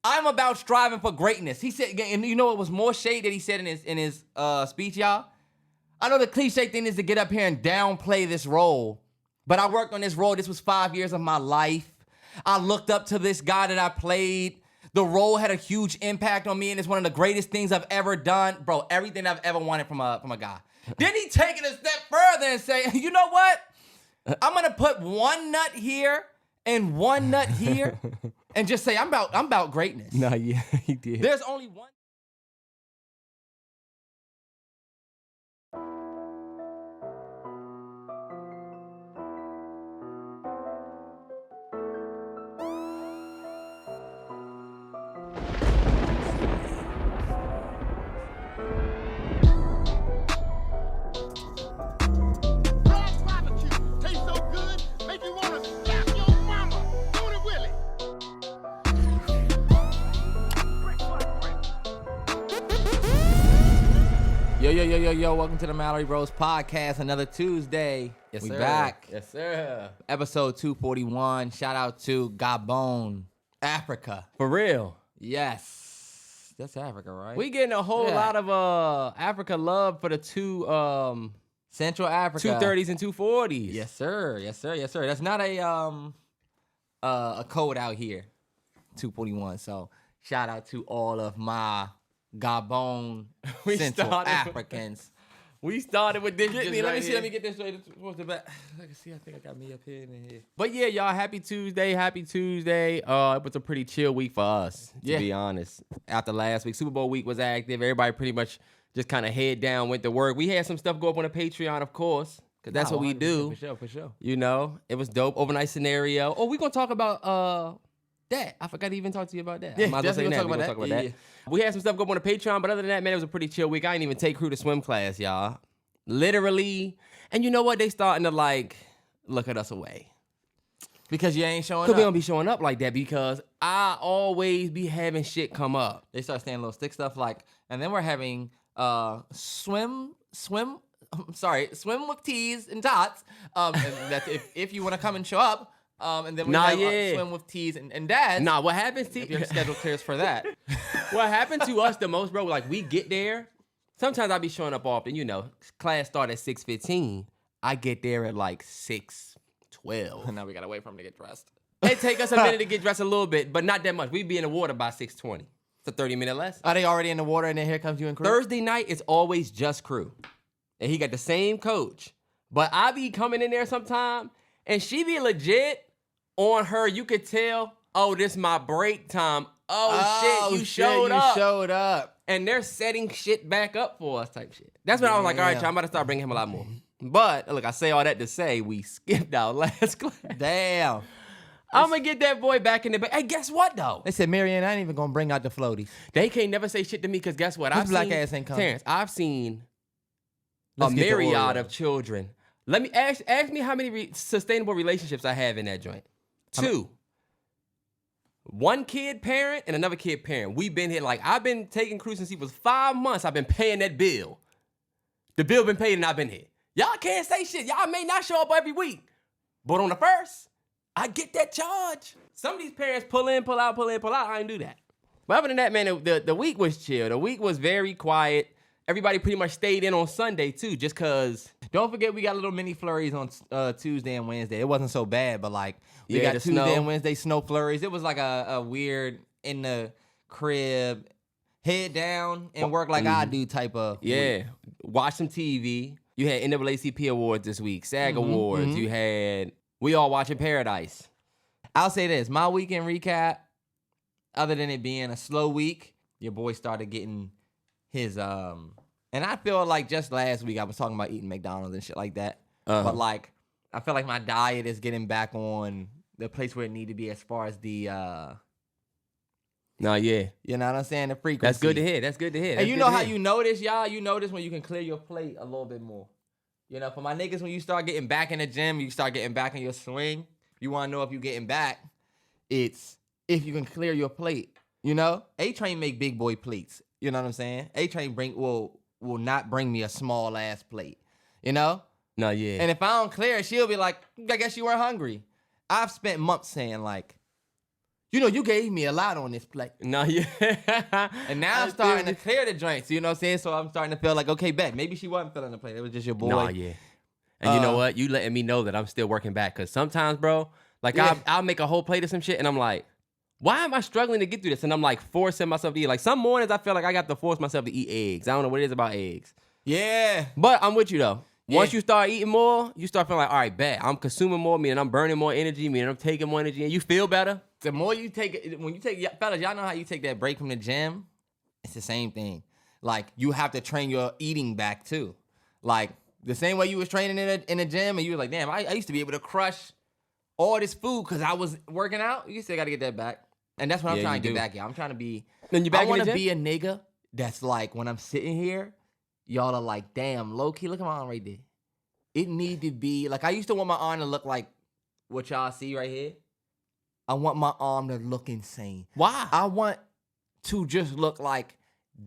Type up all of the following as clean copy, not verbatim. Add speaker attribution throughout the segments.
Speaker 1: I'm about striving for greatness. He said, and you know what was more shade that he said in his speech, y'all? I know the cliche thing is to get up here and downplay this role, but I worked on this role. This was 5 years of my life. I looked up to this guy that I played. The role had a huge impact on me, and it's one of the greatest things I've ever done. Bro, everything I've ever wanted from a guy. Then he take it a step further and say, you know what? I'm going to put one nut here and one nut here and just say, I'm about greatness.
Speaker 2: Nah, yeah, he did.
Speaker 1: There's only one. Yo, welcome to the MalloryBros podcast. Another Tuesday.
Speaker 2: Yes,
Speaker 1: we
Speaker 2: sir.
Speaker 1: back.
Speaker 2: Yes, sir.
Speaker 1: Episode 241. Shout out to Gabon, Africa.
Speaker 2: For real.
Speaker 1: Yes. That's Africa, right?
Speaker 2: We getting a whole lot of Africa love for the two
Speaker 1: Central Africa.
Speaker 2: 230s and 240s.
Speaker 1: Yes, sir. Yes, sir. Yes, sir. That's not a code out here. 241. So shout out to all of my Gabon Central Africans.
Speaker 2: We started with this.
Speaker 1: Let me get this straight towards the back. I think I got me up here and here.
Speaker 2: But yeah, y'all, happy Tuesday. It was a pretty chill week for us, to be honest. After last week, Super Bowl week was active. Everybody pretty much just kind of head down, went to work. We had some stuff go up on the Patreon, of course, because that's what we do.
Speaker 1: For sure.
Speaker 2: You know, it was dope. Overnight scenario. Oh, we're going to talk about that. I forgot to even talk to you about that.
Speaker 1: Yeah,
Speaker 2: I might as well say
Speaker 1: definitely
Speaker 2: talk about that.
Speaker 1: Yeah.
Speaker 2: We had some stuff go up on the Patreon, but other than that, man, it was a pretty chill week. I didn't even take crew to swim class, y'all. Literally. And you know what? They starting to look at us away.
Speaker 1: Because you ain't showing up.
Speaker 2: Because we don't be showing up like that because I always be having shit come up.
Speaker 1: They start saying little stick stuff and then we're having swim with tees and tots. And that's if you want to come and show up. And then we have swim with tees and dads.
Speaker 2: Nah, what happens to
Speaker 1: if your schedule clears for that?
Speaker 2: What happened to us the most, bro, we get there. Sometimes I be showing up often, you know, class start at 6:15. I get there at 6:12.
Speaker 1: Now we gotta wait for him to get dressed.
Speaker 2: It take us a minute to get dressed a little bit, but not that much. We be in the water by 6:20. It's a 30-minute lesson.
Speaker 1: Are they already in the water and then here comes you and crew?
Speaker 2: Thursday night, it's always just crew. And he got the same coach. But I be coming in there sometime, and she be legit on her. You could tell, oh, this my break time. Oh shit, you showed up. And they're setting shit back up for us type shit. That's when I was like, all right, y'all, I'm about to start bringing him a lot more. But, look, I say all that to say we skipped our last class.
Speaker 1: Damn.
Speaker 2: I'm going to get that boy back in the bed. Hey, guess what, though?
Speaker 1: They said, Marianne, I ain't even going to bring out the floaties.
Speaker 2: They can't never say shit to me because guess what?
Speaker 1: This black ass ain't coming.
Speaker 2: Terrance, I've seen a myriad of children. Let me ask me how many sustainable relationships I have in that joint. 2. One kid parent and another kid parent. We've been here, I've been taking crew since he was 5 months. I've been paying that bill. The bill been paid and I've been here. Y'all can't say shit. Y'all may not show up every week. But on the first, I get that charge. Some of these parents pull in, pull out. I ain't do that. But other than that, man, the week was chill. The week was very quiet. Everybody pretty much stayed in on Sunday, too, just because.
Speaker 1: Don't forget, we got little mini flurries on Tuesday and Wednesday. It wasn't so bad, but we got Tuesday
Speaker 2: snow.
Speaker 1: and Wednesday snow flurries. It was a weird in the crib, head down and work I do type of
Speaker 2: Yeah.
Speaker 1: week.
Speaker 2: Watch some TV. You had NAACP awards this week, SAG awards. You had We All Watching Paradise.
Speaker 1: I'll say this, my weekend recap, other than it being a slow week, your boy started getting his and I feel like just last week I was talking about eating McDonald's and shit like that. But I feel like my diet is getting back on the place where it need to be as far as the
Speaker 2: No, yeah.
Speaker 1: You know what I'm saying? The frequency.
Speaker 2: That's good to hear.
Speaker 1: And you know how you notice, y'all? You notice when you can clear your plate a little bit more. You know, for my niggas, when you start getting back in the gym, you start getting back in your swing, you want to know if you're getting back, it's if you can clear your plate. You know? A-Train make big boy plates. You know what I'm saying? A-Train will not bring me a small ass plate. You know?
Speaker 2: No, yeah.
Speaker 1: And if I don't clear it, she'll be like, I guess you weren't hungry. I've spent months saying You know, you gave me a lot on this plate.
Speaker 2: No, yeah.
Speaker 1: And now I'm starting to clear the joints. You know what I'm saying? So I'm starting to feel like, okay, bet. Maybe she wasn't feeling the plate. It was just your boy.
Speaker 2: Nah, yeah. And you know what? You letting me know that I'm still working back. Because sometimes, bro, like I'll make a whole plate of some shit and I'm like, why am I struggling to get through this? And I'm like forcing myself to eat. Like some mornings I feel like I got to force myself to eat eggs. I don't know what it is about eggs.
Speaker 1: Yeah.
Speaker 2: But I'm with you though. Yeah. Once you start eating more, you start feeling like, all right, bet. I'm consuming more, meaning I'm burning more energy, meaning I'm taking more energy, and you feel better.
Speaker 1: The more you take it, when you take, fellas, y'all know how you take that break from the gym? It's the same thing. Like, you have to train your eating back too. Like, the same way you was training in the gym, and you were like, damn, I used to be able to crush all this food because I was working out. You still got to get that back. And that's what I'm trying to get back, y'all. I'm trying to be, I want to be a nigga that's like, when I'm sitting here, y'all are like, damn, low-key, look at my arm right there. It need to be, like, I used to want my arm to look like what y'all see right here. I want my arm to look insane.
Speaker 2: Why?
Speaker 1: I want to just look like,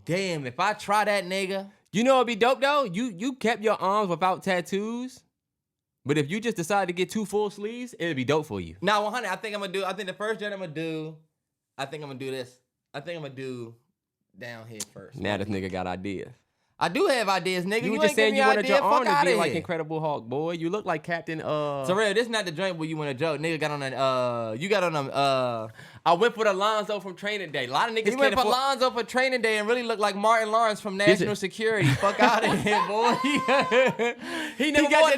Speaker 1: damn, if I try that nigga.
Speaker 2: You know what'd be dope, though? You kept your arms without tattoos, but if you just decide to get 2 full sleeves, it'd be dope for you.
Speaker 1: Now, 100, I think the first jet I'm going to do, I think I'm going to do this. I think I'm going to do down here first.
Speaker 2: Now this nigga got ideas.
Speaker 1: I do have ideas, nigga.
Speaker 2: You were just saying you wanted your arm to be like
Speaker 1: here.
Speaker 2: Incredible Hulk, boy. You look like Captain.
Speaker 1: Terrell, this is not the joint where you want to joke. Nigga got on a. You got on a.
Speaker 2: I went for the Lonzo from Training Day. A lot of niggas.
Speaker 1: He went for Lonzo for Training Day and really looked like Martin Lawrence from National Security. Fuck out of here, boy. He didn't wear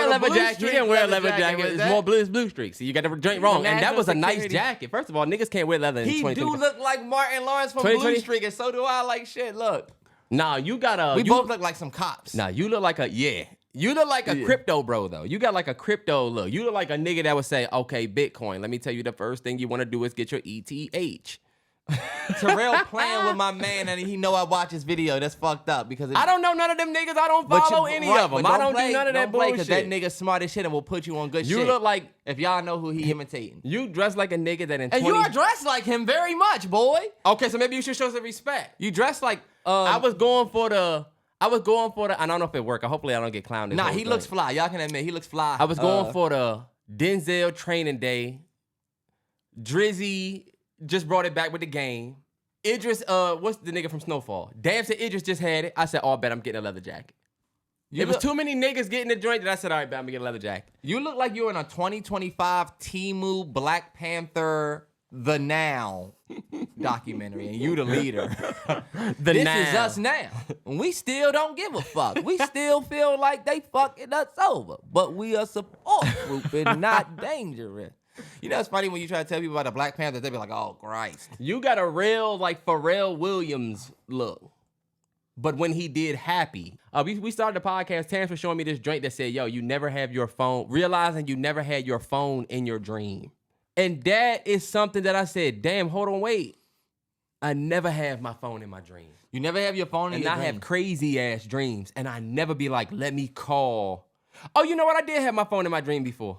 Speaker 1: a leather jacket. He didn't wear a leather jacket.
Speaker 2: It's more blue streaks. So you got the joint wrong. And that was a nice jacket. First of all, niggas can't wear leather in 2020.
Speaker 1: He do look like Martin Lawrence from Blue Streak, and so do I. Like shit. Look.
Speaker 2: Nah, you got a.
Speaker 1: We both look like some cops.
Speaker 2: Nah, you look like a You look like a crypto bro though. You got like a crypto look. You look like a nigga that would say, okay, Bitcoin. Let me tell you, the first thing you want to do is get your ETH.
Speaker 1: Terrell playing with my man, and he know I watch his video. That's fucked up because
Speaker 2: I don't know none of them niggas. I don't follow any of them. I don't do none of that bullshit.
Speaker 1: Because that nigga smart as shit and will put you on good shit.
Speaker 2: You look like
Speaker 1: if y'all know who he imitating.
Speaker 2: You dress like a nigga that in 20...
Speaker 1: And you are dressed like him very much, boy.
Speaker 2: Okay, so maybe you should show some respect.
Speaker 1: You dress like
Speaker 2: I was going for the. I don't know if it worked. Hopefully I don't get clowned.
Speaker 1: Nah, he looks fly. Y'all can admit he looks fly.
Speaker 2: I was going for the Denzel Training Day. Drizzy just brought it back with the game. Idris, what's the nigga from Snowfall? Damn said Idris just had it. I said, oh, bet I'm getting a leather jacket. It was too many niggas getting the joint that I said, all right, bet I'm gonna get a leather jacket.
Speaker 1: You look like you're in a 2025 Temu Black Panther The Now documentary, and you the leader. This is us now. We still don't give a fuck. We still feel like they fucking us over, but we a support group and not dangerous. You know, it's funny when you try to tell people about the Black Panthers, they be like, oh, Christ.
Speaker 2: You got a real, like, Pharrell Williams look. But when he did Happy, we started the podcast, Terrance was showing me this joint that said, yo, you never have your phone, realizing you never had your phone in your dream. And that is something that I said, damn, hold on, wait. I never have my phone in my dream.
Speaker 1: You never have your phone in your dream?
Speaker 2: And I have crazy-ass dreams, and I never be like, let me call. Oh, you know what? I did have my phone in my dream before.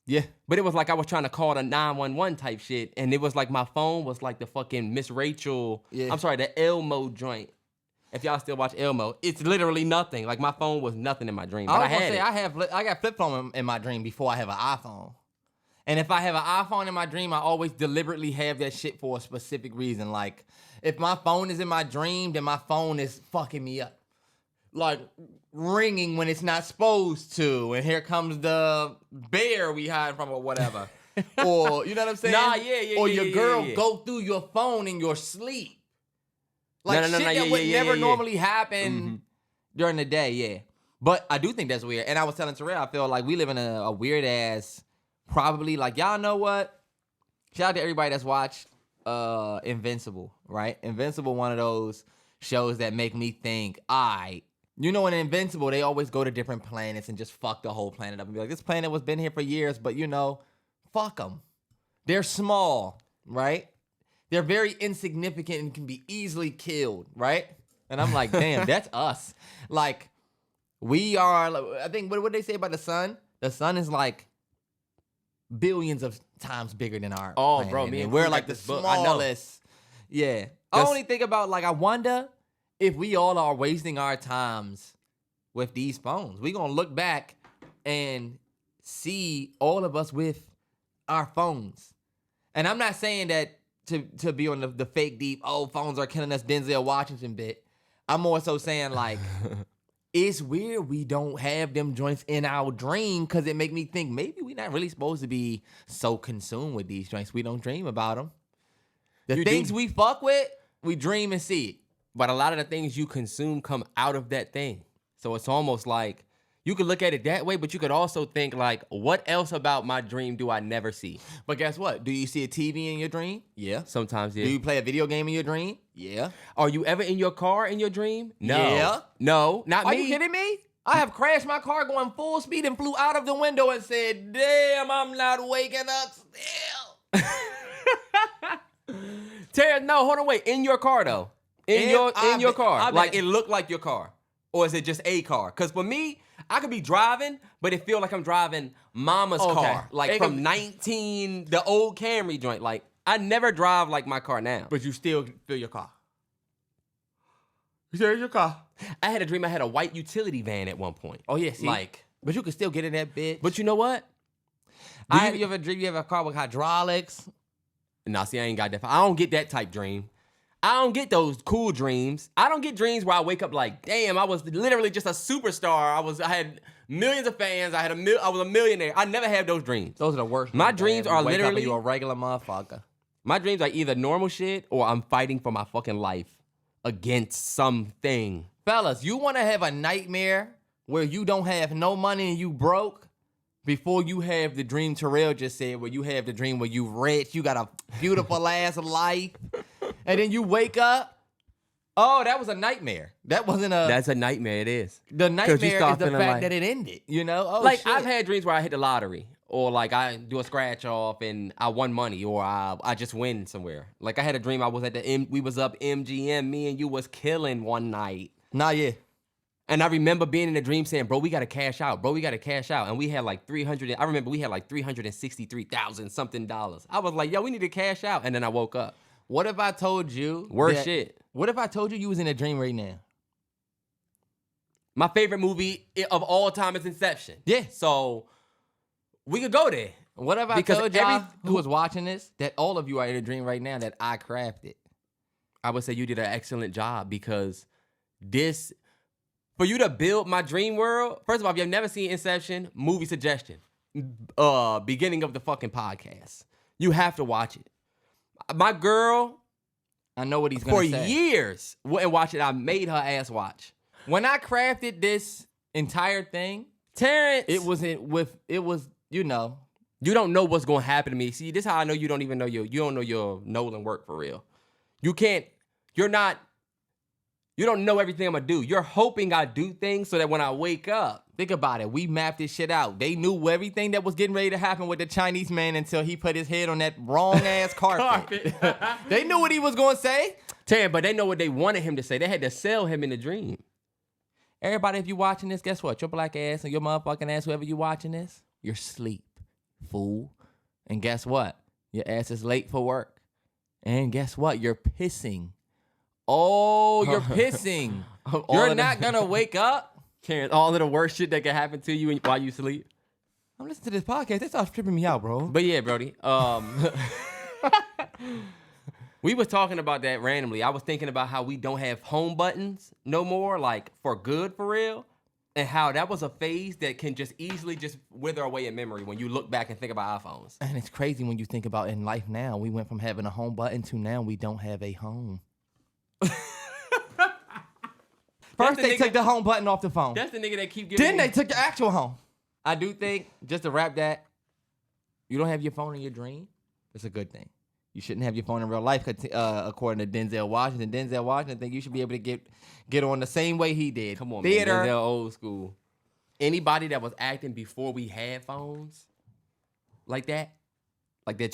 Speaker 1: Yeah.
Speaker 2: But it was like I was trying to call the 911 type shit, and it was like my phone was like the fucking Miss Rachel. Yeah. I'm sorry, the Elmo joint. If y'all still watch Elmo, it's literally nothing. Like my phone was nothing in my dream. But
Speaker 1: I got flip phone in my dream before I have an iPhone. And if I have an iPhone in my dream, I always deliberately have that shit for a specific reason. Like, if my phone is in my dream, then my phone is fucking me up. Like, ringing when it's not supposed to. And here comes the bear we hide from or whatever. Or, you know what I'm saying?
Speaker 2: Nah, yeah.
Speaker 1: Or your girl go through your phone in your sleep. Like, shit that would never normally happen during the day, yeah. But I do think that's weird. And I was telling Terrell, I feel like we live in a weird-ass... Probably, like, y'all know what? Shout out to everybody that's watched Invincible, right? Invincible, one of those shows that make me think, you know, in Invincible, they always go to different planets and just fuck the whole planet up and be like, this planet was been here for years, but, you know, fuck them. They're small, right? They're very insignificant and can be easily killed, right? And I'm like, damn, that's us. Like, we are, I think, what they say about the sun? The sun is like billions of times bigger than our planet.
Speaker 2: Bro, man,
Speaker 1: we're like the smallest. Yeah. I only think about, like, I wonder if we all are wasting our times with these phones. We gonna look back and see all of us with our phones. And I'm not saying that to be on the fake deep, phones are killing us, Denzel Washington bit. I'm more so saying like, it's weird we don't have them joints in our dream because it make me think maybe we're not really supposed to be so consumed with these joints. We don't dream about them. The things we fuck with, we dream and see it.
Speaker 2: But a lot of the things you consume come out of that thing. So it's almost like you could look at it that way, but you could also think like, what else about my dream do I never see?
Speaker 1: But guess what? Do you see a TV in your dream? Yeah.
Speaker 2: Sometimes, yeah.
Speaker 1: Do you play a video game in your dream? Yeah.
Speaker 2: Are you ever in your car in your dream? No.
Speaker 1: Yeah.
Speaker 2: No, not me.
Speaker 1: Are you kidding me? I have crashed my car going full speed and flew out of the window and said, damn, I'm not waking up still.
Speaker 2: Terrance, no, hold on, wait. In your car, though. In your car. Like, it looked like your car. Or is it just a car? Because for me, I could be driving, but it feel like I'm driving mama's car. Like from the old Camry joint. Like, I never drive like my car now.
Speaker 1: But you still feel your car. You still in your car.
Speaker 2: I had a dream I had a white utility van at one point.
Speaker 1: Oh, yeah, see?
Speaker 2: Like,
Speaker 1: but you could still get in that bitch.
Speaker 2: But you know what?
Speaker 1: You ever dream you have a car with hydraulics?
Speaker 2: Nah, see, I ain't got that. I don't get that type dream. I don't get those cool dreams. I don't get dreams where I wake up like, damn, I was literally just a superstar. I had millions of fans. I was a millionaire. I never had those dreams.
Speaker 1: Those are the worst.
Speaker 2: My dreams are
Speaker 1: wake
Speaker 2: literally
Speaker 1: up and you a regular motherfucker.
Speaker 2: My dreams are either normal shit or I'm fighting for my fucking life against something.
Speaker 1: Fellas, you want to have a nightmare where you don't have no money and you broke before you have the dream Terrell just said, where you have the dream where you rich, you got a beautiful ass life, and then you wake up, oh, that was a nightmare. That's
Speaker 2: a nightmare, it is.
Speaker 1: The nightmare is the fact that it ended, you know? Oh,
Speaker 2: like,
Speaker 1: shit.
Speaker 2: I've had dreams where I hit the lottery, or like I do a scratch off and I won money, or I just win somewhere. Like, I had a dream I was we was up MGM, me and you was killing one night.
Speaker 1: Nah, yeah.
Speaker 2: And I remember being in a dream saying, bro, we got to cash out. Bro, we got to cash out. And we had like $363,000 something dollars. I was like, yo, we need to cash out. And then I woke up.
Speaker 1: What if I told you?
Speaker 2: Worst shit.
Speaker 1: What if I told you was in a dream right now?
Speaker 2: My favorite movie of all time is Inception.
Speaker 1: Yeah.
Speaker 2: So we could go there.
Speaker 1: What if I told y'all who was watching this that all of you are in a dream right now that I crafted?
Speaker 2: I would say you did an excellent job because for you to build my dream world, first of all, if you've never seen Inception, movie suggestion, beginning of the fucking podcast. You have to watch it. My girl,
Speaker 1: I know what he's going to say.
Speaker 2: For years, wouldn't watch it. I made her ass watch.
Speaker 1: When I crafted this entire thing,
Speaker 2: Terrance,
Speaker 1: it was, you know.
Speaker 2: You don't know what's going to happen to me. See, this is how I know you don't even know you don't know your Nolan work for real. You don't know everything I'm going to do. You're hoping I do things so that when I wake up.
Speaker 1: Think about it. We mapped this shit out. They knew everything that was getting ready to happen with the Chinese man until he put his head on that wrong-ass carpet. They knew what he was going to say.
Speaker 2: But they know what they wanted him to say. They had to sell him in the dream.
Speaker 1: Everybody, if you watching this, guess what? Your black ass and your motherfucking ass, whoever you watching this, you're asleep, fool. And guess what? Your ass is late for work. And guess what? You're pissing. Oh, you're pissing. You're not going to wake up?
Speaker 2: Terrance, all of the worst shit that can happen to you while you sleep.
Speaker 1: I'm listening to this podcast. They start tripping me out, bro.
Speaker 2: But yeah, Brody. We was talking about that randomly. I was thinking about how we don't have home buttons no more, like for good, for real. And how that was a phase that can just easily just wither away in memory when you look back and think about iPhones.
Speaker 1: And it's crazy when you think about in life now. We went from having a home button to now we don't have a home. First, they took the home button off the phone.
Speaker 2: That's the nigga that keep giving.
Speaker 1: Then they took the actual home. I do think, just to wrap that, you don't have your phone in your dream. It's a good thing. You shouldn't have your phone in real life, according to Denzel Washington. Denzel Washington think you should be able to get on the same way he did.
Speaker 2: Come on,
Speaker 1: theater.
Speaker 2: Man. Denzel old school. Anybody that was acting before we had phones, like that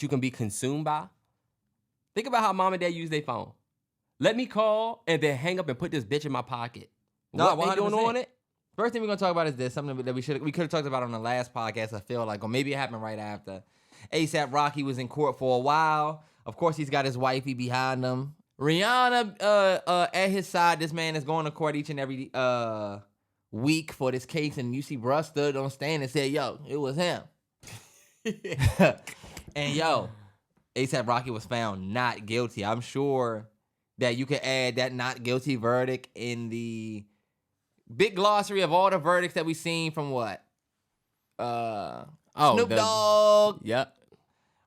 Speaker 2: you can be consumed by. Think about how mom and dad use their phone. Let me call and then hang up and put this bitch in my pocket.
Speaker 1: No,
Speaker 2: what they doing on it?
Speaker 1: First thing we're gonna talk about is this, something that we could have talked about on the last podcast. I feel like, or maybe it happened right after. ASAP Rocky was in court for a while. Of course, he's got his wifey behind him. Rihanna at his side. This man is going to court each and every week for this case, and you see, bruh stood on stand and said, "Yo, it was him." And yo, A$AP Rocky was found not guilty. I'm sure that you could add that not guilty verdict in the big glossary of all the verdicts that we've seen from what? Snoop Dogg.
Speaker 2: Yep.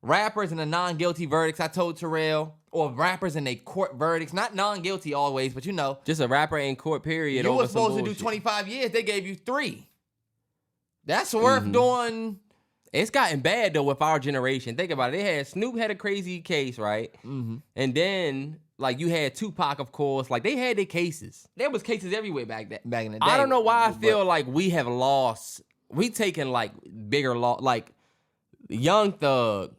Speaker 1: Rappers and the non-guilty verdicts. I told Terrell. Or rappers and they court verdicts. Not non-guilty always, but you know.
Speaker 2: Just a rapper in court, period.
Speaker 1: You
Speaker 2: over
Speaker 1: were supposed to do 25 years. They gave you 3. That's worth doing.
Speaker 2: It's gotten bad, though, with our generation. Think about it. Snoop had a crazy case, right? Mm-hmm. And then, like, you had Tupac, of course. Like, they had their cases.
Speaker 1: There was cases everywhere back in the day.
Speaker 2: I don't know why I feel like we have lost. We taking, like, bigger loss. Like, Young Thug,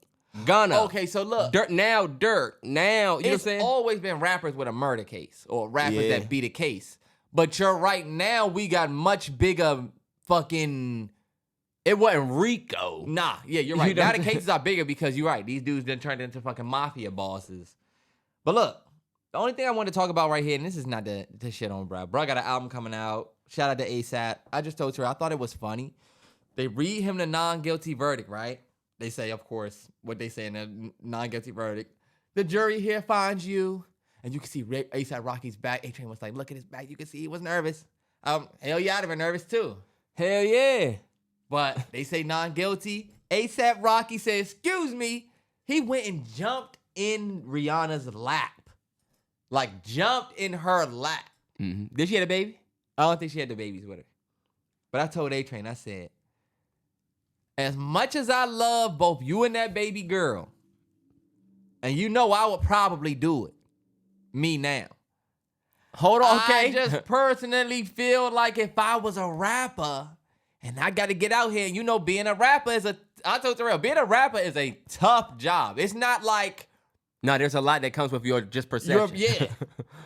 Speaker 2: Gunna.
Speaker 1: Okay, so look.
Speaker 2: Dirt. Now, you know what I'm saying?
Speaker 1: It's always been rappers with a murder case or rappers that beat a case. But you're right, now we got much bigger fucking...
Speaker 2: It wasn't Rico.
Speaker 1: Nah, yeah, you're right. Now the cases are bigger because you're right. These dudes then turned into fucking mafia bosses. But look, the only thing I want to talk about right here, and this is not the shit on bro. Bro got an album coming out. Shout out to A$AP. I just told her, I thought it was funny. They read him the non-guilty verdict, right? They say, of course, what they say in the non-guilty verdict. The jury here finds you. And you can see A$AP Rocky's back. A-Train was like, look at his back. You can see he was nervous. Hell yeah, I'd have been nervous too.
Speaker 2: Hell yeah.
Speaker 1: But they say non-guilty. A$AP Rocky said, excuse me. He went and jumped in Rihanna's lap. Like, jumped in her lap.
Speaker 2: Mm-hmm. Did she have a baby?
Speaker 1: I don't think she had the babies with her. But I told A-Train, I said, as much as I love both you and that baby girl, and you know I would probably do it, me now.
Speaker 2: Hold on, okay.
Speaker 1: I just personally feel like if I was a rapper, and I got to get out here, you know, being a rapper I told Terrell, being a rapper is a tough job. It's not like...
Speaker 2: No, there's a lot that comes with your just perception.
Speaker 1: Yeah.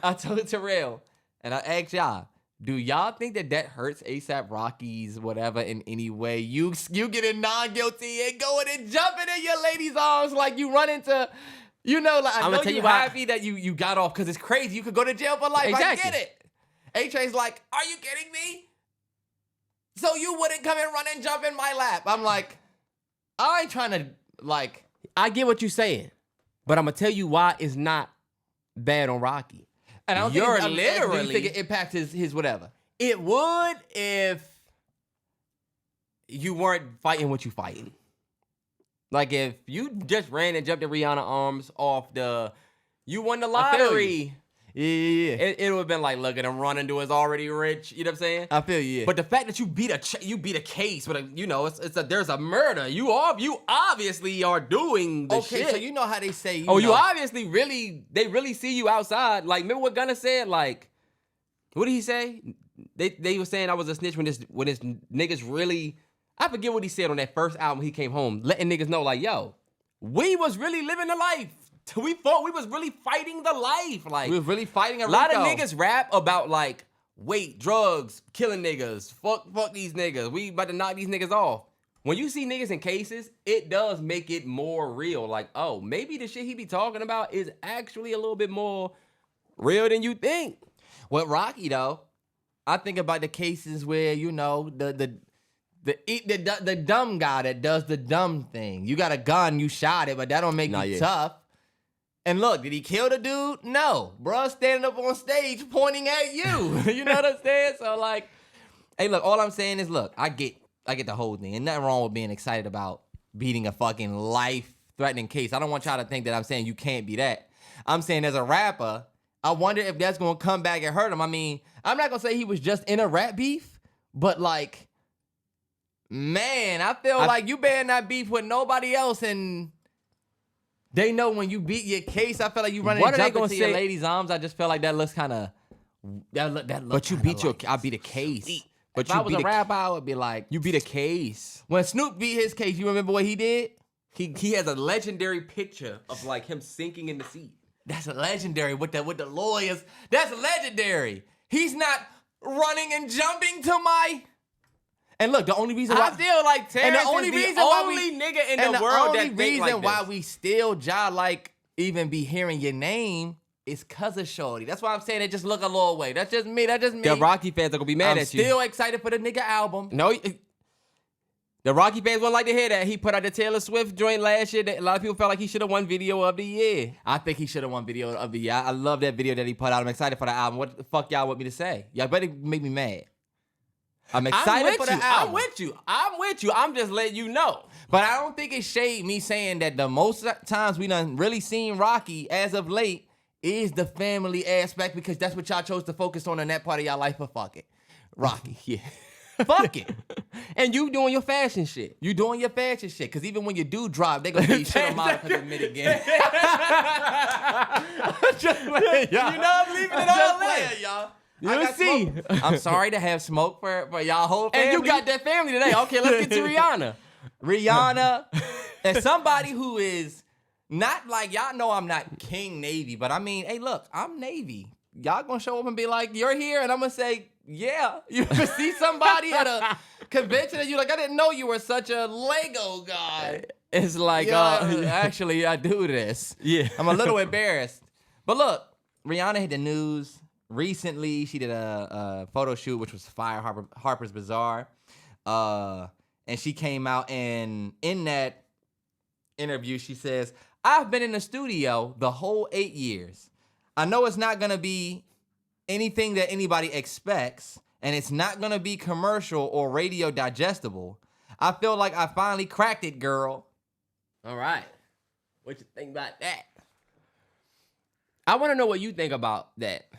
Speaker 1: I told Terrell, and I asked y'all, do y'all think that hurts A$AP Rocky's whatever in any way? You get in non-guilty and going and jumping in your lady's arms like you run into, you know, like I know you're happy that you got off because it's crazy. You could go to jail for life. Exactly. I get it. A-Train's like, are you kidding me? So you wouldn't come and run and jump in my lap. I'm like, I ain't trying to, like.
Speaker 2: I get what you're saying, but I'm going to tell you why it's not bad on Rocky.
Speaker 1: And I don't think literally think it impacts his whatever.
Speaker 2: It would if you weren't fighting what you fighting. Like if you just ran and jumped in Rihanna's arms off you won the lottery.
Speaker 1: Yeah.
Speaker 2: It would have been like, look at him running to his already rich. You know what I'm saying?
Speaker 1: I feel you. Yeah.
Speaker 2: But the fact that you beat a case, but you know, there's a murder. You obviously are doing the shit.
Speaker 1: Okay, so you know how they say.
Speaker 2: You obviously they really see you outside. Like, remember what Gunna said? Like, what did he say? They were saying I was a snitch when this niggas really. I forget what he said on that first album. He came home, letting niggas know, like, yo, we was really living the life. We thought we was really fighting the life. Like,
Speaker 1: we was really fighting a
Speaker 2: lot of niggas rap about like weight, drugs, killing niggas, fuck these niggas. We about to knock these niggas off. When you see niggas in cases, it does make it more real. Like, oh, maybe the shit he be talking about is actually a little bit more real than you think.
Speaker 1: With Rocky though, I think about the cases where, you know, the dumb guy that does the dumb thing. You got a gun, you shot it, but that don't make you tough. And look, did he kill the dude? No. Bruh standing up on stage pointing at you. You know what I'm saying? So like, hey, look, all I'm saying is, look, I get the whole thing. And nothing wrong with being excited about beating a fucking life-threatening case. I don't want y'all to think that I'm saying you can't be that. I'm saying as a rapper, I wonder if that's going to come back and hurt him. I mean, I'm not going to say he was just in a rap beef, but like, man, I feel like you better not beef with nobody else, and they know when you beat your case. I feel like you running and jump into your lady's arms. I just feel like that looks kind of
Speaker 2: But you beat I beat a case.
Speaker 1: But if I was a rapper, I would be like,
Speaker 2: you beat a case.
Speaker 1: When Snoop beat his case, you remember what he did?
Speaker 2: He has a legendary picture of like him sinking in the seat.
Speaker 1: That's legendary with the lawyers. That's legendary. He's not running and jumping to my. And look, the only reason why
Speaker 2: I feel like Terrance is the only nigga in the world that think like this.
Speaker 1: The only reason why we still like even be hearing your name is cause of Shorty. That's why I'm saying it just look a little away. That's just me.
Speaker 2: The Rocky fans are gonna be mad at you.
Speaker 1: I'm still excited for the nigga album.
Speaker 2: No, The Rocky fans wouldn't like to hear that. He put out the Taylor Swift joint last year. That a lot of people felt like he should have won Video of the Year.
Speaker 1: I think he should have won Video of the Year. I love that video that he put out. I'm excited for the album. What the fuck y'all want me to say? Y'all better make me mad. I'm excited for the album.
Speaker 2: I'm with you. I'm just letting you know.
Speaker 1: But I don't think it's shade me saying that the most times we done really seen Rocky as of late is the family aspect, because that's what y'all chose to focus on in that part of y'all life. But fuck it. Rocky.
Speaker 2: Yeah.
Speaker 1: Fuck it.
Speaker 2: And you doing your fashion shit.
Speaker 1: You doing your fashion shit. Because even when you do drop, they going to be shit on Monica the mid again. Just playing, y'all.
Speaker 2: You know I'm leaving it all in.
Speaker 1: Y'all.
Speaker 2: You'll see.
Speaker 1: I'm sorry to have smoke for y'all whole family.
Speaker 2: And you got that family today. Okay, let's get to Rihanna.
Speaker 1: Rihanna, and somebody who is not like, y'all know I'm not King Navy, but I mean, hey, look, I'm Navy. Y'all gonna show up and be like, you're here, and I'm gonna say, yeah. You can see somebody at a convention and you like, I didn't know you were such a Lego guy.
Speaker 2: It's like,
Speaker 1: actually, I do this.
Speaker 2: Yeah.
Speaker 1: I'm a little embarrassed. But look, Rihanna hit the news recently. She did a photo shoot, which was fire, Harper's Bazaar. And she came out, and in that interview, she says, I've been in the studio the whole 8 years. I know it's not going to be anything that anybody expects, and it's not going to be commercial or radio digestible. I feel like I finally cracked it, girl.
Speaker 2: All right. What you think about that? I want to know what you think about that.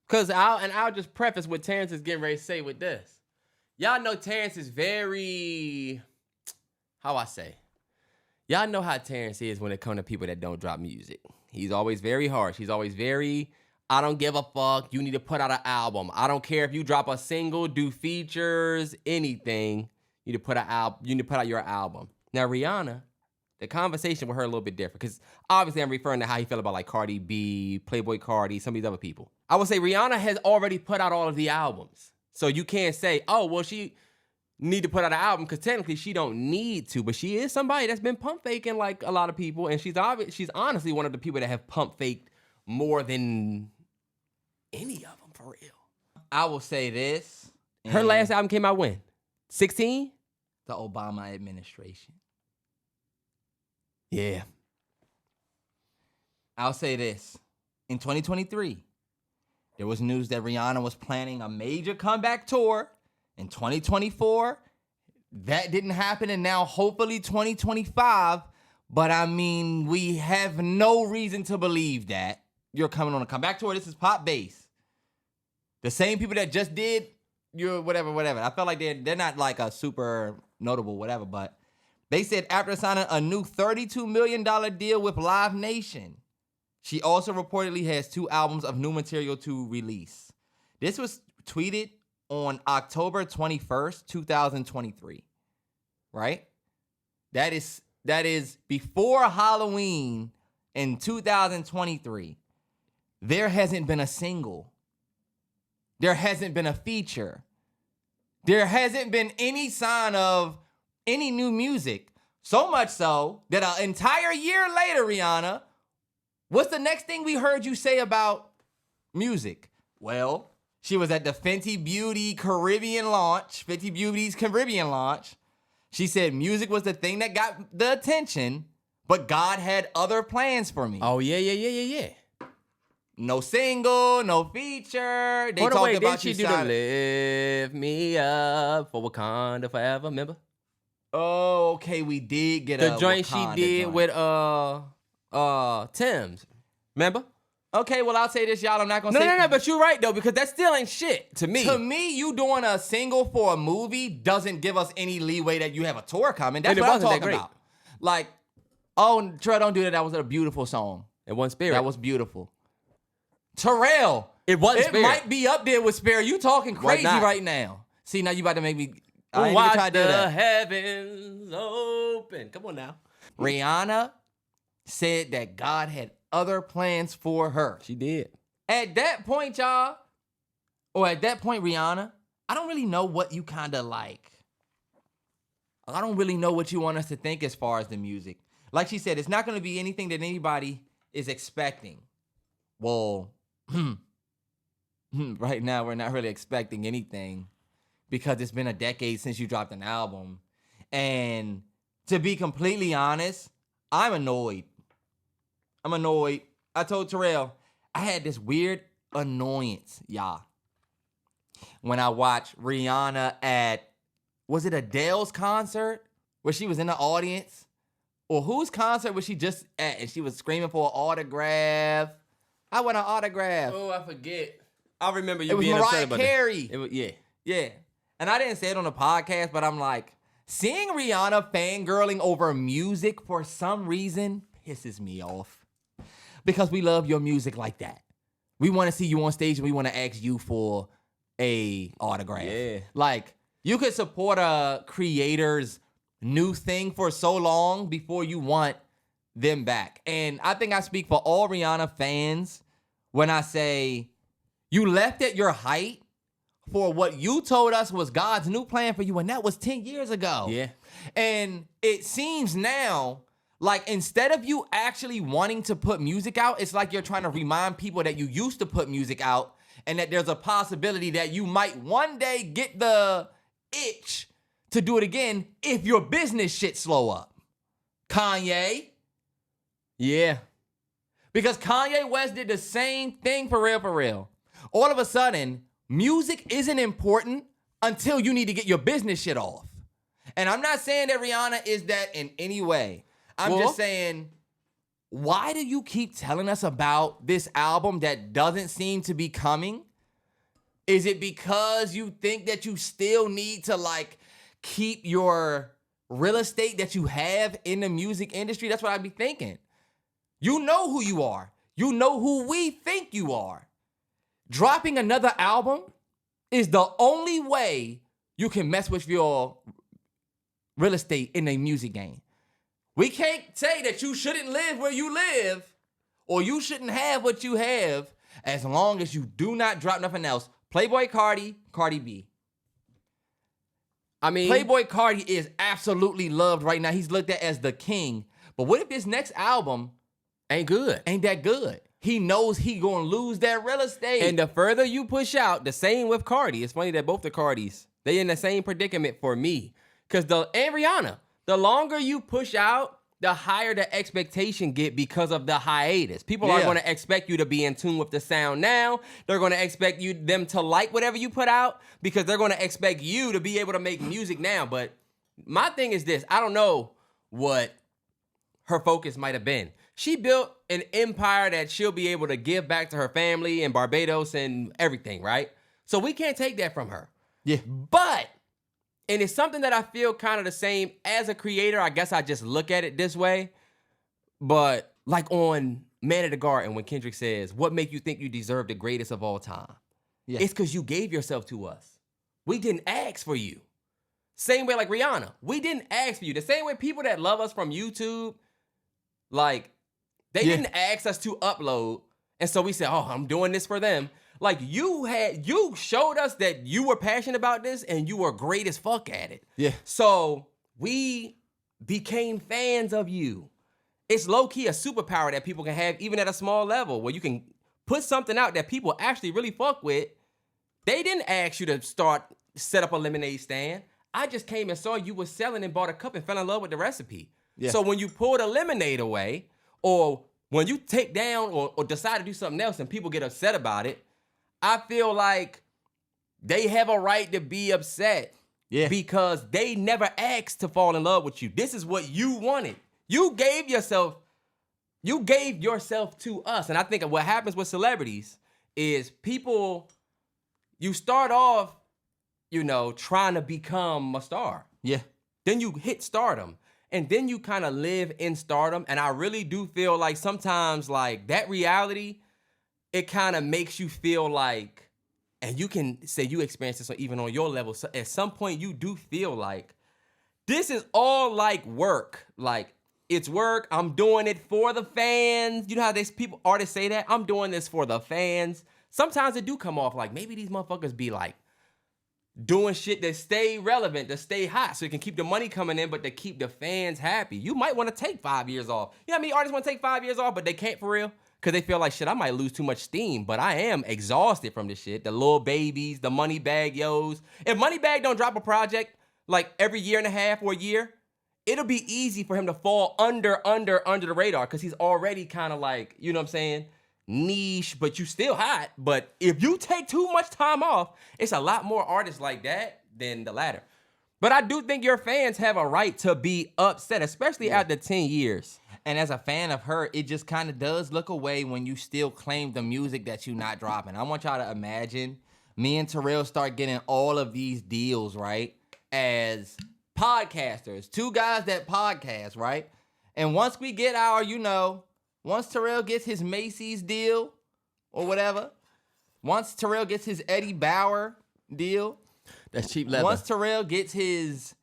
Speaker 2: Because I'll just preface what Terrance is getting ready to say with this. Y'all know Terrance is very, y'all know how Terrance is when it comes to people that don't drop music. He's always very harsh. He's always very, I don't give a fuck. You need to put out an album. I don't care if you drop a single, do features, anything. You need to put out your album. Now, Rihanna, the conversation with her a little bit different, because obviously I'm referring to how he felt about like Cardi B, Playboy Cardi, some of these other people. I would say Rihanna has already put out all of the albums. So you can't say, oh, well, she need to put out an album, because technically she don't need to, but she is somebody that's been pump faking like a lot of people, and she's honestly one of the people that have pump faked more than any of them, for real.
Speaker 1: I will say this.
Speaker 2: Her last album came out when? 16?
Speaker 1: The Obama administration.
Speaker 2: Yeah.
Speaker 1: I'll say this. In 2023, there was news that Rihanna was planning a major comeback tour. In 2024, that didn't happen, and now hopefully 2025. But I mean, we have no reason to believe that you're coming on a comeback tour. This is pop bass. The same people that just did your whatever. I felt like they're not like a super notable whatever, but they said after signing a new $32 million deal with Live Nation, she also reportedly has 2 albums of new material to release. This was tweeted on October 21st, 2023, right? That is before Halloween in 2023. There hasn't been a single. There hasn't been a feature. There hasn't been any sign of any new music. So much so that an entire year later, Rihanna, what's the next thing we heard you say about music? Well, she was at the Fenty Beauty's Caribbean launch. She said music was the thing that got the attention, but God had other plans for me.
Speaker 2: Oh, yeah.
Speaker 1: No single, no feature. They talked about
Speaker 2: did she do the Lift Me Up for Wakanda Forever, remember?
Speaker 1: Oh, okay, we did get
Speaker 2: the joint
Speaker 1: Wakanda
Speaker 2: she did
Speaker 1: joint.
Speaker 2: with Tim's, remember?
Speaker 1: Okay, well, I'll say this, y'all. I'm not going to say...
Speaker 2: No, but you're right, though, because that still ain't shit to me.
Speaker 1: To me, you doing a single for a movie doesn't give us any leeway that you have a tour coming. That's what I'm talking about. Like, oh, Terrell, don't do that. That was a beautiful song.
Speaker 2: It wasn't Spirit.
Speaker 1: That was beautiful. Terrell.
Speaker 2: It wasn't Spirit.
Speaker 1: It might be up there with Spirit. You talking crazy right now. See, now you about to make me...
Speaker 2: Watch the heavens open. Come on now.
Speaker 1: Rihanna said that God had other plans for her.
Speaker 2: She did.
Speaker 1: At that point, y'all, or at that point, Rihanna, I don't really know what you kind of like. I don't really know what you want us to think as far as the music. Like she said, it's not going to be anything that anybody is expecting. Well, right now, we're not really expecting anything because it's been a decade since you dropped an album. And to be completely honest, I'm annoyed. I told Terrell, I had this weird annoyance, y'all, when I watched Rihanna at, was it Adele's concert where she was in the audience? Or whose concert was she just at and she was screaming for an autograph? I want an autograph.
Speaker 2: Oh, I forget. I remember you
Speaker 1: It was
Speaker 2: being
Speaker 1: Mariah
Speaker 2: upset about
Speaker 1: Carey.
Speaker 2: It was, yeah.
Speaker 1: Yeah. And I didn't say it on the podcast, but I'm like, seeing Rihanna fangirling over music for some reason pisses me off. Because we love your music like that. We want to see you on stage and we want to ask you for a autograph.
Speaker 2: Yeah.
Speaker 1: Like, you could support a creator's new thing for so long before you want them back. And I think I speak for all Rihanna fans when I say you left at your height for what you told us was God's new plan for you, and that was 10 years ago.
Speaker 2: Yeah.
Speaker 1: And it seems now like instead of you actually wanting to put music out, it's like you're trying to remind people that you used to put music out and that there's a possibility that you might one day get the itch to do it again if your business shit slow up. Kanye.
Speaker 2: Yeah.
Speaker 1: Because Kanye West did the same thing for real. All of a sudden, music isn't important until you need to get your business shit off. And I'm not saying that Rihanna is that in any way. I'm just saying, why do you keep telling us about this album that doesn't seem to be coming? Is it because you think that you still need to like keep your real estate that you have in the music industry? That's what I'd be thinking. You know who you are. You know who we think you are. Dropping another album is the only way you can mess with your real estate in the music game. We can't say that you shouldn't live where you live or you shouldn't have what you have as long as you do not drop nothing else. Playboy Cardi, Cardi B.
Speaker 2: I mean,
Speaker 1: Playboy Cardi is absolutely loved right now. He's looked at as the king. But what if this next album
Speaker 2: ain't good?
Speaker 1: Ain't that good? He knows he gonna lose that real estate.
Speaker 2: And the further you push out, the same with Cardi. It's funny that both the Cardis, they in the same predicament for me. And Rihanna, the longer you push out, the higher the expectation get because of the hiatus. People are going to expect you to be in tune with the sound now. They're going to expect them to like whatever you put out because they're going to expect you to be able to make music now. But my thing is this. I don't know what her focus might have been. She built an empire that she'll be able to give back to her family in Barbados and everything, right? So we can't take that from her.
Speaker 1: Yeah.
Speaker 2: But, and it's something that I feel kind of the same as a creator. I guess I just look at it this way. But like on Man of the Garden, when Kendrick says, what make you think you deserve the greatest of all time? Yeah. It's because you gave yourself to us. We didn't ask for you. Same way like Rihanna. We didn't ask for you. The same way people that love us from YouTube, like, they didn't ask us to upload. And so we said, oh, I'm doing this for them. Like, you showed us that you were passionate about this and you were great as fuck at it.
Speaker 1: Yeah.
Speaker 2: So we became fans of you. It's low-key a superpower that people can have even at a small level where you can put something out that people actually really fuck with. They didn't ask you to set up a lemonade stand. I just came and saw you was selling and bought a cup and fell in love with the recipe. Yeah. So when you pull the lemonade away, or when you take down or decide to do something else and people get upset about it, I feel like they have a right to be upset because they never asked to fall in love with you. This is what you wanted. You gave yourself to us. And I think what happens with celebrities is people, you start off, trying to become a star.
Speaker 1: Yeah.
Speaker 2: Then you hit stardom. And then you kind of live in stardom. And I really do feel like sometimes like that reality, it kind of makes you feel like, and you can say you experience this even on your level. So at some point you do feel like this is all like work. Like it's work. I'm doing it for the fans. You know how artists say that? I'm doing this for the fans. Sometimes it do come off like maybe these motherfuckers be like, doing shit that stay relevant, to stay hot, so you can keep the money coming in, but to keep the fans happy. You might want to take 5 years off. You know how many artists want to take 5 years off, but they can't for real? Because they feel like, shit, I might lose too much steam, but I am exhausted from this shit. The Lil Babies, the Moneybagg Yos. If Moneybagg don't drop a project, like every year and a half or a year, it'll be easy for him to fall under the radar because he's already kind of like, you know what I'm saying, niche, but you still hot. But if you take too much time off, it's a lot more artists like that than the latter. But I do think your fans have a right to be upset, especially after 10 years.
Speaker 1: And as a fan of her, it just kind of does look away when you still claim the music that you're not dropping. I want y'all to imagine me and Terrell start getting all of these deals, right? As podcasters, two guys that podcast, right? And once we get our, once Terrell gets his Macy's deal or whatever, once Terrell gets his Eddie Bauer deal,
Speaker 2: that's cheap leather.
Speaker 1: Once Terrell gets his,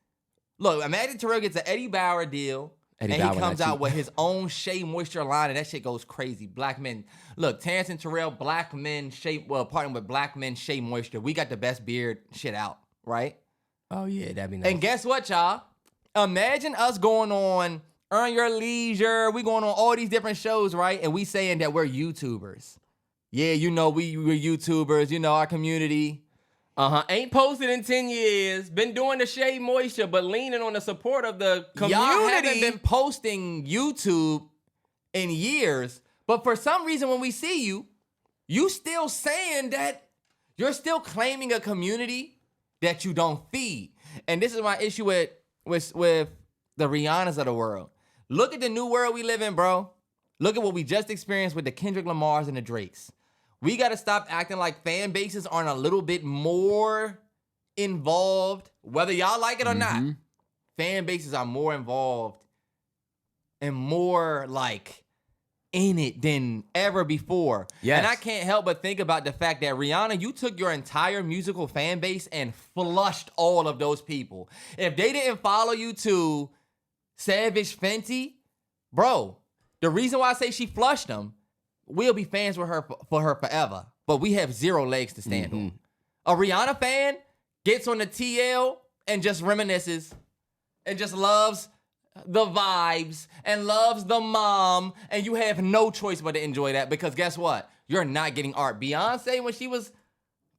Speaker 1: imagine Terrell gets an Eddie Bauer deal, and he comes out with his own Shea Moisture line, and that shit goes crazy. Black men, look, Terrance and Terrell, Black Men partnering with Black Men Shea Moisture. We got the best beard shit out, right?
Speaker 2: Oh yeah, that'd be nice.
Speaker 1: And guess what, y'all? Imagine us going on Earn Your Leisure. We going on all these different shows, right? And we saying that we're YouTubers. Yeah, we're YouTubers. Our community.
Speaker 2: Ain't posted in 10 years. Been doing the Shea Moisture, but leaning on the support of the community.
Speaker 1: Y'all haven't been posting YouTube in years, but for some reason when we see you, you still saying that you're still claiming a community that you don't feed. And this is my issue with the Rihannas of the world. Look at the new world we live in, bro. Look at what we just experienced with the Kendrick Lamars and the Drakes. We got to stop acting like fan bases aren't a little bit more involved, whether y'all like it or not. Fan bases are more involved and more like in it than ever before. Yes. And I can't help but think about the fact that Rihanna, you took your entire musical fan base and flushed all of those people. If they didn't follow you to Savage Fenty, bro, the reason why I say she flushed them, we'll be fans with her for her forever, but we have zero legs to stand on. A Rihanna fan gets on the TL and just reminisces and just loves the vibes and loves the mom, and you have no choice but to enjoy that because guess what? You're not getting art. Beyonce, when she was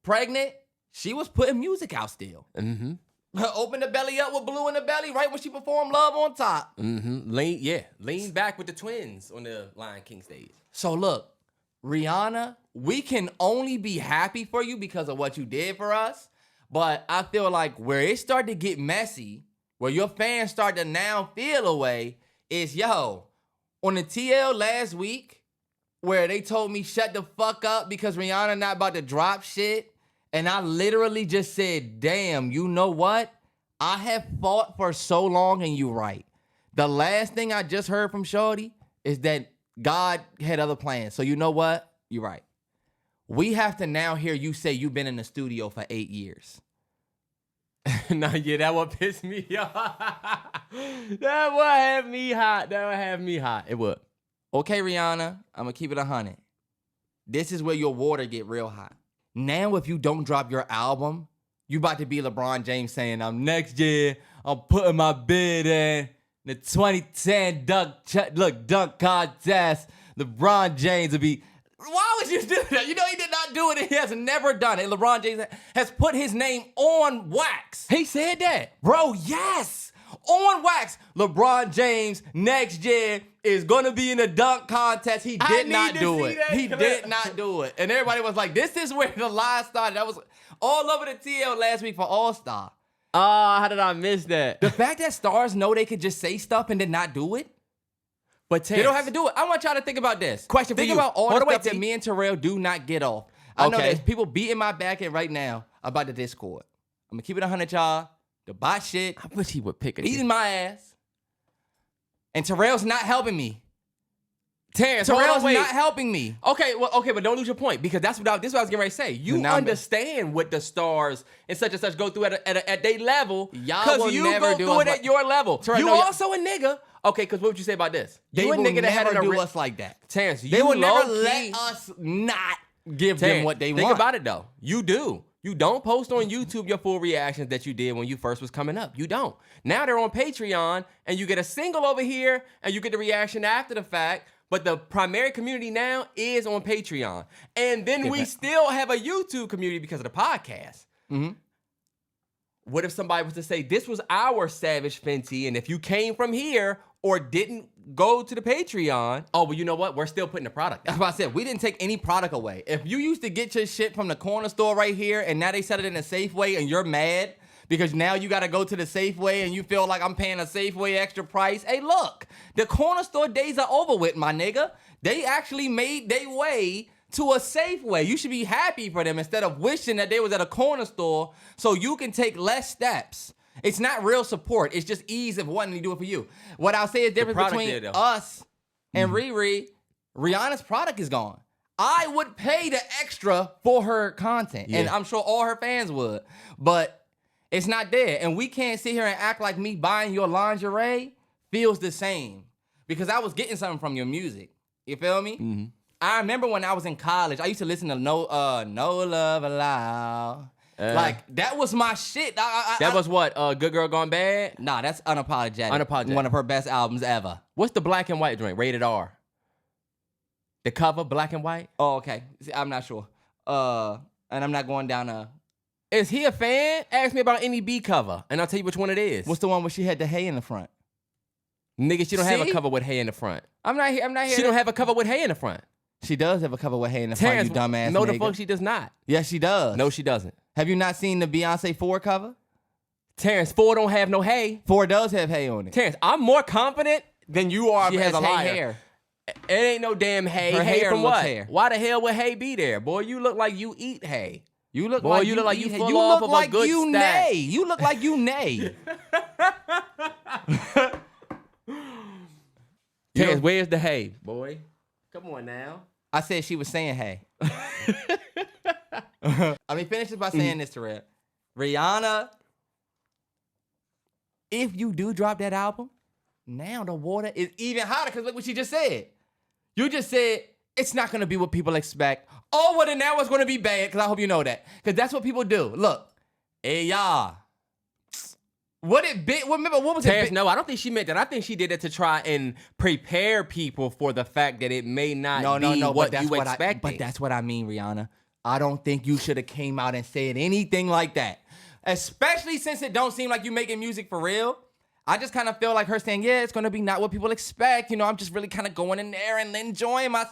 Speaker 1: pregnant, she was putting music out still. Open the belly up with Blue in the belly right when she performed Love on Top.
Speaker 2: Lean back with the twins on the Lion King stage.
Speaker 1: So look, Rihanna, we can only be happy for you because of what you did for us. But I feel like where it started to get messy, where your fans start to now feel away, is on the TL last week, where they told me shut the fuck up because Rihanna not about to drop shit. And I literally just said, damn, you know what? I have fought for so long and you right. The last thing I just heard from Shorty is that God had other plans. So you know what? You're right. We have to now hear you say you've been in the studio for 8 years.
Speaker 2: That would piss me off. That would have me hot. It would.
Speaker 1: Okay, Rihanna, I'm going to keep it 100. This is where your water get real hot. Now, if you don't drop your album, you about to be LeBron James saying, next year, I'm putting my bid in the 2010 dunk contest. LeBron James will be... Why would you do that? You know he did not do it. He has never done it. LeBron James has put his name on wax.
Speaker 2: He said that.
Speaker 1: Bro, yes. On wax. LeBron James next year is going to be in the dunk contest. He did not do it. He did not do it. And everybody was like, this is where the lie started. That was all over the TL last week for All-Star.
Speaker 2: How did I miss that?
Speaker 1: The fact that stars know they could just say stuff and then not do it.
Speaker 2: But
Speaker 1: they don't have to do it. I want y'all to think about this.
Speaker 2: Question for you.
Speaker 1: Think about all the stuff that me and Terrell do not get off. I know there's people beating my back in right now about the Discord. I'm going to keep it 100, y'all. The bot shit.
Speaker 2: I wish he would pick it.
Speaker 1: Eating my ass. And Terrell's not helping me.
Speaker 2: Terrance,
Speaker 1: Terrell's not helping me.
Speaker 2: Okay, but don't lose your point because this is what I was getting ready to say. You understand what the stars and such go through at their level because you go through it at your level. Terrell, you also a nigga. Okay, because what would you say about this?
Speaker 1: They will never do us like that.
Speaker 2: Terrance,
Speaker 1: they will never let us not give them what they want.
Speaker 2: Think about it though. You do. You don't post on YouTube your full reactions that you did when you first was coming up. You don't. Now they're on Patreon and you get a single over here and you get the reaction after the fact. But the primary community now is on Patreon. And then we still have a YouTube community because of the podcast. What if somebody was to say, this was our Savage Fenty, and if you came from here or didn't go to the Patreon, oh, well, you know what? We're still putting the product out.
Speaker 1: That's what I said. We didn't take any product away. If you used to get your shit from the corner store right here and now they sell it in a Safeway and you're mad because now you got to go to the Safeway and you feel like I'm paying a Safeway extra price. Hey, look, the corner store days are over with, my nigga. They actually made their way to a Safeway. You should be happy for them instead of wishing that they was at a corner store so you can take less steps. It's not real support. It's just ease of wanting to do it for you. What I'll say is difference between us and Riri, Rihanna's product is gone. I would pay the extra for her content, and I'm sure all her fans would, but it's not there. And we can't sit here and act like me buying your lingerie feels the same because I was getting something from your music. You feel me? Mm-hmm. I remember when I was in college, I used to listen to No Love Allowed. Like, that was my shit.
Speaker 2: That was what? Good Girl Gone Bad?
Speaker 1: Nah, that's Unapologetic. One of her best albums ever.
Speaker 2: What's the black and white joint? Rated R. The cover, black and white?
Speaker 1: Oh, okay. See, I'm not sure. And I'm not going down a...
Speaker 2: Is he a fan? Ask me about any B cover, and I'll tell you which one it is.
Speaker 1: What's the one where she had the hay in the front?
Speaker 2: Nigga, she don't have a cover with hay in the front.
Speaker 1: I'm not here.
Speaker 2: She don't have a cover with hay in the front.
Speaker 1: She does have a cover with hay in the
Speaker 2: Terrance,
Speaker 1: front, you dumbass
Speaker 2: no,
Speaker 1: nigga.
Speaker 2: the fuck she does not.
Speaker 1: Yes, she does.
Speaker 2: No, she doesn't.
Speaker 1: Have you not seen the Beyonce 4 cover?
Speaker 2: Terrance, 4 don't have no hay.
Speaker 1: 4 does have hay on it.
Speaker 2: Terrance, I'm more confident than you are
Speaker 1: she
Speaker 2: as
Speaker 1: has
Speaker 2: a liar.
Speaker 1: hair.
Speaker 2: It ain't no damn hay.
Speaker 1: Her
Speaker 2: hay
Speaker 1: hair
Speaker 2: from
Speaker 1: looks
Speaker 2: what?
Speaker 1: hair.
Speaker 2: Why the hell would hay be there? Boy, you look like you eat hay.
Speaker 1: You look
Speaker 2: Boy,
Speaker 1: like
Speaker 2: you look like you
Speaker 1: eat hay.
Speaker 2: full
Speaker 1: You
Speaker 2: off
Speaker 1: look
Speaker 2: of
Speaker 1: like
Speaker 2: a good
Speaker 1: you
Speaker 2: stack.
Speaker 1: nay. You look like you nay.
Speaker 2: Terrance, where's the hay, boy? Come on now.
Speaker 1: I said she was saying hey. Let me finish this by saying this, Terrell. Rihanna, if you do drop that album, now the water is even hotter because look what she just said. You just said it's not going to be what people expect. Oh, well, then now it's going to be bad because I hope you know that. Because that's what people do. Look, hey, y'all. What was
Speaker 2: Terrance,
Speaker 1: it?
Speaker 2: no, I don't think she meant that. I think she did it to try and prepare people for the fact that it may not be what you expected.
Speaker 1: But that's what I mean, Rihanna. I don't think you should have came out and said anything like that. Especially since it don't seem like you making music for real. I just kind of feel like her saying, yeah, it's going to be not what people expect. You know, I'm just really kind of going in there and enjoying my...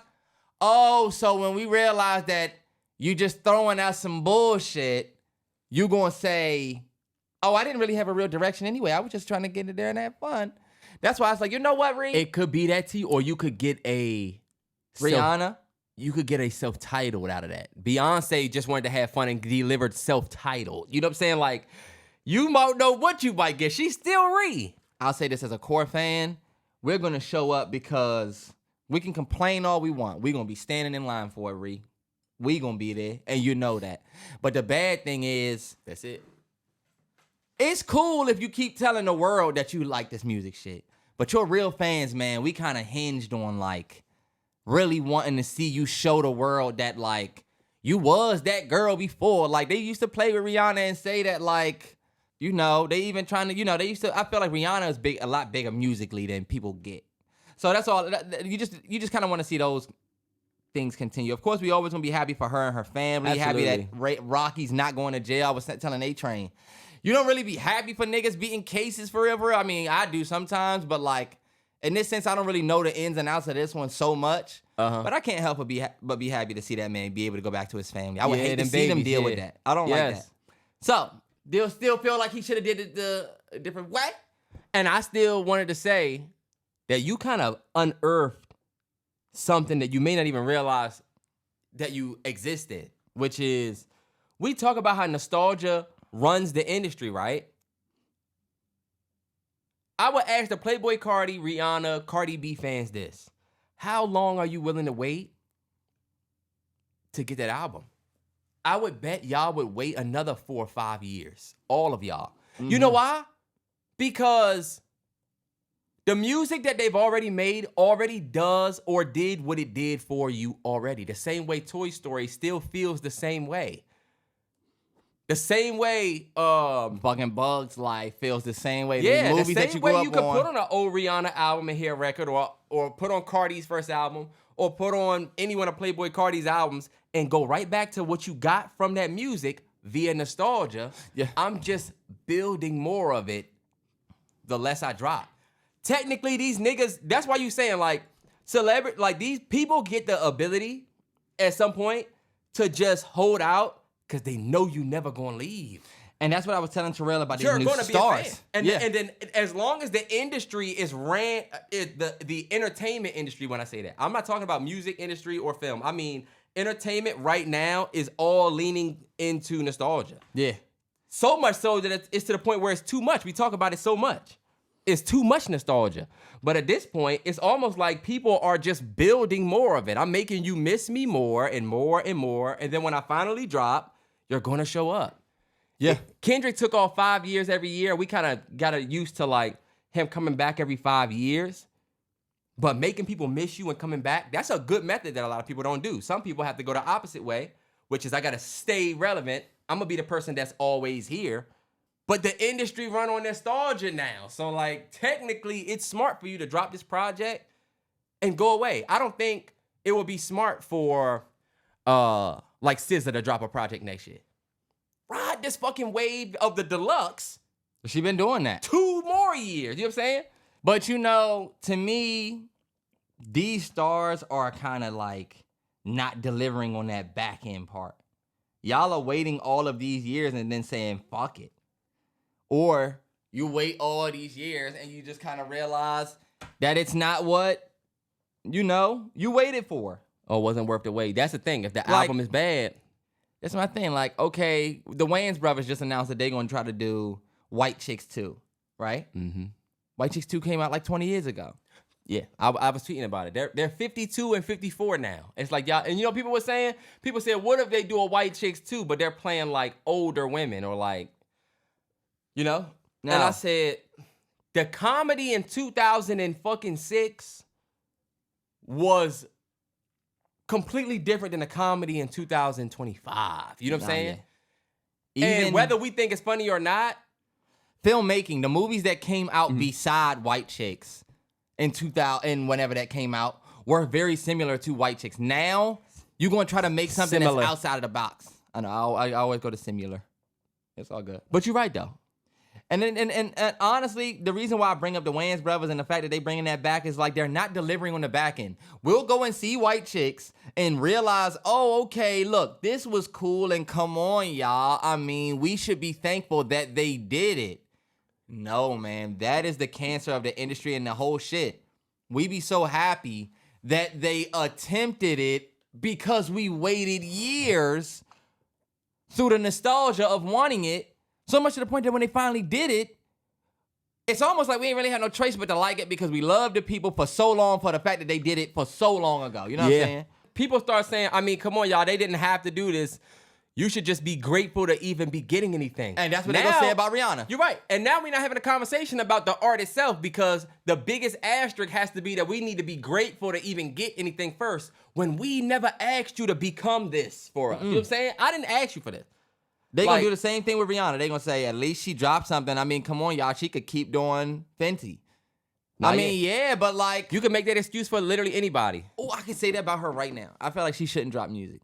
Speaker 1: Oh, so when we realize that you just throwing out some bullshit, you going to say... Oh, I didn't really have a real direction anyway. I was just trying to get in there and have fun. That's why I was like, you know what, Ree?
Speaker 2: It could be that to you, or you could get a...
Speaker 1: Rihanna?
Speaker 2: You could get a self-titled out of that. Beyonce just wanted to have fun and delivered self-titled. You know what I'm saying? Like, you might know what you might get. She's still Ree.
Speaker 1: I'll say this as a core fan. We're going to show up because we can complain all we want. We're going to be standing in line for it, Ree. We going to be there, and you know that. But the bad thing is...
Speaker 2: That's it.
Speaker 1: It's cool if you keep telling the world that you like this music shit. But your real fans, man, we kind of hinged on, like, really wanting to see you show the world that, like, you was that girl before. Like, they used to play with Rihanna and say that, like, you know, they even trying to, you know, they used to, I feel like Rihanna is a lot bigger musically than people get. So that's all, you just kind of want to see those things continue. Of course, we always going to be happy for her and her family.
Speaker 2: Absolutely.
Speaker 1: Happy that Rocky's not going to jail. I was telling A-Train. You don't really be happy for niggas beating cases for real. I mean, I do sometimes, but like, in this sense, I don't really know the ins and outs of this one so much. But I can't help but be happy to see that man be able to go back to his family. I would hate to see them deal with that. I don't like that. So, do you still feel like he should have did it a different way?
Speaker 2: And I still wanted to say that you kind of unearthed something that you may not even realize that you existed, which is, we talk about how nostalgia runs the industry, right? I would ask the Playboy Cardi, Rihanna, Cardi B fans this. How long are you willing to wait to get that album? I would bet y'all would wait another 4 or 5 years. All of y'all. Mm-hmm. You know why? Because the music that they've already made already does or did what it did for you already. The same way Toy Story still feels the same way. The same way
Speaker 1: fucking Bugs Life feels the same way.
Speaker 2: Yeah,
Speaker 1: the movies
Speaker 2: same
Speaker 1: that you
Speaker 2: way
Speaker 1: grew
Speaker 2: you
Speaker 1: up
Speaker 2: could
Speaker 1: on.
Speaker 2: put on an old Rihanna album and hear a record, or put on Cardi's first album, or put on any one of Playboy Cardi's albums and go right back to what you got from that music via nostalgia.
Speaker 1: Yeah.
Speaker 2: I'm just building more of it the less I drop. Technically, these niggas, that's why you saying like celebrity, like these people get the ability at some point to just hold out because they know you never gonna leave.
Speaker 1: And that's what I was telling Terrell about
Speaker 2: You're
Speaker 1: these new
Speaker 2: gonna
Speaker 1: stars.
Speaker 2: be a fan. And then as long as the industry is the entertainment industry, when I say that, I'm not talking about music industry or film. I mean, entertainment right now is all leaning into nostalgia.
Speaker 1: Yeah.
Speaker 2: So much so that it's to the point where it's too much. We talk about it so much. It's too much nostalgia. But at this point, it's almost like people are just building more of it. I'm making you miss me more and more and more. And then when I finally drop, you're gonna show up.
Speaker 1: Yeah.
Speaker 2: Kendrick took off 5 years every year. We kind of got used to like him coming back every 5 years. But making people miss you and coming back, that's a good method that a lot of people don't do. Some people have to go the opposite way, which is I gotta stay relevant. I'm gonna be the person that's always here. But the industry run on nostalgia now. So like technically it's smart for you to drop this project and go away. I don't think it would be smart for like SZA to drop a project next year. Ride this fucking wave of the deluxe.
Speaker 1: She been doing that.
Speaker 2: 2 more years. You know what I'm saying?
Speaker 1: But you know, to me, these stars are kind of like not delivering on that back end part. Y'all are waiting all of these years and then saying, fuck it. Or you wait all these years and you just kind of realize that it's not what, you know, you waited for.
Speaker 2: Oh, it wasn't worth the wait. That's the thing. If the album is bad.
Speaker 1: That's my thing. Like, okay, the Wayans brothers just announced that they're going to try to do White Chicks 2, right?
Speaker 2: Mm-hmm.
Speaker 1: White Chicks 2 came out like 20 years ago.
Speaker 2: Yeah, I was tweeting about it. They're 52 and 54 now. It's like y'all, and you know, people said, what if they do a White Chicks 2, but they're playing like older women or like, you know?
Speaker 1: No.
Speaker 2: And I said, the comedy in 2006 was completely different than the comedy in 2025. You know what I'm saying?
Speaker 1: Yeah.
Speaker 2: And whether we think it's funny or not,
Speaker 1: filmmaking, the movies that came out beside White Chicks in 2000 and whenever that came out were very similar to White Chicks. Now you're going to try to make something that's outside of the box. I know. I always go to similar. It's all good.
Speaker 2: But you're right though.
Speaker 1: And honestly, the reason why I bring up the Wayans brothers and the fact that they bringing that back is like they're not delivering on the back end. We'll go and see White Chicks and realize, oh, okay, look, this was cool and come on, y'all. I mean, we should be thankful that they did it. No, man, that is the cancer of the industry and the whole shit. We be so happy that they attempted it because we waited years through the nostalgia of wanting it. So much to the point that when they finally did it, it's almost like we ain't really had no choice but to like it because we loved the people for so long for the fact that they did it for so long ago. You know what I'm saying?
Speaker 2: People start saying, I mean, come on, y'all, they didn't have to do this. You should just be grateful to even be getting anything.
Speaker 1: And that's what they're going to say about Rihanna.
Speaker 2: You're right. And now we're not having a conversation about the art itself because the biggest asterisk has to be that we need to be grateful to even get anything first when we never asked you to become this for us. You know what I'm saying? I didn't ask you for this.
Speaker 1: They're going to do the same thing with Rihanna. They're going to say, at least she dropped something. I mean, come on, y'all. She could keep doing Fenty. I mean, yeah, but like...
Speaker 2: You can make that excuse for literally anybody.
Speaker 1: Oh, I can say that about her right now. I feel like she shouldn't drop music.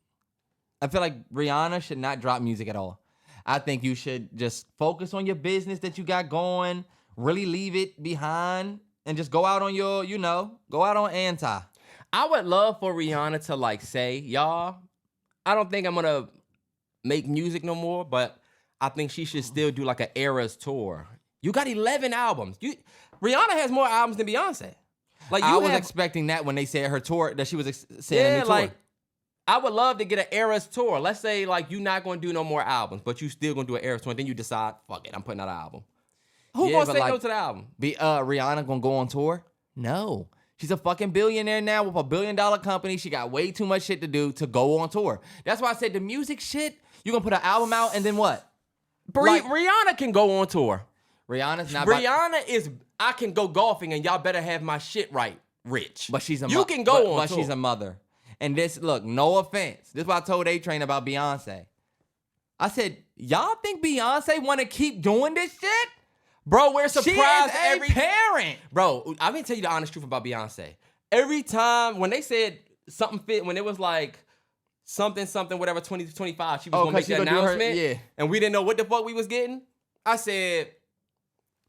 Speaker 1: I feel like Rihanna should not drop music at all. I think you should just focus on your business that you got going, really leave it behind, and just go out on your, you know, go out on anti.
Speaker 2: I would love for Rihanna to like say, y'all, I don't think I'm going to make music no more, but I think she should still do like an Eras tour. You got 11 albums. Rihanna has more albums than Beyonce. Like
Speaker 1: I was expecting that when they said her tour, that she was saying a new tour.
Speaker 2: Like, I would love to get an Eras tour. Let's say like you're not going to do no more albums, but you still going to do an Eras tour, and then you decide, fuck it, I'm putting out an album. Who going to say no to the album?
Speaker 1: Rihanna going to go on tour? No. She's a fucking billionaire now with a $1 billion company. She got way too much shit to do to go on tour. That's why I said the music shit, you're going to put an album out and then what?
Speaker 2: Rihanna can go on tour.
Speaker 1: Rihanna's not...
Speaker 2: Rihanna is, I can go golfing and y'all better have my shit right, rich.
Speaker 1: But she's a
Speaker 2: You can go on
Speaker 1: but
Speaker 2: tour.
Speaker 1: She's a mother. And this, look, no offense. This is what I told A-Train about Beyonce. I said, y'all think Beyonce want to keep doing this shit?
Speaker 2: Bro, we're surprised
Speaker 1: every parent.
Speaker 2: Bro, I'm going to tell you the honest truth about Beyonce. Every time, when they said something fit, when it was like, something, whatever, 2025. She was gonna make
Speaker 1: she
Speaker 2: the
Speaker 1: gonna do her-
Speaker 2: announcement.
Speaker 1: yeah.
Speaker 2: And we didn't know what the fuck we was getting. I said,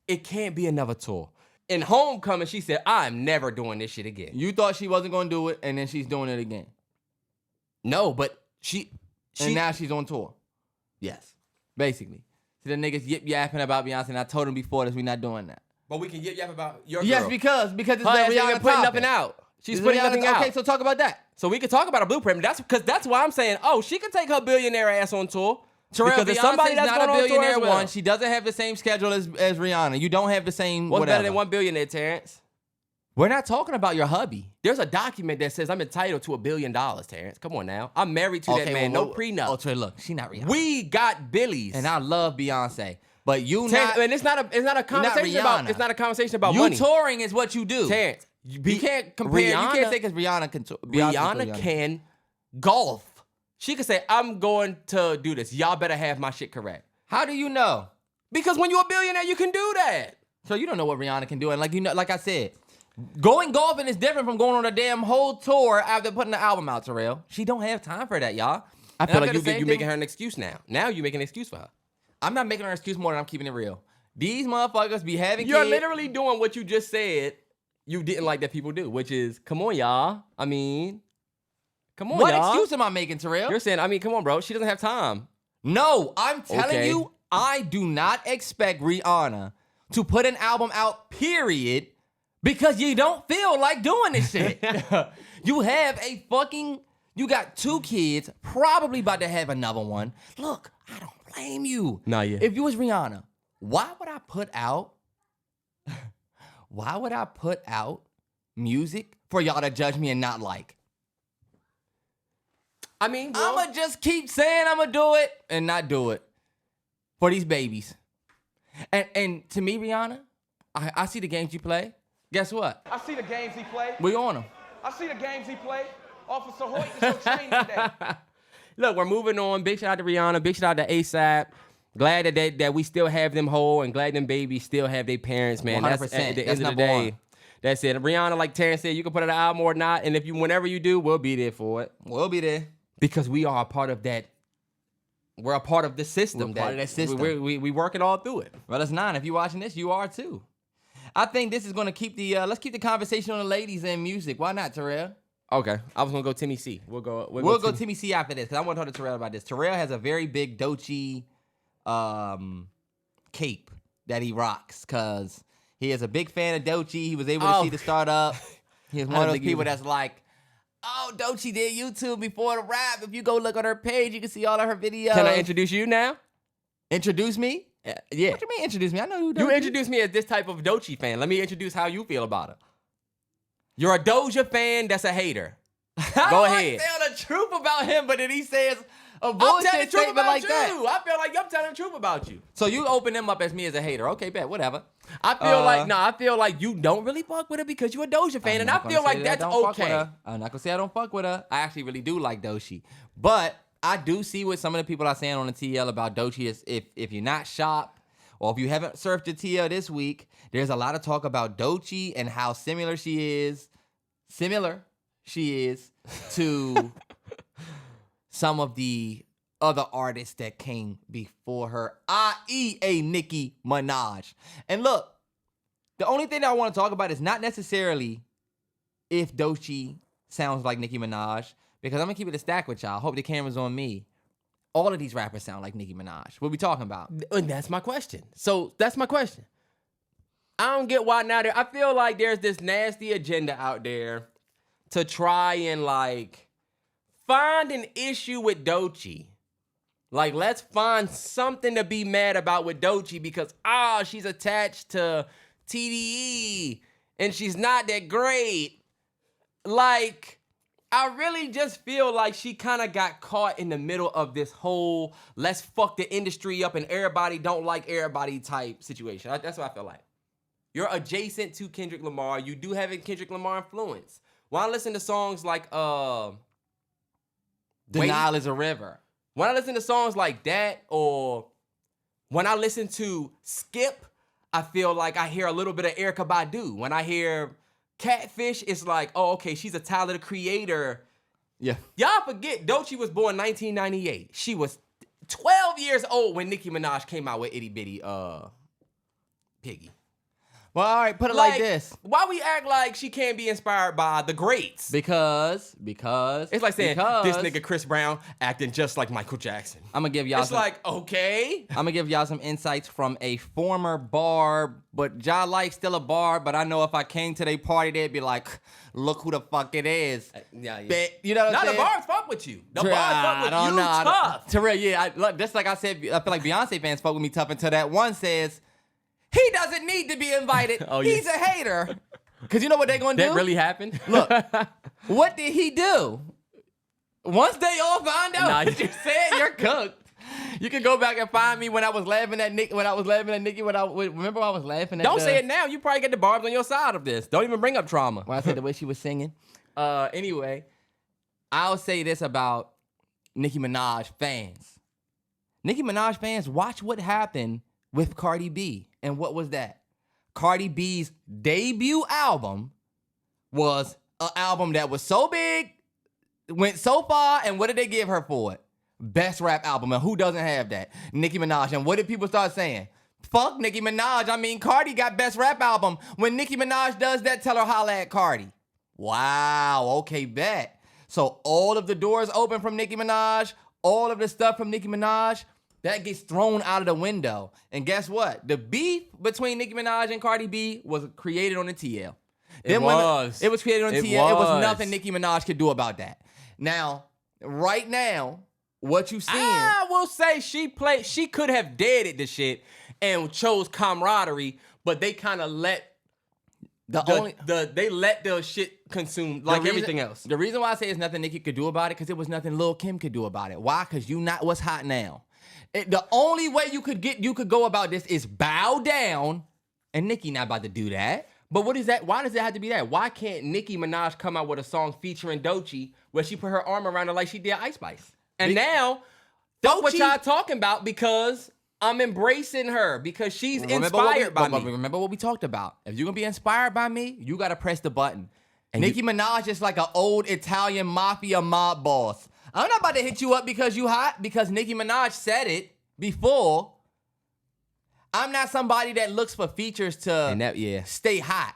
Speaker 2: it can't be another tour. In Homecoming, she said, I'm never doing this shit again.
Speaker 1: You thought she wasn't gonna do it, and then she's doing it again.
Speaker 2: No, but she
Speaker 1: And now she's on tour.
Speaker 2: yes.
Speaker 1: Basically. So the niggas yip yapping about Beyonce, and I told him before this, we're not doing that.
Speaker 2: But we can yap about your
Speaker 1: Yes,
Speaker 2: girl.
Speaker 1: because it's
Speaker 2: Her
Speaker 1: the
Speaker 2: ass ain't
Speaker 1: Rihanna
Speaker 2: even putting
Speaker 1: topic.
Speaker 2: nothing out. She's
Speaker 1: It's
Speaker 2: putting
Speaker 1: Rihanna-
Speaker 2: nothing out.
Speaker 1: Okay, so talk about that.
Speaker 2: So we could talk about a blueprint. That's why I'm saying, oh, she could take her billionaire ass on tour.
Speaker 1: Terrell,
Speaker 2: because
Speaker 1: Beyonce's
Speaker 2: if somebody that's
Speaker 1: not
Speaker 2: going
Speaker 1: a
Speaker 2: on tour
Speaker 1: billionaire
Speaker 2: as well.
Speaker 1: one. She doesn't have the same schedule as Rihanna. You don't have the same
Speaker 2: What's
Speaker 1: whatever.
Speaker 2: better than 1 billionaire, Terrance?
Speaker 1: We're not talking about your hubby.
Speaker 2: There's a document that says I'm entitled to $1 billion, Terrance. Come on now. I'm married to that man. No prenup.
Speaker 1: Oh, Trey, look, she not Rihanna.
Speaker 2: We got Billies.
Speaker 1: And I love Beyonce, but you
Speaker 2: Terrance,
Speaker 1: not.
Speaker 2: and it's not a conversation about.
Speaker 1: Rihanna.
Speaker 2: It's not a conversation about
Speaker 1: You
Speaker 2: money.
Speaker 1: touring is what you do.
Speaker 2: Terrance,
Speaker 1: You can't compare. You can't say because Rihanna can.
Speaker 2: Rihanna can golf. She could say, I'm going to do this. Y'all better have my shit correct.
Speaker 1: How do you know?
Speaker 2: Because when you're a billionaire, you can do that.
Speaker 1: So you don't know what Rihanna can do, and like I said, going golfing is different from going on a damn whole tour after putting the album out. Terrell, she don't have time for that, y'all.
Speaker 2: I
Speaker 1: And
Speaker 2: feel like
Speaker 1: feel the same
Speaker 2: you're
Speaker 1: thing-
Speaker 2: making her an excuse now. Now you're making an excuse for her.
Speaker 1: I'm not making her an excuse more than I'm keeping it real. These motherfuckers be having
Speaker 2: You're
Speaker 1: kids.
Speaker 2: literally doing what you just said you didn't like that people do, which is, come on, y'all. I mean, come on,
Speaker 1: What
Speaker 2: y'all.
Speaker 1: excuse am I making, Terrell?
Speaker 2: You're saying, I mean, come on, bro. She doesn't have time.
Speaker 1: No, I'm telling
Speaker 2: Okay.
Speaker 1: you, I do not expect Rihanna to put an album out, period, because you don't feel like doing this shit. You have you got 2 kids, probably about to have another one. Look, I don't blame you.
Speaker 2: Nah, yeah.
Speaker 1: If you was Rihanna, why would I put out music for y'all to judge me and not like?
Speaker 2: I mean, bro,
Speaker 1: I'ma just keep saying I'ma do it and not do it for these babies. And to me, Rihanna, I see the games you play. Guess what?
Speaker 3: I see the games he played.
Speaker 1: We on them.
Speaker 3: I see the games he played. Officer Hoyt is your training today.
Speaker 2: look, we're moving on. Big shout out to Rihanna. Big shout out to ASAP. Glad that we still have them whole, and glad them babies still have their parents, man. That's
Speaker 1: 100%.
Speaker 2: at the
Speaker 1: That's
Speaker 2: end of the
Speaker 1: number
Speaker 2: day.
Speaker 1: one.
Speaker 2: That's it. Rihanna, like Terrance said, you can put out an album or not, and whenever you do, we'll be there for it
Speaker 1: We'll be there.
Speaker 2: because we are a part of that. We're a part of the system.
Speaker 1: We're part of that system.
Speaker 2: We working all through it.
Speaker 1: Well, it's 9. If you're watching this, you are too. I think this is gonna keep let's keep the conversation on the ladies and music. Why not, Terrell?
Speaker 2: Okay, I was gonna go Timmy C. We'll go
Speaker 1: Timmy C after this because I want to talk to Terrell about this. Terrell has a very big Doechii cape that he rocks because he is a big fan of Doechii. He was able to see the startup. He's one of those
Speaker 2: think he
Speaker 1: people
Speaker 2: was-
Speaker 1: that's like, oh, Doechii did YouTube before the rap. If you go look on her page, you can see all of her videos.
Speaker 2: Can I introduce you now?
Speaker 1: Introduce me?
Speaker 2: Yeah.
Speaker 1: What you mean introduce me? I know who Doechii
Speaker 2: You
Speaker 1: is.
Speaker 2: introduced me as this type of Doechii fan. Let me introduce how you feel about her. You're a Doja fan that's a hater. Go ahead.
Speaker 1: I tell the truth about him, but then he says a
Speaker 2: I'm
Speaker 1: bullshit
Speaker 2: telling the truth
Speaker 1: statement
Speaker 2: about
Speaker 1: like
Speaker 2: you.
Speaker 1: that.
Speaker 2: I feel like I'm telling the truth about you.
Speaker 1: So you open them up as me as a hater. Okay, bet, whatever.
Speaker 2: I feel like you don't really fuck with her because you're a Doja fan,
Speaker 1: I'm
Speaker 2: and
Speaker 1: not
Speaker 2: I feel
Speaker 1: gonna say
Speaker 2: like
Speaker 1: that I
Speaker 2: that's
Speaker 1: don't fuck with
Speaker 2: okay.
Speaker 1: her. I'm not gonna say I don't fuck with her. I actually really do like Doechii. But I do see what some of the people are saying on the TL about Doechii is if you're not shopped or if you haven't surfed the TL this week, there's a lot of talk about Doechii and how similar she is to some of the other artists that came before her, i.e. a Nicki Minaj. And look, the only thing that I want to talk about is not necessarily if Doechii sounds like Nicki Minaj, because I'm going to keep it a stack with y'all. Hope the camera's on me. All of these rappers sound like Nicki Minaj. What we talking about?
Speaker 2: And that's my question. So that's my question. I don't get why now. I feel like there's this nasty agenda out there to try and like find an issue with Doechii. Like, let's find something to be mad about with Doechii because she's attached to TDE and she's not that great. Like, I really just feel like she kind of got caught in the middle of this whole let's fuck the industry up and everybody don't like everybody type situation. That's what I feel like. You're adjacent to Kendrick Lamar. You do have a Kendrick Lamar influence. When I listen to songs like
Speaker 1: Denial is a river.
Speaker 2: When I listen to songs like that, or when I listen to Skip, I feel like I hear a little bit of Erykah Badu. When I hear Catfish, it's like, oh, okay, she's a Tyler the Creator
Speaker 1: Yeah.
Speaker 2: Y'all forget Doechii was born 1998. She was 12 years old when Nicki Minaj came out with Itty Bitty Piggy.
Speaker 1: Well, all right, put it like this.
Speaker 2: Why we act like she can't be inspired by the greats?
Speaker 1: Because
Speaker 2: it's like saying this nigga Chris Brown acting just like Michael Jackson.
Speaker 1: I'm gonna give y'all.
Speaker 2: Okay.
Speaker 1: I'm gonna give y'all some insights from a former barb, but Ja like still a barb. But I know if I came to their party, they'd be like, "Look who the fuck it is."
Speaker 2: Yeah.
Speaker 1: You know what I'm saying?
Speaker 2: The barbs fuck with you. The barbs fuck with you tough.
Speaker 1: Terrell, yeah. Just like I said, I feel like Beyonce fans fuck with me tough until that one says. He doesn't need to be invited. He's a hater. Because you know what they're going to do?
Speaker 2: That really happened?
Speaker 1: Look, what did he do? Once they all find out what you said, you're cooked. You can go back and find me when I was laughing at Nicki. Remember when I was laughing at
Speaker 2: Don't say it now. You probably get the barbs on your side of this. Don't even bring up trauma.
Speaker 1: When I said the way she was singing. Anyway, I'll say this about Nicki Minaj fans. Nicki Minaj fans, watch what happened with Cardi B. And what was that? Cardi B's debut album was an album that was so big, went so far, and what did they give her for it? Best rap album. And who doesn't have that? Nicki Minaj. And what did people start saying? Fuck Nicki Minaj. I mean, Cardi got best rap album. When Nicki Minaj does that, tell her holla at Cardi. Wow, okay, bet. So all of the doors open from Nicki Minaj, all of the stuff from Nicki Minaj, that gets thrown out of the window. And guess what? The beef between Nicki Minaj and Cardi B was created on the TL. It was created on the TL. It was nothing Nicki Minaj could do about that. Now, right now, what you seeing?
Speaker 2: I will say she could have deaded the shit and chose camaraderie, but they kind of let they let the shit consume like everything else.
Speaker 1: The reason why I say there's nothing Nicki could do about it, because it was nothing Lil' Kim could do about it. Why? Because you not what's hot now. The only way you could go about this is bow down, and Nicki not about to do that.
Speaker 2: But what is that? Why does it have to be that? Why can't Nicki Minaj come out with a song featuring Doechii where she put her arm around her like she did Ice Spice? And now, that's what y'all talking about, because I'm embracing her because she's inspired by me.
Speaker 1: Remember what we talked about. If you're going to be inspired by me, you got to press the button. And Nicki Minaj is like an old Italian mafia mob boss. I'm not about to hit you up because you hot, because Nicki Minaj said it before. I'm not somebody that looks for features to stay hot.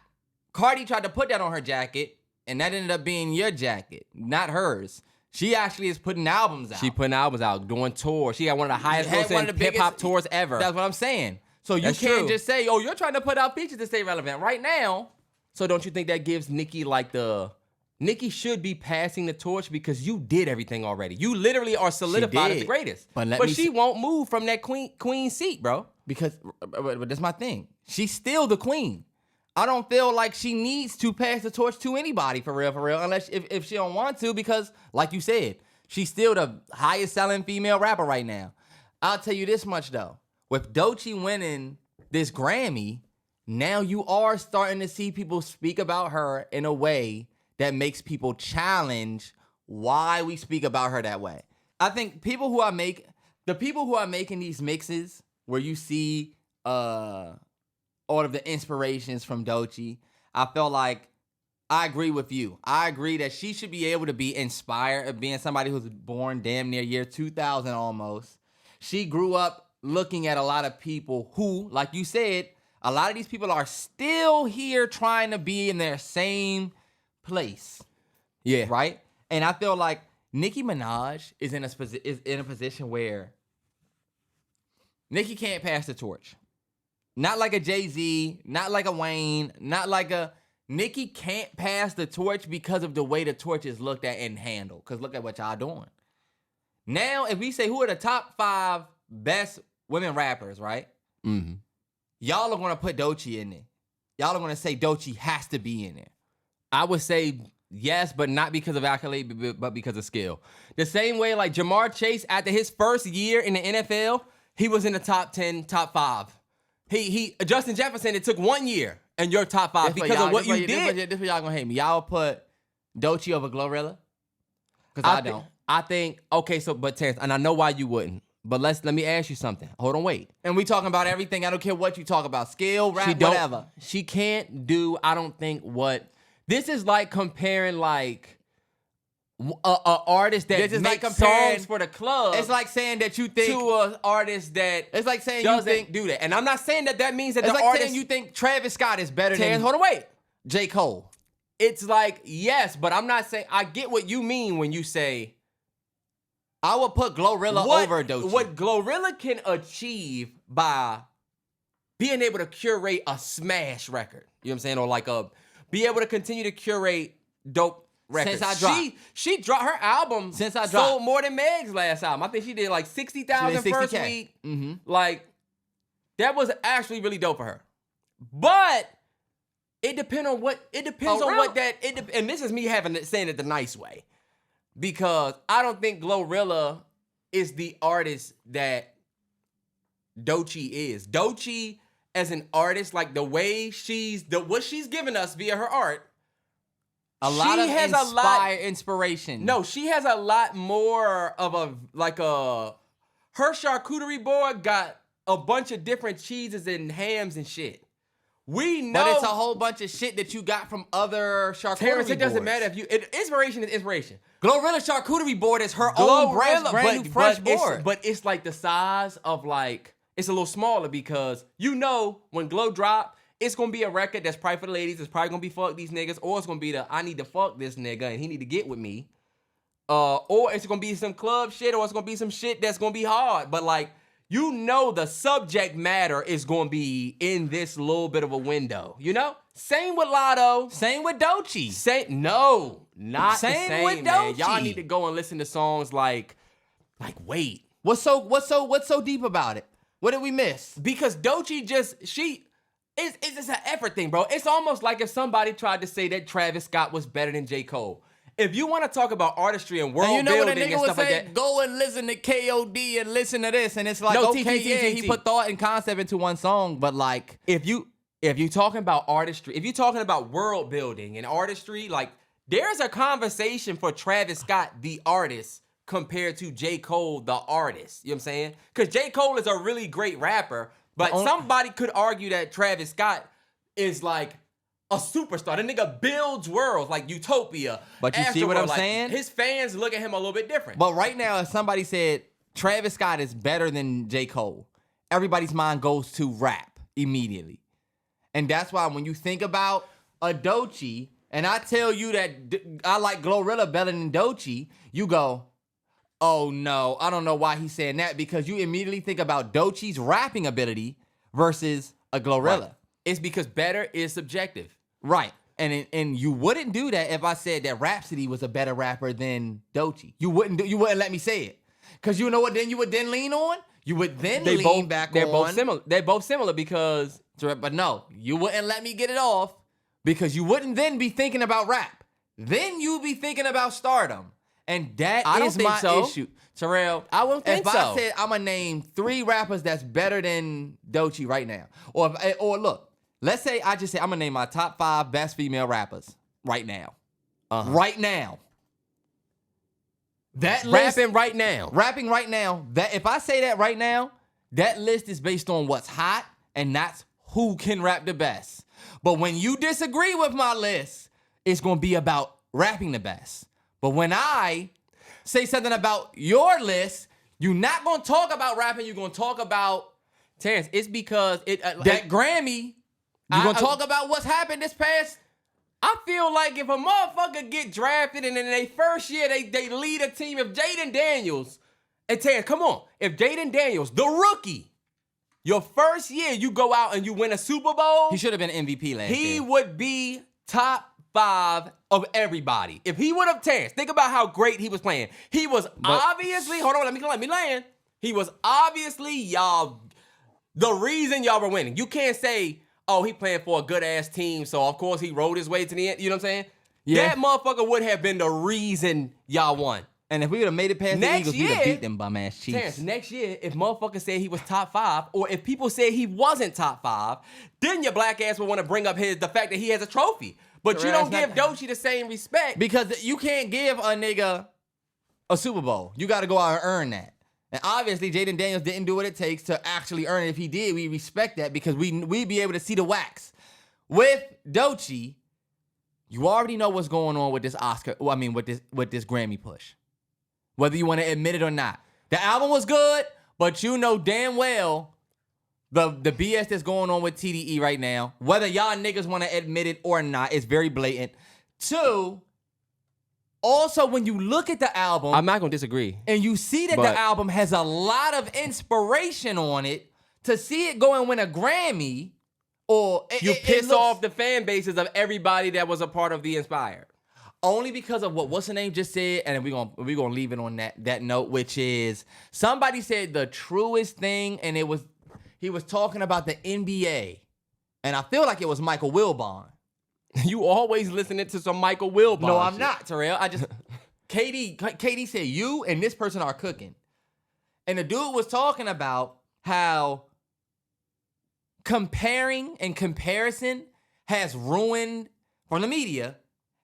Speaker 1: Cardi tried to put that on her jacket, and that ended up being your jacket, not hers. She actually is putting albums out.
Speaker 2: She putting albums out, doing tours. She got one of the highest grossing hip-hop tours ever.
Speaker 1: That's what I'm saying. So you can't just say, oh, you're trying to put out features to stay relevant right now.
Speaker 2: So don't you think that gives Nicki Nicki should be passing the torch, because you did everything already. You literally are solidified as the greatest. But she won't move from that queen seat, bro.
Speaker 1: Because but that's my thing. She's still the queen. I don't feel like she needs to pass the torch to anybody for real, unless if she don't want to, because like you said, she's still the highest selling female rapper right now. I'll tell you this much though. With Doechii winning this Grammy, now you are starting to see people speak about her in a way that makes people challenge why we speak about her that way. I think the people who are making these mixes where you see all of the inspirations from Doechii, I felt like I agree with you. I agree that she should be able to be inspired of being somebody who's born damn near year 2000 almost. She grew up looking at a lot of people who, like you said, a lot of these people are still here trying to be in their same place.
Speaker 2: Yeah.
Speaker 1: Right? And I feel like Nicki Minaj is in a position where Nicki can't pass the torch. Not like a Jay-Z, not like a Wayne, not like a... Nicki can't pass the torch because of the way the torch is looked at and handled. Because look at what y'all doing. Now, if we say who are the top 5 best women rappers, right?
Speaker 2: Mm-hmm.
Speaker 1: Y'all are going to put Doechii in there. Y'all are going to say Doechii has to be in there.
Speaker 2: I would say yes, but not because of accolade, but because of skill. The same way like Jamar Chase, after his first year in the NFL, he was in the top 10, top 5. Justin Jefferson, it took 1 year and you're top 5 because of what you did.
Speaker 1: This is what y'all gonna hate me. Y'all put Doechii over Glorilla? Because I don't.
Speaker 2: I think, okay, so, but Terrance, and I know why you wouldn't, but let me ask you something. Hold on, wait.
Speaker 1: And we talking about everything. I don't care what you talk about. Skill, rap, whatever.
Speaker 2: She can't do, I don't think, what... This is like comparing, like, a artist that
Speaker 1: This is like
Speaker 2: makes
Speaker 1: comparing-
Speaker 2: songs for the club.
Speaker 1: It's like saying that you think
Speaker 2: to an artist that
Speaker 1: it's like saying you
Speaker 2: doesn't
Speaker 1: think
Speaker 2: do that. And I'm not saying that means that
Speaker 1: it's
Speaker 2: the
Speaker 1: like
Speaker 2: artist
Speaker 1: saying you think Travis Scott is better
Speaker 2: Terrance,
Speaker 1: than
Speaker 2: hold on, wait.
Speaker 1: J. Cole.
Speaker 2: It's like, yes, but I'm not saying I get what you mean when you say
Speaker 1: I would put Glorilla over Doechii.
Speaker 2: What Glorilla can achieve by being able to curate a smash record. You know what I'm saying? Or like be able to continue to curate dope records.
Speaker 1: Since I dropped.
Speaker 2: She dropped her album.
Speaker 1: Since I dropped.
Speaker 2: Sold more than Meg's last album. I think she did like 60,000 first
Speaker 1: 60K.
Speaker 2: week.
Speaker 1: Mm-hmm.
Speaker 2: Like, that was actually really dope for her. But it depends on what and this is me saying it the nice way. Because I don't think Glorilla is the artist that Doechii is. Doechii as an artist, like the way what she's given us via her art,
Speaker 1: A lot of inspiration.
Speaker 2: No, she has a lot more of her charcuterie board got a bunch of different cheeses and hams and shit. We know,
Speaker 1: but it's a whole bunch of shit that you got from other charcuterie
Speaker 2: Terrance, it doesn't
Speaker 1: boards.
Speaker 2: matter if you. Inspiration is inspiration.
Speaker 1: Glorilla's charcuterie board is her own brand new fresh board.
Speaker 2: But it's like the size of it's a little smaller because when Glow drop, it's gonna be a record that's probably for the ladies. It's probably gonna be fuck these niggas, or it's gonna be I need to fuck this nigga and he need to get with me, or it's gonna be some club shit, or it's gonna be some shit that's gonna be hard. But the subject matter is gonna be in this little bit of a window. Same with Lotto.
Speaker 1: Same with Doechii.
Speaker 2: No, not
Speaker 1: Same
Speaker 2: the same
Speaker 1: with
Speaker 2: man.
Speaker 1: Doechii.
Speaker 2: Y'all need to go and listen to songs like wait.
Speaker 1: What's so deep about it? What did we miss?
Speaker 2: Because Doechii it's just an effort thing, bro. It's almost like if somebody tried to say that Travis Scott was better than J. Cole. If you want to talk about artistry and world
Speaker 1: And you know what a
Speaker 2: building
Speaker 1: nigga
Speaker 2: and
Speaker 1: would
Speaker 2: stuff
Speaker 1: say?
Speaker 2: like that,
Speaker 1: Go and listen to KOD and listen to this, and it's like,
Speaker 2: No,
Speaker 1: okay,
Speaker 2: T.
Speaker 1: he put thought and concept into one song, but
Speaker 2: if you talking about artistry, if you're talking about world building and artistry, there's a conversation for Travis Scott, the artist, compared to J. Cole, the artist. You know what I'm saying? Because J. Cole is a really great rapper, but somebody could argue that Travis Scott is a superstar. The nigga builds worlds like Utopia.
Speaker 1: But you see what I'm
Speaker 2: Astroworld.
Speaker 1: saying?
Speaker 2: His fans look at him a little bit different.
Speaker 1: But right now, if somebody said Travis Scott is better than J. Cole, everybody's mind goes to rap immediately. And that's why when you think about a Doechii, and I tell you that I like Glorilla better than Doechii, you go, oh no, I don't know why he's saying that, because you immediately think about Doechii's rapping ability versus a Glorilla.
Speaker 2: Right. It's because better is subjective.
Speaker 1: Right. And you wouldn't do that if I said that Rhapsody was a better rapper than Doechii. You wouldn't let me say it. Because you know what then you would then lean on? You would then lean back on.
Speaker 2: They're both similar. They're both similar because...
Speaker 1: But no, you wouldn't let me get it off because you wouldn't then be thinking about rap. Then you'd be thinking about stardom. And that is my issue. Terrell,
Speaker 2: I won't think so.
Speaker 1: If I said I'm going to name 3 rappers that's better than Doechii right now. Or look, let's say I just say I'm going to name my top 5 best female rappers right now.
Speaker 2: Uh-huh.
Speaker 1: Right now. That list,
Speaker 2: rapping right now.
Speaker 1: That if I say that right now, that list is based on what's hot, and that's who can rap the best. But when you disagree with my list, it's going to be about rapping the best. But when I say something about your list, you're not going to talk about rapping. You're going to talk about
Speaker 2: Terrance, it's because
Speaker 1: that Grammy. You're going to talk about what's happened this past.
Speaker 2: I feel like if a motherfucker get drafted and in their first year they lead a team, if Jaden Daniels, and Terrance, come on, if Jaden Daniels, the rookie, your first year you go out and you win a Super Bowl.
Speaker 1: He should have been MVP last year.
Speaker 2: He would be top 5 of everybody. If he would have, Terrance, think about how great he was playing. He was obviously, hold on, let me land. He was obviously the reason y'all were winning. You can't say, oh, he playing for a good-ass team, so of course he rode his way to the end. You know what I'm saying? Yeah. That motherfucker would have been the reason y'all won.
Speaker 1: And if we would have made it past the Eagles, we'd have beat them bum-ass Chiefs.
Speaker 2: Terrance, next year, if motherfuckers said he was top 5, or if people said he wasn't top 5, then your black ass would want to bring up the fact that he has a trophy. But you don't give Doechii the same respect.
Speaker 1: Because you can't give a nigga a Super Bowl. You got to go out and earn that. And obviously, Jaden Daniels didn't do what it takes to actually earn it. If he did, we respect that because we'd be able to see the wax. With Doechii, you already know what's going on with this Oscar. Well, I mean, with this Grammy push, whether you want to admit it or not. The album was good, but you know damn well the BS that's going on with TDE right now. Whether y'all niggas want to admit it or not, it's very blatant. 2, also when you look at the album,
Speaker 2: I'm not gonna disagree,
Speaker 1: and you see that the album has a lot of inspiration on it, to see it go and win a Grammy, or
Speaker 2: you piss off the fan bases of everybody that was a part of the Inspired.
Speaker 1: Only because of what's the name just said, and we're gonna leave it on that note, which is somebody said the truest thing, and he was talking about the NBA, and I feel like it was Michael Wilbon.
Speaker 2: You always listening to some Michael Wilbon.
Speaker 1: No, I'm not, Terrell. I just KD said you and this person are cooking, and the dude was talking about how comparing and comparison has ruined, from the media,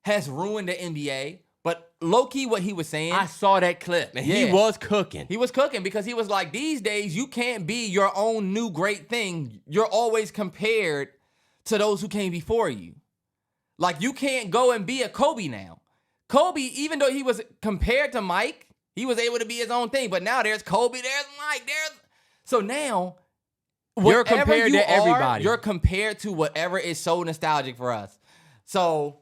Speaker 1: has ruined the NBA. But low-key what he was saying,
Speaker 2: I saw that clip, and he was cooking.
Speaker 1: He was cooking because he was like, these days you can't be your own new great thing. You're always compared to those who came before you. Like, you can't go and be a Kobe now. Kobe, even though he was compared to Mike, he was able to be his own thing. But now there's Kobe, there's Mike, so now
Speaker 2: you're compared to everybody.
Speaker 1: You're compared to whatever is so nostalgic for us. So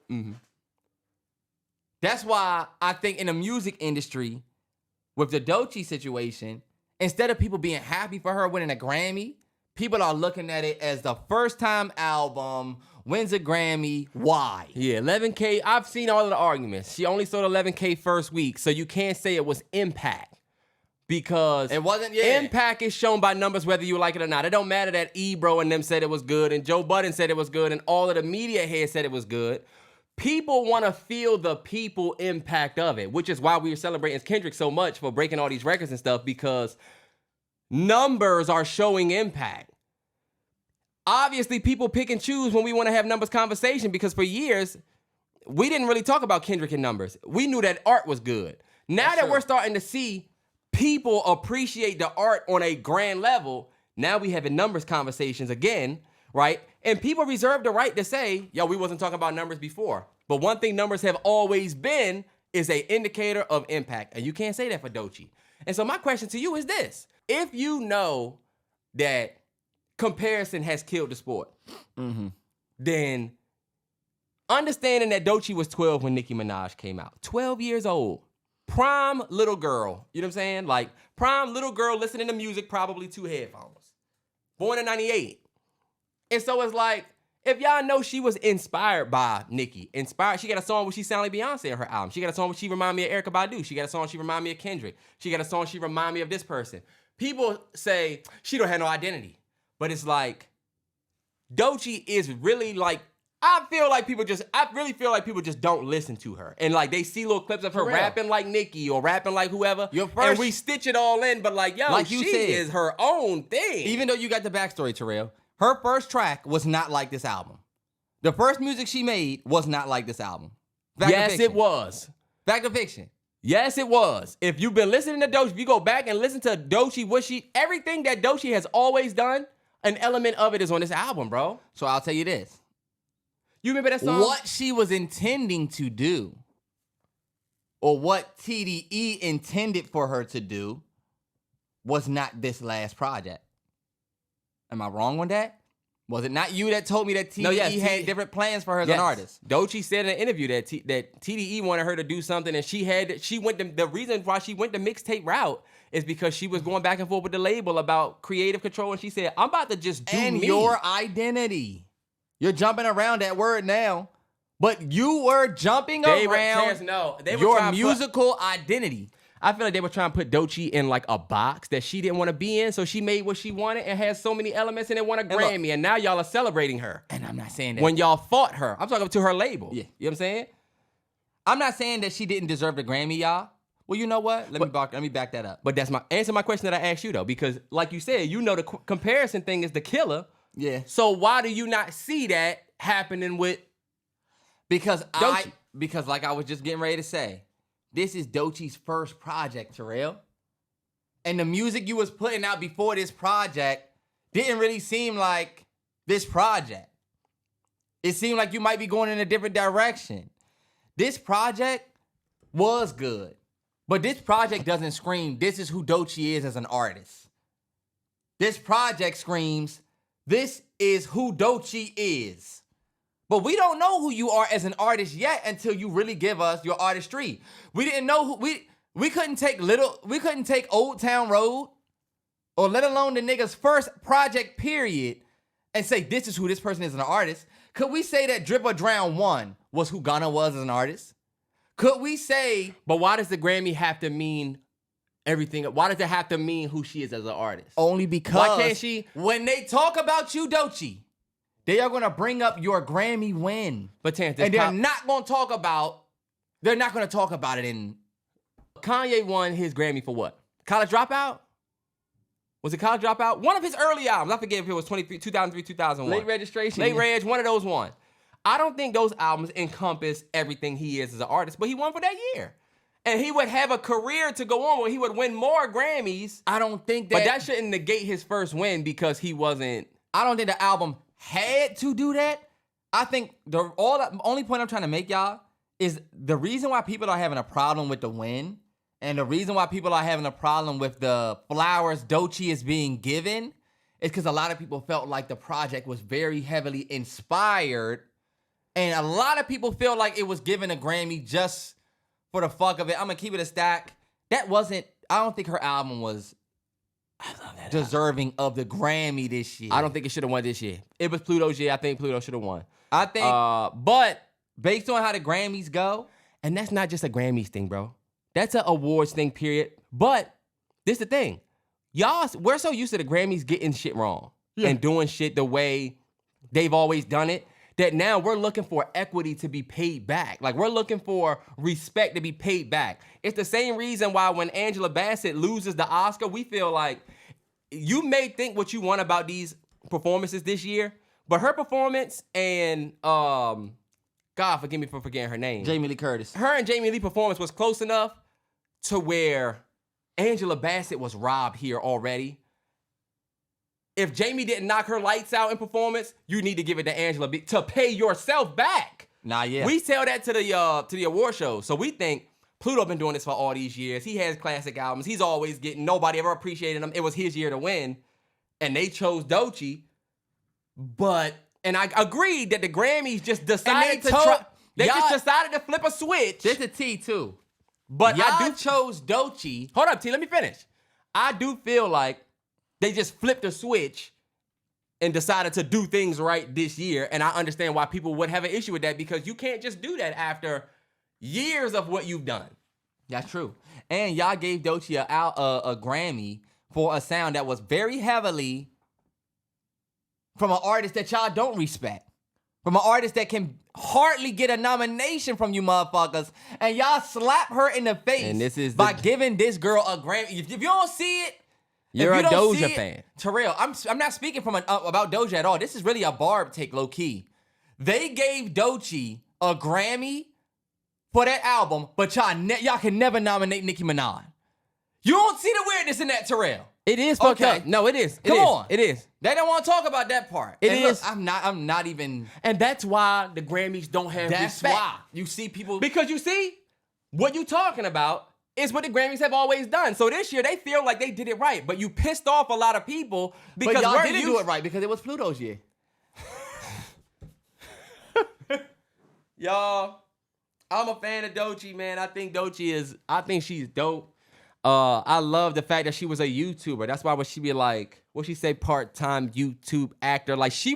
Speaker 1: that's why I think in the music industry, with the Doechii situation, instead of people being happy for her winning a Grammy, people are looking at it as the first time album, wins a Grammy, why?
Speaker 2: Yeah, 11K, I've seen all of the arguments. She only sold 11K first week, so you can't say it was impact. Because
Speaker 1: it wasn't,
Speaker 2: impact is shown by numbers whether you like it or not. It don't matter that Ebro and them said it was good, and Joe Budden said it was good, and all of the media heads said it was good. People want to feel the people impact of it, which is why we were celebrating Kendrick so much for breaking all these records and stuff, because numbers are showing impact. Obviously, people pick and choose when we want to have numbers conversation, because for years, we didn't really talk about Kendrick in numbers. We knew that art was good. Now that we're starting to see people appreciate the art on a grand level, now we having numbers conversations again, right? And people reserve the right to say, yo, we wasn't talking about numbers before. But one thing numbers have always been is an indicator of impact. And you can't say that for Doechii. And so my question to you is this. If you know that comparison has killed the sport, then understanding that Doechii was 12 when Nicki Minaj came out, 12 years old, prime little girl, you know what I'm saying? Like, prime little girl listening to music, probably 2 headphones. Born in 98. And so it's like, if y'all know she was inspired by Nicki, she got a song where she sound like Beyonce in her album. She got a song where she remind me of Erykah Badu. She got a song she remind me of Kendrick. She got a song she remind me of this person. People say she don't have no identity. But it's like, Doechii is really like, I really feel like people just don't listen to her. And like, they see little clips of her rapping like Nicki or rapping like whoever. And we stitch it all in, but like, yo, like she is her own thing.
Speaker 1: Even though you got the backstory, Terrell, her first track was not like this album. The first music she made was not like this album.
Speaker 2: Yes, it was.
Speaker 1: Fact or fiction?
Speaker 2: Yes, it was. If you've been listening to Doechii, if you go back and listen to Doechii, everything that Doechii has always done, an element of it is on this album, bro.
Speaker 1: So I'll tell you this.
Speaker 2: You remember that song?
Speaker 1: What she was intending to do, or what TDE intended for her to do, was not this last project. Am I wrong on that? Was it not you that told me that TDE had different plans for her as an artist?
Speaker 2: Doechii said in an interview that TDE wanted her to do something, and the reason why she went the mixtape route is because she was going back and forth with the label about creative control, and she said, I'm about to just do me.
Speaker 1: Your identity. You're jumping around that word now, but you were jumping around your musical identity.
Speaker 2: I feel like they were trying to put Doechii in like a box that she didn't want to be in, so she made what she wanted and has so many elements and it won a Grammy, and now y'all are celebrating her.
Speaker 1: And I'm not saying that.
Speaker 2: When y'all fought her. I'm talking to her label.
Speaker 1: Yeah.
Speaker 2: You know what I'm saying?
Speaker 1: I'm not saying that she didn't deserve the Grammy, y'all. Well, you know what? Let me back that up.
Speaker 2: But that's answer my question that I asked you, though, because like you said, you know the comparison thing is the killer.
Speaker 1: Yeah.
Speaker 2: So why do you not see that happening with
Speaker 1: Because like I was just getting ready to say, this is Doechii's first project, Terrell. And the music you was putting out before this project didn't really seem like this project. It seemed like you might be going in a different direction. This project was good, but this project doesn't scream, this is who Doechii is as an artist. This project screams, this is who Doechii is. But we don't know who you are as an artist yet until you really give us your artistry. We didn't know who, we couldn't take Old Town Road, or let alone the nigga's first project period, and say this is who this person is as an artist. Could we say that Drip or Drown 1 was who Gunna was as an artist? Could we say...
Speaker 2: But why does the Grammy have to mean everything? Why does it have to mean who she is as an artist?
Speaker 1: Only because...
Speaker 2: Why can't she...
Speaker 1: When they talk about you, Doechii, they are going to bring up your Grammy win.
Speaker 2: But Terrance,
Speaker 1: and they're not going to talk about... They're not going to talk about it in...
Speaker 2: Kanye won his Grammy for what? College Dropout? Was it College Dropout? One of his early albums. I forget if it was 2003, 2001.
Speaker 1: Late Registration.
Speaker 2: Late Reg, one of those won. I don't think those albums encompass everything he is as an artist, but he won for that year. And he would have a career to go on where he would win more Grammys.
Speaker 1: I don't think that...
Speaker 2: But that shouldn't negate his first win because he wasn't...
Speaker 1: I don't think the album had to do that. I think the only point I'm trying to make, y'all, is the reason why people are having a problem with the win, and the reason why people are having a problem with the flowers Doechii is being given, is because a lot of people felt like the project was very heavily inspired, and a lot of people feel like it was given a Grammy just for the fuck of it. I'm gonna keep it a stack. That wasn't, I don't think her album was deserving of the Grammy this year.
Speaker 2: I don't think it should have won this year. It was Pluto's year. I think Pluto should have won.
Speaker 1: I think, but based on how the Grammys go,
Speaker 2: and that's not just a Grammys thing, bro. That's an awards thing, period. But this the thing. Y'all, we're so used to the Grammys getting shit wrong and doing shit the way they've always done it that now we're looking for equity to be paid back. Like, we're looking for respect to be paid back. It's the same reason why when Angela Bassett loses the Oscar, we feel like you may think what you want about these performances this year, but her performance and, God forgive me for forgetting her name.
Speaker 1: Jamie Lee Curtis.
Speaker 2: Her and Jamie Lee performance was close enough to where Angela Bassett was robbed here already. If Jamie didn't knock her lights out in performance, you need to give it to Angela to pay yourself back.
Speaker 1: Nah, yeah.
Speaker 2: We tell that to the award shows. So we think Pluto been doing this for all these years. He has classic albums. He's always getting, nobody ever appreciated him. It was his year to win. And they chose Doechii. And I agreed that the Grammys just decided just decided to flip a switch.
Speaker 1: There's a T too.
Speaker 2: But
Speaker 1: y'all chose Doechii.
Speaker 2: Hold up, T, let me finish. I do feel like they just flipped a switch and decided to do things right this year. And I understand why people would have an issue with that, because you can't just do that after years of what you've done.
Speaker 1: That's true. And y'all gave Doechii a Grammy for a sound that was very heavily from an artist that y'all don't respect. From an artist that can hardly get a nomination from you motherfuckers. And y'all slap her in the face
Speaker 2: and this is
Speaker 1: by giving this girl a Grammy. If you don't see it,
Speaker 2: you're a Doja fan.
Speaker 1: Terrell, I'm not speaking from about Doja at all. This is really a Barb take, low key. They gave Doechii a Grammy for that album, but y'all can never nominate Nicki Minaj. You don't see the weirdness in that, Terrell.
Speaker 2: It is fucked up. No, it is.
Speaker 1: Come on.
Speaker 2: It is.
Speaker 1: They don't want to talk about that part.
Speaker 2: It is.
Speaker 1: Look, I'm not even.
Speaker 2: And that's why the Grammys don't have
Speaker 1: That's
Speaker 2: respect.
Speaker 1: why. You see people.
Speaker 2: Because you see, what you talking about is what the Grammys have always done. So this year, they feel like they did it right. But you pissed off a lot of people because
Speaker 1: but y'all didn't do it right because it was Pluto's year.
Speaker 2: Y'all, I'm a fan of Doechii, man. I think she's dope. I love the fact that she was a YouTuber. That's why when she be like, what she say, part-time YouTube actor. Like, she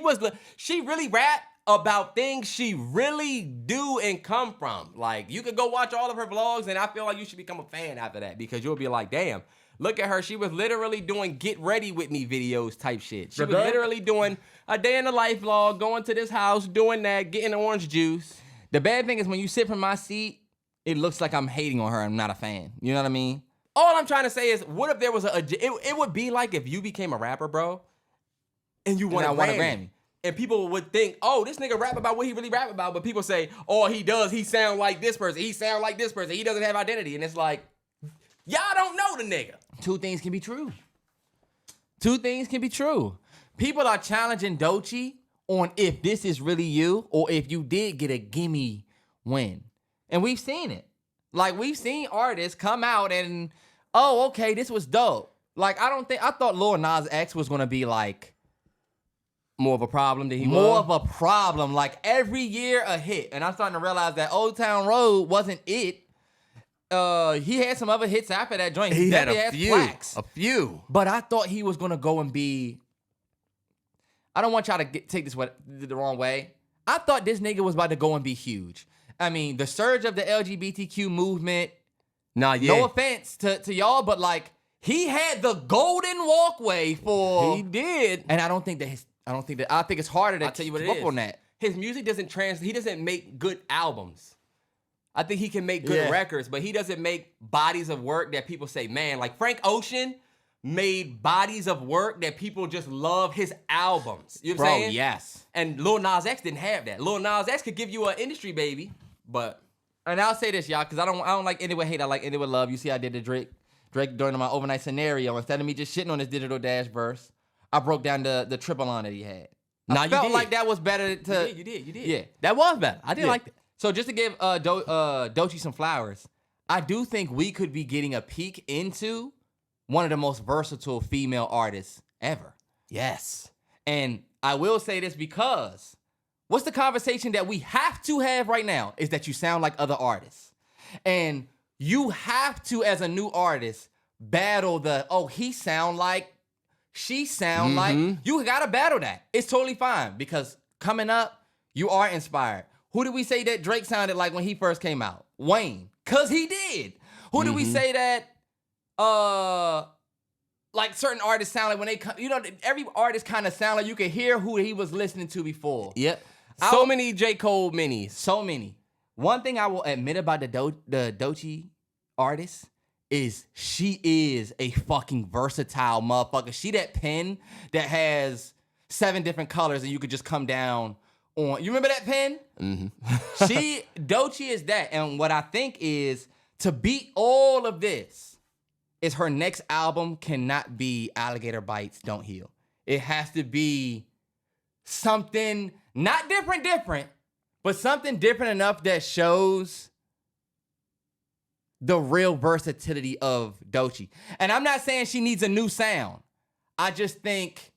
Speaker 2: really rap about things she really do and come from. Like, you could go watch all of her vlogs, and I feel like you should become a fan after that, because you'll be like, damn, look at her. She was literally doing get ready with me videos type shit. She was literally doing a day in the life vlog, going to this house, doing that, getting orange juice.
Speaker 1: The bad thing is when you sit from my seat, it looks like I'm hating on her. I'm not a fan. You know what I mean?
Speaker 2: All I'm trying to say is, what if there was it would be like if you became a rapper, bro, and you won a Grammy. And people would think, oh, this nigga rap about what he really rap about. But people say, oh, he sound like this person. He sound like this person. He doesn't have identity. And it's like, y'all don't know the nigga.
Speaker 1: Two things can be true. Two things can be true. People are challenging Doechii on if this is really you or if you did get a gimme win. And we've seen it. Like, we've seen artists come out and, oh, okay, this was dope. Like, I thought Lil Nas X was going to be, like,
Speaker 2: more of a problem than he was?
Speaker 1: More of a problem. Like, every year a hit. And I'm starting to realize that Old Town Road wasn't it. He had some other hits after that joint.
Speaker 2: He had
Speaker 1: a
Speaker 2: few.
Speaker 1: But I thought he was going to go and be... I don't want y'all to take this the wrong way. I thought this nigga was about to go and be huge. I mean, the surge of the LGBTQ movement.
Speaker 2: Nah, yeah.
Speaker 1: No offense to y'all, but like he had the golden walkway for.
Speaker 2: He did,
Speaker 1: and I think it's harder to.
Speaker 2: I'll tell you what it
Speaker 1: book
Speaker 2: is.
Speaker 1: On that.
Speaker 2: His music doesn't translate. He doesn't make good albums. I think he can make good records, but he doesn't make bodies of work that people say, man, like Frank Ocean made bodies of work that people just love his albums. You know what I'm saying?
Speaker 1: Yes.
Speaker 2: And Lil Nas X didn't have that. Lil Nas X could give you an industry baby, but...
Speaker 1: And I'll say this, y'all, because I don't like any with hate, I like any with love. You see I did the Drake during my overnight scenario. Instead of me just shitting on his Digital Dash verse, I broke down the triple line that he had. I felt like that was better to...
Speaker 2: You did.
Speaker 1: Yeah.
Speaker 2: That was better. I did like that.
Speaker 1: So just to give Doechii some flowers, I do think we could be getting a peek into one of the most versatile female artists ever.
Speaker 2: Yes.
Speaker 1: And I will say this because what's the conversation that we have to have right now is that you sound like other artists. And you have to, as a new artist, battle he sound like, she sound like. You gotta battle that. It's totally fine because coming up, you are inspired. Who did we say that Drake sounded like when he first came out? Wayne. Cause he did. Who did we say that like certain artists sound like when they come, every artist kind of sound like you can hear who he was listening to before.
Speaker 2: Yep. So many J. Cole minis.
Speaker 1: So many. One thing I will admit about the Doechii artist is she is a fucking versatile motherfucker. She that pen that has 7 different colors and you could just come down on. You remember that pen? Doechii is that. And what I think is to beat all of this is her next album cannot be Alligator Bites Don't Heal. It has to be something not different, but something different enough that shows the real versatility of Doechii. And I'm not saying she needs a new sound. I just think,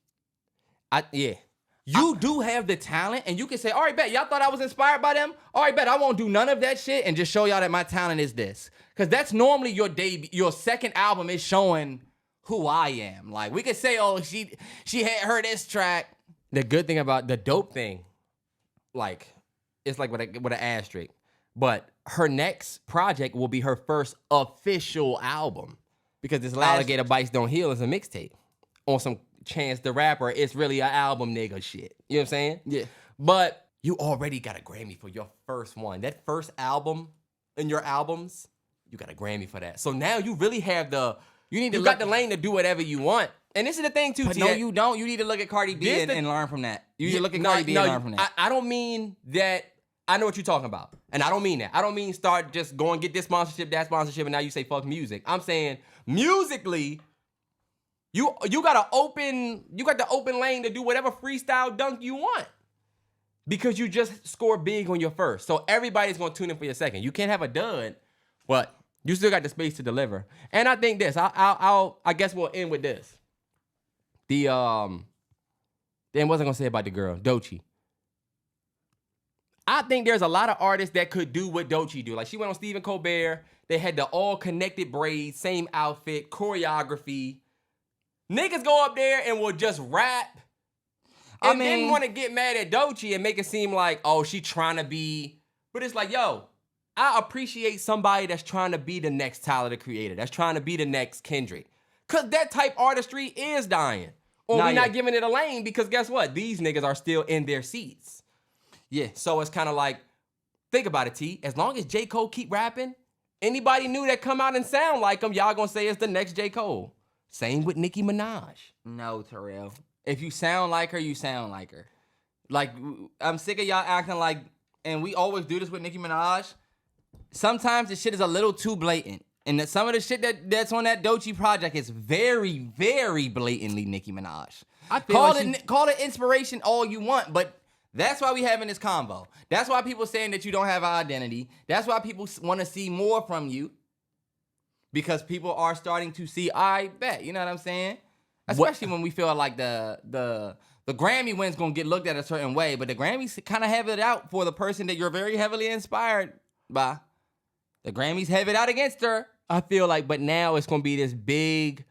Speaker 1: you do have the talent, and you can say, all right, bet, y'all thought I was inspired by them? All right, bet, I won't do none of that shit and just show y'all that my talent is this. Because that's normally your debut. Your second album is showing who I am. Like, we could say, oh, she had her this track.
Speaker 2: The good thing about the dope thing, like, it's like with an asterisk, but her next project will be her first official album. Because this Alligator Bites Don't Heal is a mixtape on some Chance the Rapper. It's really an album nigga shit. You know what I'm saying?
Speaker 1: Yeah.
Speaker 2: But you already got a Grammy for your first one. That first album in your albums, you got a Grammy for that. So now you really have you got the lane to do whatever you want. And this is the thing too,
Speaker 1: But no, you don't. You need to look at Cardi B and learn from that. You need to look at Cardi B and learn from that.
Speaker 2: I don't mean that. I know what you're talking about. And I don't mean that. I don't mean start just going get this sponsorship, that sponsorship, and now you say fuck music. I'm saying musically, you got the open lane to do whatever freestyle dunk you want. Because you just score big on your first. So everybody's gonna tune in for your second. You can't have a dud, but you still got the space to deliver. And I think this, I guess we'll end with this. Then wasn't gonna say about the girl, Doechii. I think there's a lot of artists that could do what Doechii do. Like she went on Stephen Colbert. They had the all connected braids, same outfit, choreography. Niggas go up there and will just rap. And then want to get mad at Doechii and make it seem like, oh, she trying to be. But it's like, yo, I appreciate somebody that's trying to be the next Tyler, the Creator. That's trying to be the next Kendrick. Because that type artistry is dying. Or we're not giving it a lane because guess what? These niggas are still in their seats. Yeah, so it's kind of like, think about it, T. As long as J. Cole keep rapping, anybody new that come out and sound like him, y'all gonna say it's the next J. Cole. Same with Nicki Minaj.
Speaker 1: No, Terrell. If you sound like her, you sound like her. Like, I'm sick of y'all acting like, and we always do this with Nicki Minaj, sometimes the shit is a little too blatant. And that some of the shit that's on that Doechii project is very, very blatantly Nicki Minaj.
Speaker 2: I feel
Speaker 1: Call it inspiration all you want, but that's why we having this convo. That's why people saying that you don't have an identity. That's why people want to see more from you. Because people are starting to see, I bet, you know what I'm saying? Especially when we feel like the Grammy win's gonna get looked at a certain way, but the Grammys kind of have it out for the person that you're very heavily inspired by. The Grammys have it out against her.
Speaker 2: I feel like, but now it's gonna be this big,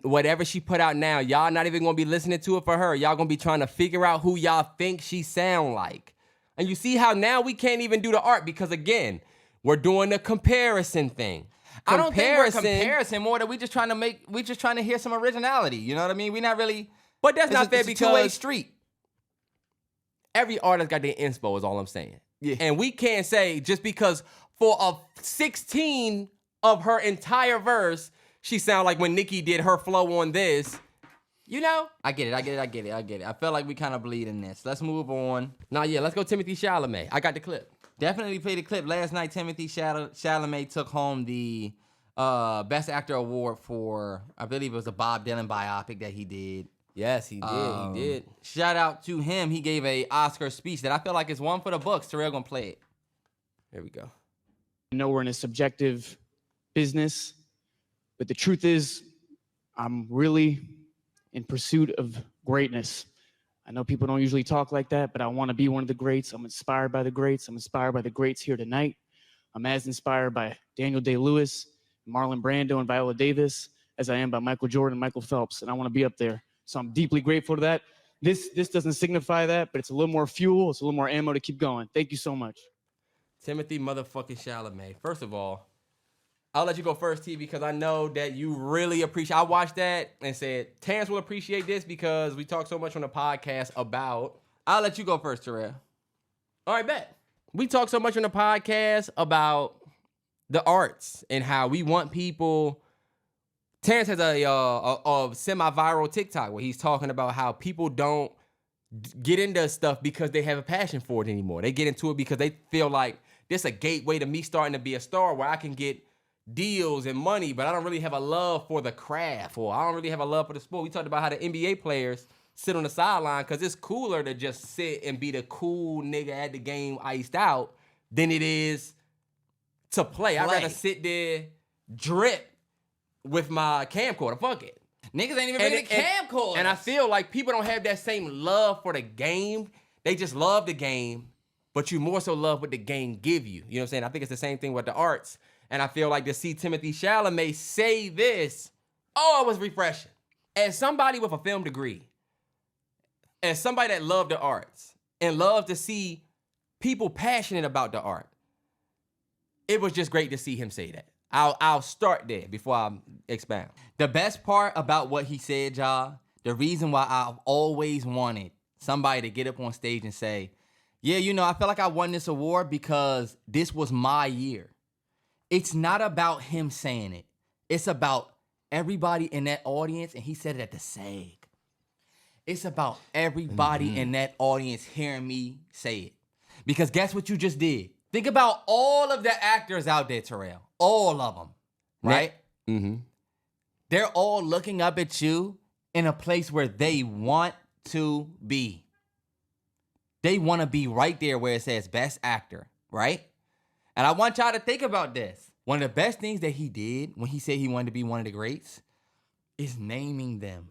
Speaker 2: whatever she put out now, y'all not even gonna be listening to it for her. Y'all gonna be trying to figure out who y'all think she sound like. And you see how now we can't even do the art because again, we're doing the comparison thing.
Speaker 1: I don't think we're comparison more than we just trying to hear some originality. You know what I mean? We're not really.
Speaker 2: But that's not fair
Speaker 1: it's
Speaker 2: because
Speaker 1: a two-way street.
Speaker 2: Every artist got their inspo is all I'm saying.
Speaker 1: Yeah.
Speaker 2: And we can't say just because for a 16 of her entire verse, she sound like when Nicki did her flow on this. You know?
Speaker 1: I get it. I feel like we kind of bleed in this. Let's move on.
Speaker 2: Nah, yeah, let's go Timothee Chalamet. I got the clip.
Speaker 1: Definitely play the clip. Last night, Timothee Chalamet took home the Best Actor award for, I believe it was a Bob Dylan biopic that he did.
Speaker 2: Yes, he did.
Speaker 1: Shout out to him. He gave a Oscar speech that I feel like is one for the books. Terrell gonna play it.
Speaker 2: Here we go.
Speaker 4: I know we're in a subjective business, but the truth is, I'm really in pursuit of greatness. I know people don't usually talk like that, but I want to be one of the greats. I'm inspired by the greats. I'm inspired by the greats here tonight. I'm as inspired by Daniel Day-Lewis, Marlon Brando, and Viola Davis as I am by Michael Jordan and Michael Phelps, and I want to be up there. So I'm deeply grateful to that. This doesn't signify that, but it's a little more fuel. It's a little more ammo to keep going. Thank you so much.
Speaker 2: Timothee motherfucking Chalamet. First of all, I'll let you go first, T, because I know that you really appreciate. I watched that and said, Terrance will appreciate this because we talk so much on the podcast about.
Speaker 1: I'll let you go first, Terrell.
Speaker 2: All right, bet. We talk so much on the podcast about the arts and how we want people. Terrance has a semi-viral TikTok where he's talking about how people don't get into stuff because they have a passion for it anymore. They get into it because they feel like this is a gateway to me starting to be a star where I can get deals and money, but I don't really have a love for the craft or I don't really have a love for the sport. We talked about how the NBA players sit on the sideline because it's cooler to just sit and be the cool nigga at the game iced out than it is to play. I'd rather sit there, drip with my camcorder. Fuck it.
Speaker 1: Niggas ain't even bringing the camcorder.
Speaker 2: And I feel like people don't have that same love for the game. They just love the game, but you more so love what the game give you. You know what I'm saying? I think it's the same thing with the arts. And I feel like to see Timothee Chalamet say this, it was refreshing. As somebody with a film degree, as somebody that loved the arts and loved to see people passionate about the art, it was just great to see him say that. I'll start there before I expound.
Speaker 1: The best part about what he said, y'all, the reason why I've always wanted somebody to get up on stage and say, yeah, you know, I feel like I won this award because this was my year. It's not about him saying it. It's about everybody in that audience, and he said it at the SAG. It's about everybody in that audience hearing me say it. Because guess what you just did? Think about all of the actors out there, Terrell. All of them, right?
Speaker 2: Mm-hmm.
Speaker 1: They're all looking up at you in a place where they want to be. They want to be right there where it says Best Actor, right? And I want y'all to think about this. One of the best things that he did when he said he wanted to be one of the greats is naming them.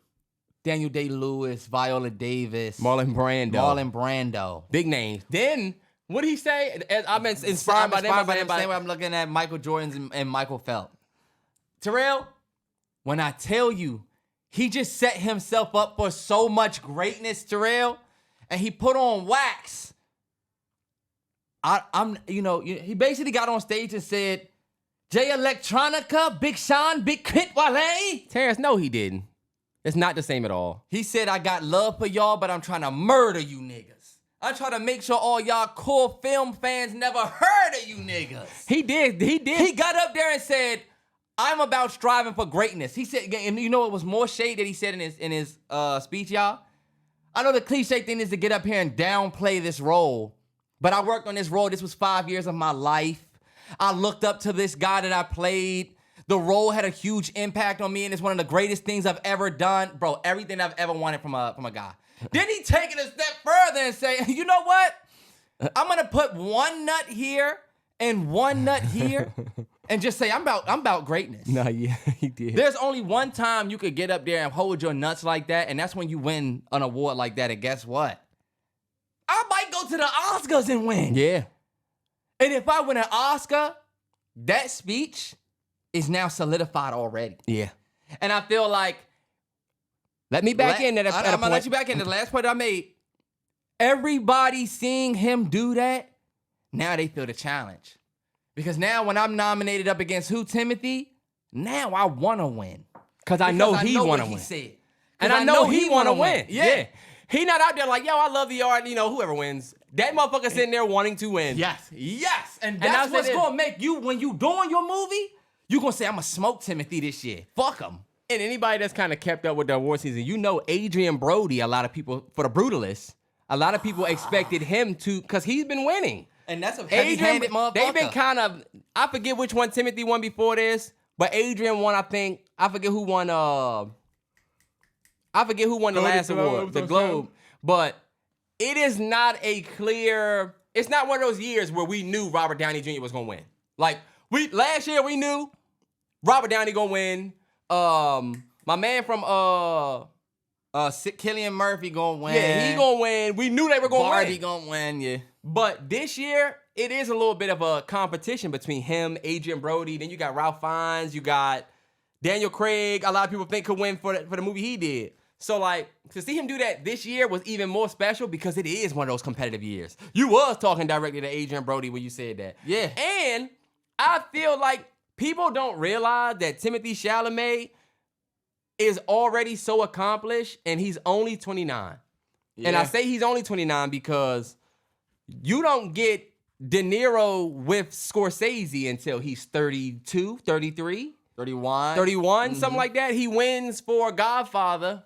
Speaker 1: Daniel Day-Lewis, Viola Davis.
Speaker 2: Marlon
Speaker 1: Brando.
Speaker 2: Big names. Then, what did he say? I'm inspired by them.
Speaker 1: Same way I'm looking at Michael Jordan and Michael Phelps. Terrell, when I tell you, he just set himself up for so much greatness, Terrell, and he put on wax. He basically got on stage and said, Jay Electronica, Big Sean, Big Crit Wale.
Speaker 2: Terrance, no, he didn't. It's not the same at all.
Speaker 1: He said, I got love for y'all, but I'm trying to murder you niggas. I'm trying to make sure all y'all core film fans never heard of you niggas.
Speaker 2: He did.
Speaker 1: He got up there and said, I'm about striving for greatness. He said, and you know it was more shade that he said in his speech, y'all? I know the cliche thing is to get up here and downplay this role, but I worked on this role. This was 5 years of my life. I looked up to this guy that I played. The role had a huge impact on me, and it's one of the greatest things I've ever done. Bro, everything I've ever wanted from a guy. Then he take it a step further and say, you know what? I'm gonna put one nut here and one nut here and just say I'm about greatness.
Speaker 2: Nah, yeah, he did.
Speaker 1: There's only one time you could get up there and hold your nuts like that, and that's when you win an award like that. And guess what? I might go to the Oscars and win.
Speaker 2: Yeah.
Speaker 1: And if I win an Oscar, that speech is now solidified already.
Speaker 2: Yeah.
Speaker 1: And I feel like
Speaker 2: Let me back in at a
Speaker 1: I'm gonna
Speaker 2: point.
Speaker 1: let you back in. The last point I made. Everybody seeing him do that, now they feel the challenge. Because now when I'm nominated up against who, Timothée, now I want to win.
Speaker 2: Because I know he want to win.
Speaker 1: Said.
Speaker 2: And I know he want to win.
Speaker 1: Yeah.
Speaker 2: He not out there like, yo, I love the art, whoever wins. That motherfucker sitting there wanting to win.
Speaker 1: Yes. And that's what's going to make you, when you doing your movie, you going to say, I'm going to smoke Timothée this year. Fuck him.
Speaker 2: And anybody that's kind of kept up with the award season, Adrian Brody, a lot of people, for the Brutalist, a lot of people expected him to, because he's been winning.
Speaker 1: And that's a heavy-handed motherfucker.
Speaker 2: They've been kind of, I forget which one Timothée won before this, but Adrian won, I think. I forget who won the last award, the Globe. But it is not a clear, it's not one of those years where we knew Robert Downey Jr. was going to win. Like, last year we knew Robert Downey going to win. My man from
Speaker 1: Cillian Murphy gonna win.
Speaker 2: Yeah, he gonna win. We knew they were gonna win.
Speaker 1: Barbie gonna win, yeah.
Speaker 2: But this year, it is a little bit of a competition between him, Adrian Brody. Then you got Ralph Fiennes. You got Daniel Craig. A lot of people think could win for the movie he did. So, like, to see him do that this year was even more special because it is one of those competitive years. You was talking directly to Adrian Brody when you said that.
Speaker 1: Yeah.
Speaker 2: And I feel like people don't realize that Timothée Chalamet is already so accomplished, and he's only 29. Yeah. And I say he's only 29 because you don't get De Niro with Scorsese until he's 32, 33, 31, something like that. He wins for Godfather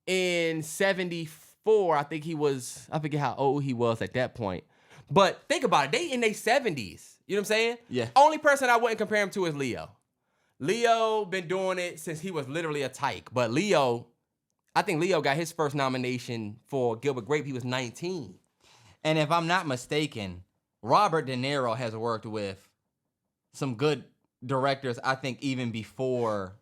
Speaker 2: in 74. I think I forget how old he was at that point. But think about it. They in their 70s. You know what I'm saying?
Speaker 1: Yeah.
Speaker 2: Only person I wouldn't compare him to is Leo. Leo been doing it since he was literally a tyke. But I think Leo got his first nomination for Gilbert Grape. He was 19.
Speaker 1: And if I'm not mistaken, Robert De Niro has worked with some good directors, I think, even before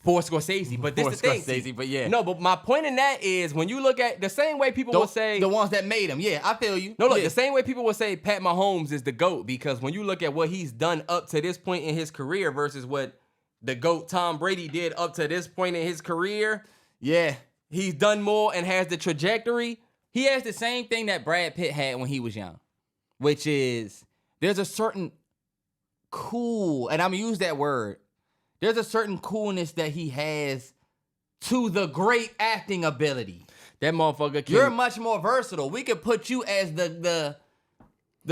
Speaker 2: Scorsese. But this is the thing.
Speaker 1: Scorsese, but yeah.
Speaker 2: No, but my point in that is when you look at the same way people will say.
Speaker 1: The ones that made him. Yeah, I feel you.
Speaker 2: No, look, the same way people will say Pat Mahomes is the GOAT, because when you look at what he's done up to this point in his career versus what the GOAT Tom Brady did up to this point in his career,
Speaker 1: yeah,
Speaker 2: he's done more and has the trajectory.
Speaker 1: He has the same thing that Brad Pitt had when he was young, which is there's a certain cool, and I'm going to use that word, there's a certain coolness that he has to the great acting ability.
Speaker 2: That motherfucker
Speaker 1: You're much more versatile. We could put you as the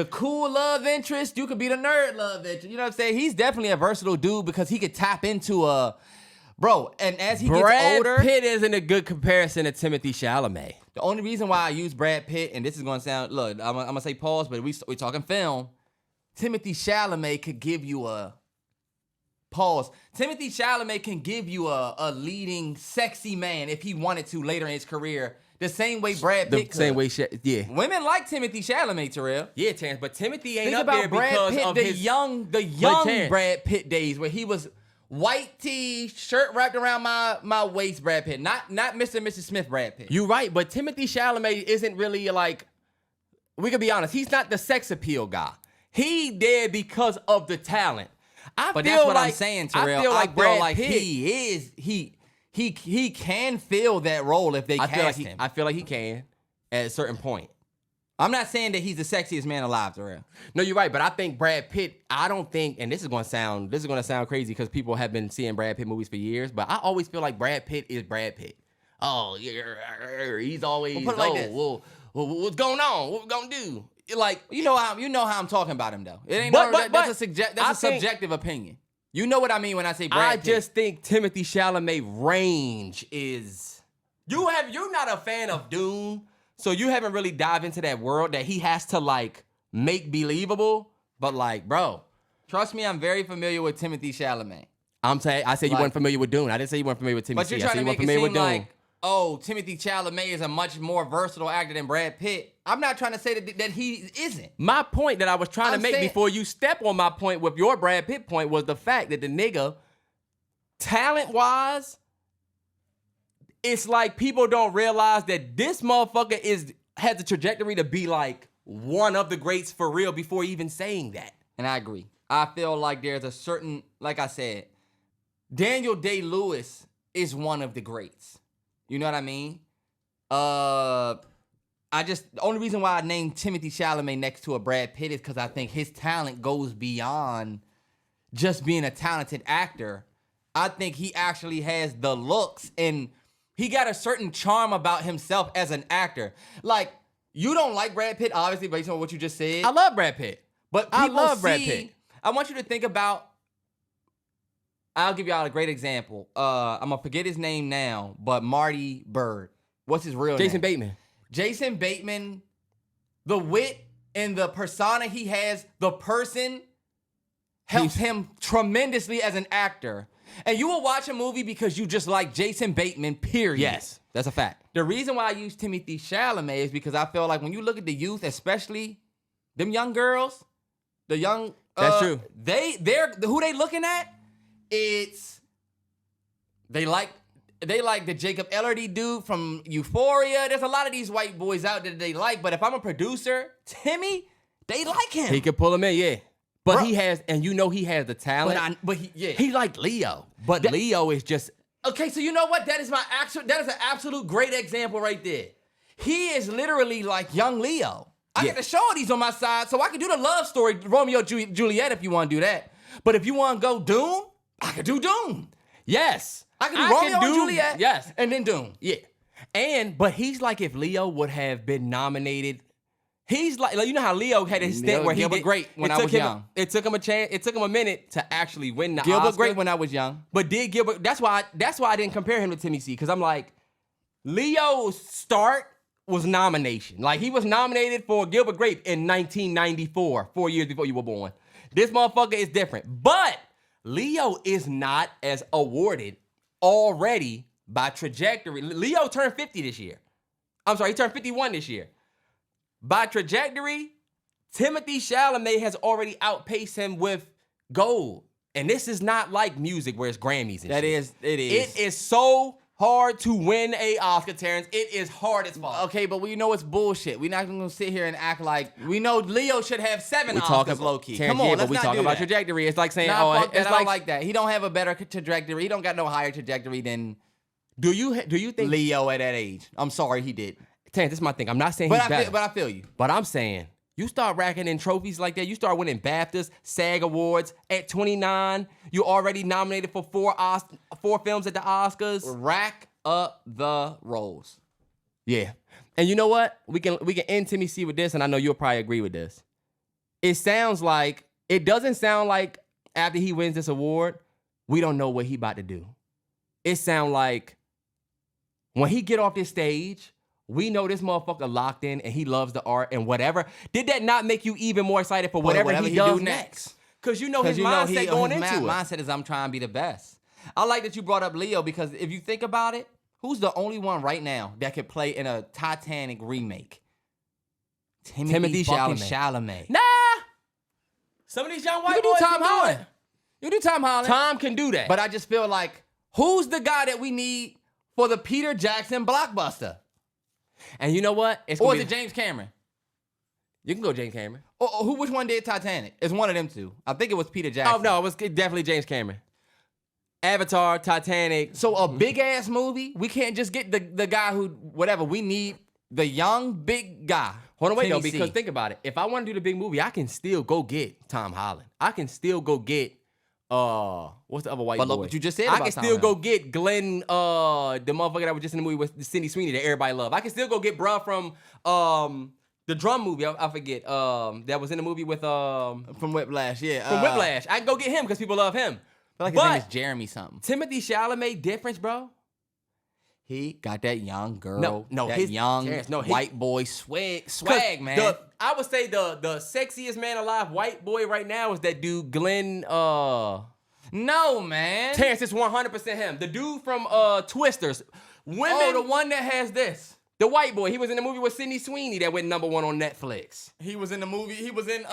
Speaker 1: cool love interest. You could be the nerd love interest. You know what I'm saying? He's definitely a versatile dude because he could tap into and as he gets older.
Speaker 2: Brad Pitt isn't a good comparison to Timothée Chalamet.
Speaker 1: The only reason why I use Brad Pitt, and this is going to sound, look, I'm going to say pause, but we talking film. Timothée Chalamet could give you a pause. Timothée Chalamet can give you a leading sexy man if he wanted to later in his career. The same way Brad Pitt could.
Speaker 2: Same way, yeah.
Speaker 1: Women like Timothée Chalamet, Terrell.
Speaker 2: Yeah, Terrance, but Timothy ain't
Speaker 1: Think
Speaker 2: up
Speaker 1: about
Speaker 2: there
Speaker 1: Brad
Speaker 2: because
Speaker 1: Pitt,
Speaker 2: of
Speaker 1: the
Speaker 2: his
Speaker 1: young Brad Pitt days where he was white tee, shirt wrapped around my waist Brad Pitt. Not Mr. and Mrs. Smith Brad Pitt.
Speaker 2: You're right, but Timothée Chalamet isn't really like, we could be honest, he's not the sex appeal guy. He there because of the talent.
Speaker 1: But that's what I'm saying, Terrell. I feel like he can fill that role if they cast him.
Speaker 2: I feel like he can at a certain point.
Speaker 1: I'm not saying that he's the sexiest man alive, Terrell.
Speaker 2: No, you're right, but I think Brad Pitt, I don't think, and this is gonna sound crazy because people have been seeing Brad Pitt movies for years, but I always feel like Brad Pitt is Brad Pitt. Oh, he's always,
Speaker 1: we'll put it like this.
Speaker 2: What's going on? What we gonna do? Like,
Speaker 1: you know how I'm talking about him though. It ain't that's a subjective opinion. You know what I mean when I say Brad Pitt.
Speaker 2: I just think Timothée Chalamet range is. You're not a fan of Dune, so you haven't really dived into that world that he has to like make believable. But like, bro,
Speaker 1: Trust me, I'm very familiar with Timothée Chalamet.
Speaker 2: I said you weren't familiar with Dune. I didn't say you weren't familiar with Timmy
Speaker 1: But
Speaker 2: C.
Speaker 1: you're
Speaker 2: I
Speaker 1: trying
Speaker 2: said
Speaker 1: to
Speaker 2: you weren't
Speaker 1: make it
Speaker 2: familiar
Speaker 1: seem
Speaker 2: with Dune.
Speaker 1: like, oh, Timothée Chalamet is a much more versatile actor than Brad Pitt. I'm not trying to say that he isn't.
Speaker 2: My point that I was trying to make
Speaker 1: saying-
Speaker 2: before you step on my point with your Brad Pitt point was the fact that the nigga, talent-wise, it's like people don't realize that this motherfucker has the trajectory to be like one of the greats for real before even saying that.
Speaker 1: And I agree. I feel like there's a certain, like I said, Daniel Day-Lewis is one of the greats. You know what I mean? The only reason why I named Timothée Chalamet next to a Brad Pitt is because I think his talent goes beyond just being a talented actor. I think he actually has the looks and he got a certain charm about himself as an actor. Like, you don't like Brad Pitt, obviously, based on what you just said.
Speaker 2: I love Brad Pitt.
Speaker 1: But
Speaker 2: I
Speaker 1: people
Speaker 2: love Brad
Speaker 1: see-
Speaker 2: Pitt.
Speaker 1: I want you to think about, I'll give y'all a great example. I'm going to forget his name now, but Marty Bird. What's his real name?
Speaker 2: Jason Bateman.
Speaker 1: Jason Bateman, the wit and the persona he has, the person helps him tremendously as an actor. And you will watch a movie because you just like Jason Bateman, period.
Speaker 2: Yes, that's a fact.
Speaker 1: The reason why I use Timothée Chalamet is because I feel like when you look at the youth, especially them young girls, the young...
Speaker 2: That's true.
Speaker 1: They're who they looking at, they like the Jacob Elordi dude from Euphoria. There's a lot of these white boys out there that they like, but if I'm a producer, Timmy, they like him.
Speaker 2: He could pull him in, yeah. But
Speaker 1: Bro.
Speaker 2: he has the talent. He like Leo. But Leo is just...
Speaker 1: Okay, so you know what? That is an absolute great example right there. He is literally like young Leo. I get the shorties on my side, so I can do the love story, Romeo Juliet, if you want to do that. But if you want to go Doom, I can do Doom.
Speaker 2: Yes.
Speaker 1: I can do Romeo and Juliet.
Speaker 2: Yes.
Speaker 1: And then Doom.
Speaker 2: Yeah. But he's like if Leo would have been nominated. He's like you know how Leo had his stint where he
Speaker 1: Gilbert
Speaker 2: did
Speaker 1: Grape when I was young.
Speaker 2: It took him a chance. It took him a minute to actually win the
Speaker 1: Gilbert
Speaker 2: Oscar.
Speaker 1: Grape when I was young.
Speaker 2: But did Gilbert? That's why I didn't compare him to Timmy C, because I'm like, Leo's start was nomination. Like he was nominated for Gilbert Grape in 1994, 4 years before you were born. This motherfucker is different. But Leo is not as awarded already by trajectory. Leo turned 50 this year. I'm sorry, he turned 51 this year. By trajectory, Timothée Chalamet has already outpaced him with gold. And this is not like music where it's Grammys and shit.
Speaker 1: It is.
Speaker 2: It is so hard to win a Oscar, Terrance. It is hard as fuck.
Speaker 1: Okay, but we know it's bullshit. We're not gonna sit here and act like we know Leo should have 7 Oscars, low key.
Speaker 2: Terrance,
Speaker 1: Come on,
Speaker 2: yeah,
Speaker 1: let's
Speaker 2: but we
Speaker 1: not
Speaker 2: talking
Speaker 1: do
Speaker 2: about
Speaker 1: that.
Speaker 2: trajectory. It's like saying,
Speaker 1: Nah, fuck that.
Speaker 2: it's
Speaker 1: I don't like that. He don't have a better trajectory. He don't got no higher trajectory than
Speaker 2: do you think
Speaker 1: Leo at that age. I'm sorry, he did.
Speaker 2: Terrance, this is my thing. I'm not saying he's better.
Speaker 1: But I feel you.
Speaker 2: But I'm saying, you start racking in trophies like that, you start winning BAFTAs, SAG Awards. At 29, you're already nominated for 4 films at the Oscars.
Speaker 1: Rack up the roles.
Speaker 2: Yeah. And you know what? We can end Timmy C with this, and I know you'll probably agree with this. It doesn't sound like after he wins this award, we don't know what he about to do. It sound like when he get off this stage, we know this motherfucker locked in and he loves the art and whatever. Did that not make you even more excited for whatever he does
Speaker 1: do
Speaker 2: next? Because you know his mindset going into it.
Speaker 1: Mindset is I'm trying to be the best. I like that you brought up Leo because if you think about it, who's the only one right now that could play in a Titanic remake?
Speaker 2: Timothée
Speaker 1: Chalamet.
Speaker 2: Nah. Some of these young white
Speaker 1: You
Speaker 2: boys
Speaker 1: can do Tom
Speaker 2: can do
Speaker 1: Holland.
Speaker 2: it.
Speaker 1: You do Tom Holland.
Speaker 2: Tom can do that.
Speaker 1: But I just feel like, who's the guy that we need for the Peter Jackson blockbuster?
Speaker 2: And you know what?
Speaker 1: Or is it James Cameron?
Speaker 2: You can go James Cameron.
Speaker 1: Or which one did Titanic? It's one of them two. I think it was Peter Jackson.
Speaker 2: Oh, no, it was definitely James Cameron. Avatar, Titanic.
Speaker 1: So a big-ass movie, we can't just get the guy who, whatever. We need the young, big guy.
Speaker 2: Hold on, wait,
Speaker 1: Timmy
Speaker 2: though, because
Speaker 1: C.
Speaker 2: think about it. If I want to do the big movie, I can still go get Tom Holland. I can still go get, what's the other white
Speaker 1: But
Speaker 2: boy?
Speaker 1: look what you just said
Speaker 2: I
Speaker 1: about
Speaker 2: can
Speaker 1: Tom
Speaker 2: still go
Speaker 1: Holland.
Speaker 2: get Glenn, the motherfucker that was just in the movie with Cindy Sweeney that everybody loved. I can still go get bruh from, the drum movie, I forget, that was in the movie with,
Speaker 1: From Whiplash, yeah.
Speaker 2: from Whiplash. I can go get him because people love him.
Speaker 1: I feel like his name is Jeremy something.
Speaker 2: Timothée Chalamet difference, bro.
Speaker 1: He got that young girl,
Speaker 2: that
Speaker 1: his young
Speaker 2: Terrance,
Speaker 1: white boy swag, man.
Speaker 2: I would say the sexiest man alive, white boy right now is that dude Glenn.
Speaker 1: No, man.
Speaker 2: Terrance is 100% him. The dude from Twisters. Women,
Speaker 1: the one that has this.
Speaker 2: the white boy. He was in the movie with Sydney Sweeney that went #1 on Netflix.
Speaker 1: He was in the movie. He was in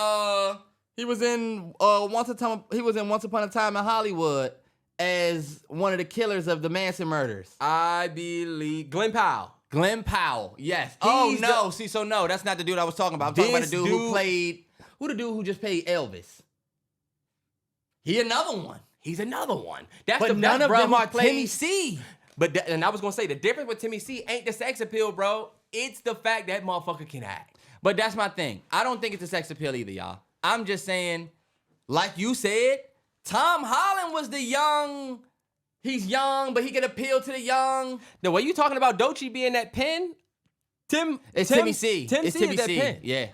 Speaker 1: Once Upon a Time in Hollywood as one of the killers of the Manson murders.
Speaker 2: I believe Glenn Powell.
Speaker 1: Glenn Powell, yes.
Speaker 2: He's
Speaker 1: No, that's not the dude I was talking about. I'm talking about the
Speaker 2: This
Speaker 1: dude who
Speaker 2: dude-
Speaker 1: played, the dude who just played Elvis. He another one.
Speaker 2: He's another one. That's
Speaker 1: But
Speaker 2: the
Speaker 1: none
Speaker 2: best
Speaker 1: of
Speaker 2: brother
Speaker 1: them
Speaker 2: who
Speaker 1: are
Speaker 2: played-
Speaker 1: Timmy C.
Speaker 2: And I was gonna say the difference with Timmy C ain't the sex appeal, bro. It's the fact that motherfucker can act.
Speaker 1: But that's my thing. I don't think it's a sex appeal either, y'all. I'm just saying, like you said, Tom Holland was the young. He's young, but he can appeal to the young.
Speaker 2: The way you talking about Doechii being that pen,
Speaker 1: It's Timmy C.
Speaker 2: Timmy C
Speaker 1: Timmy
Speaker 2: is that
Speaker 1: C.
Speaker 2: pen.
Speaker 1: Yeah.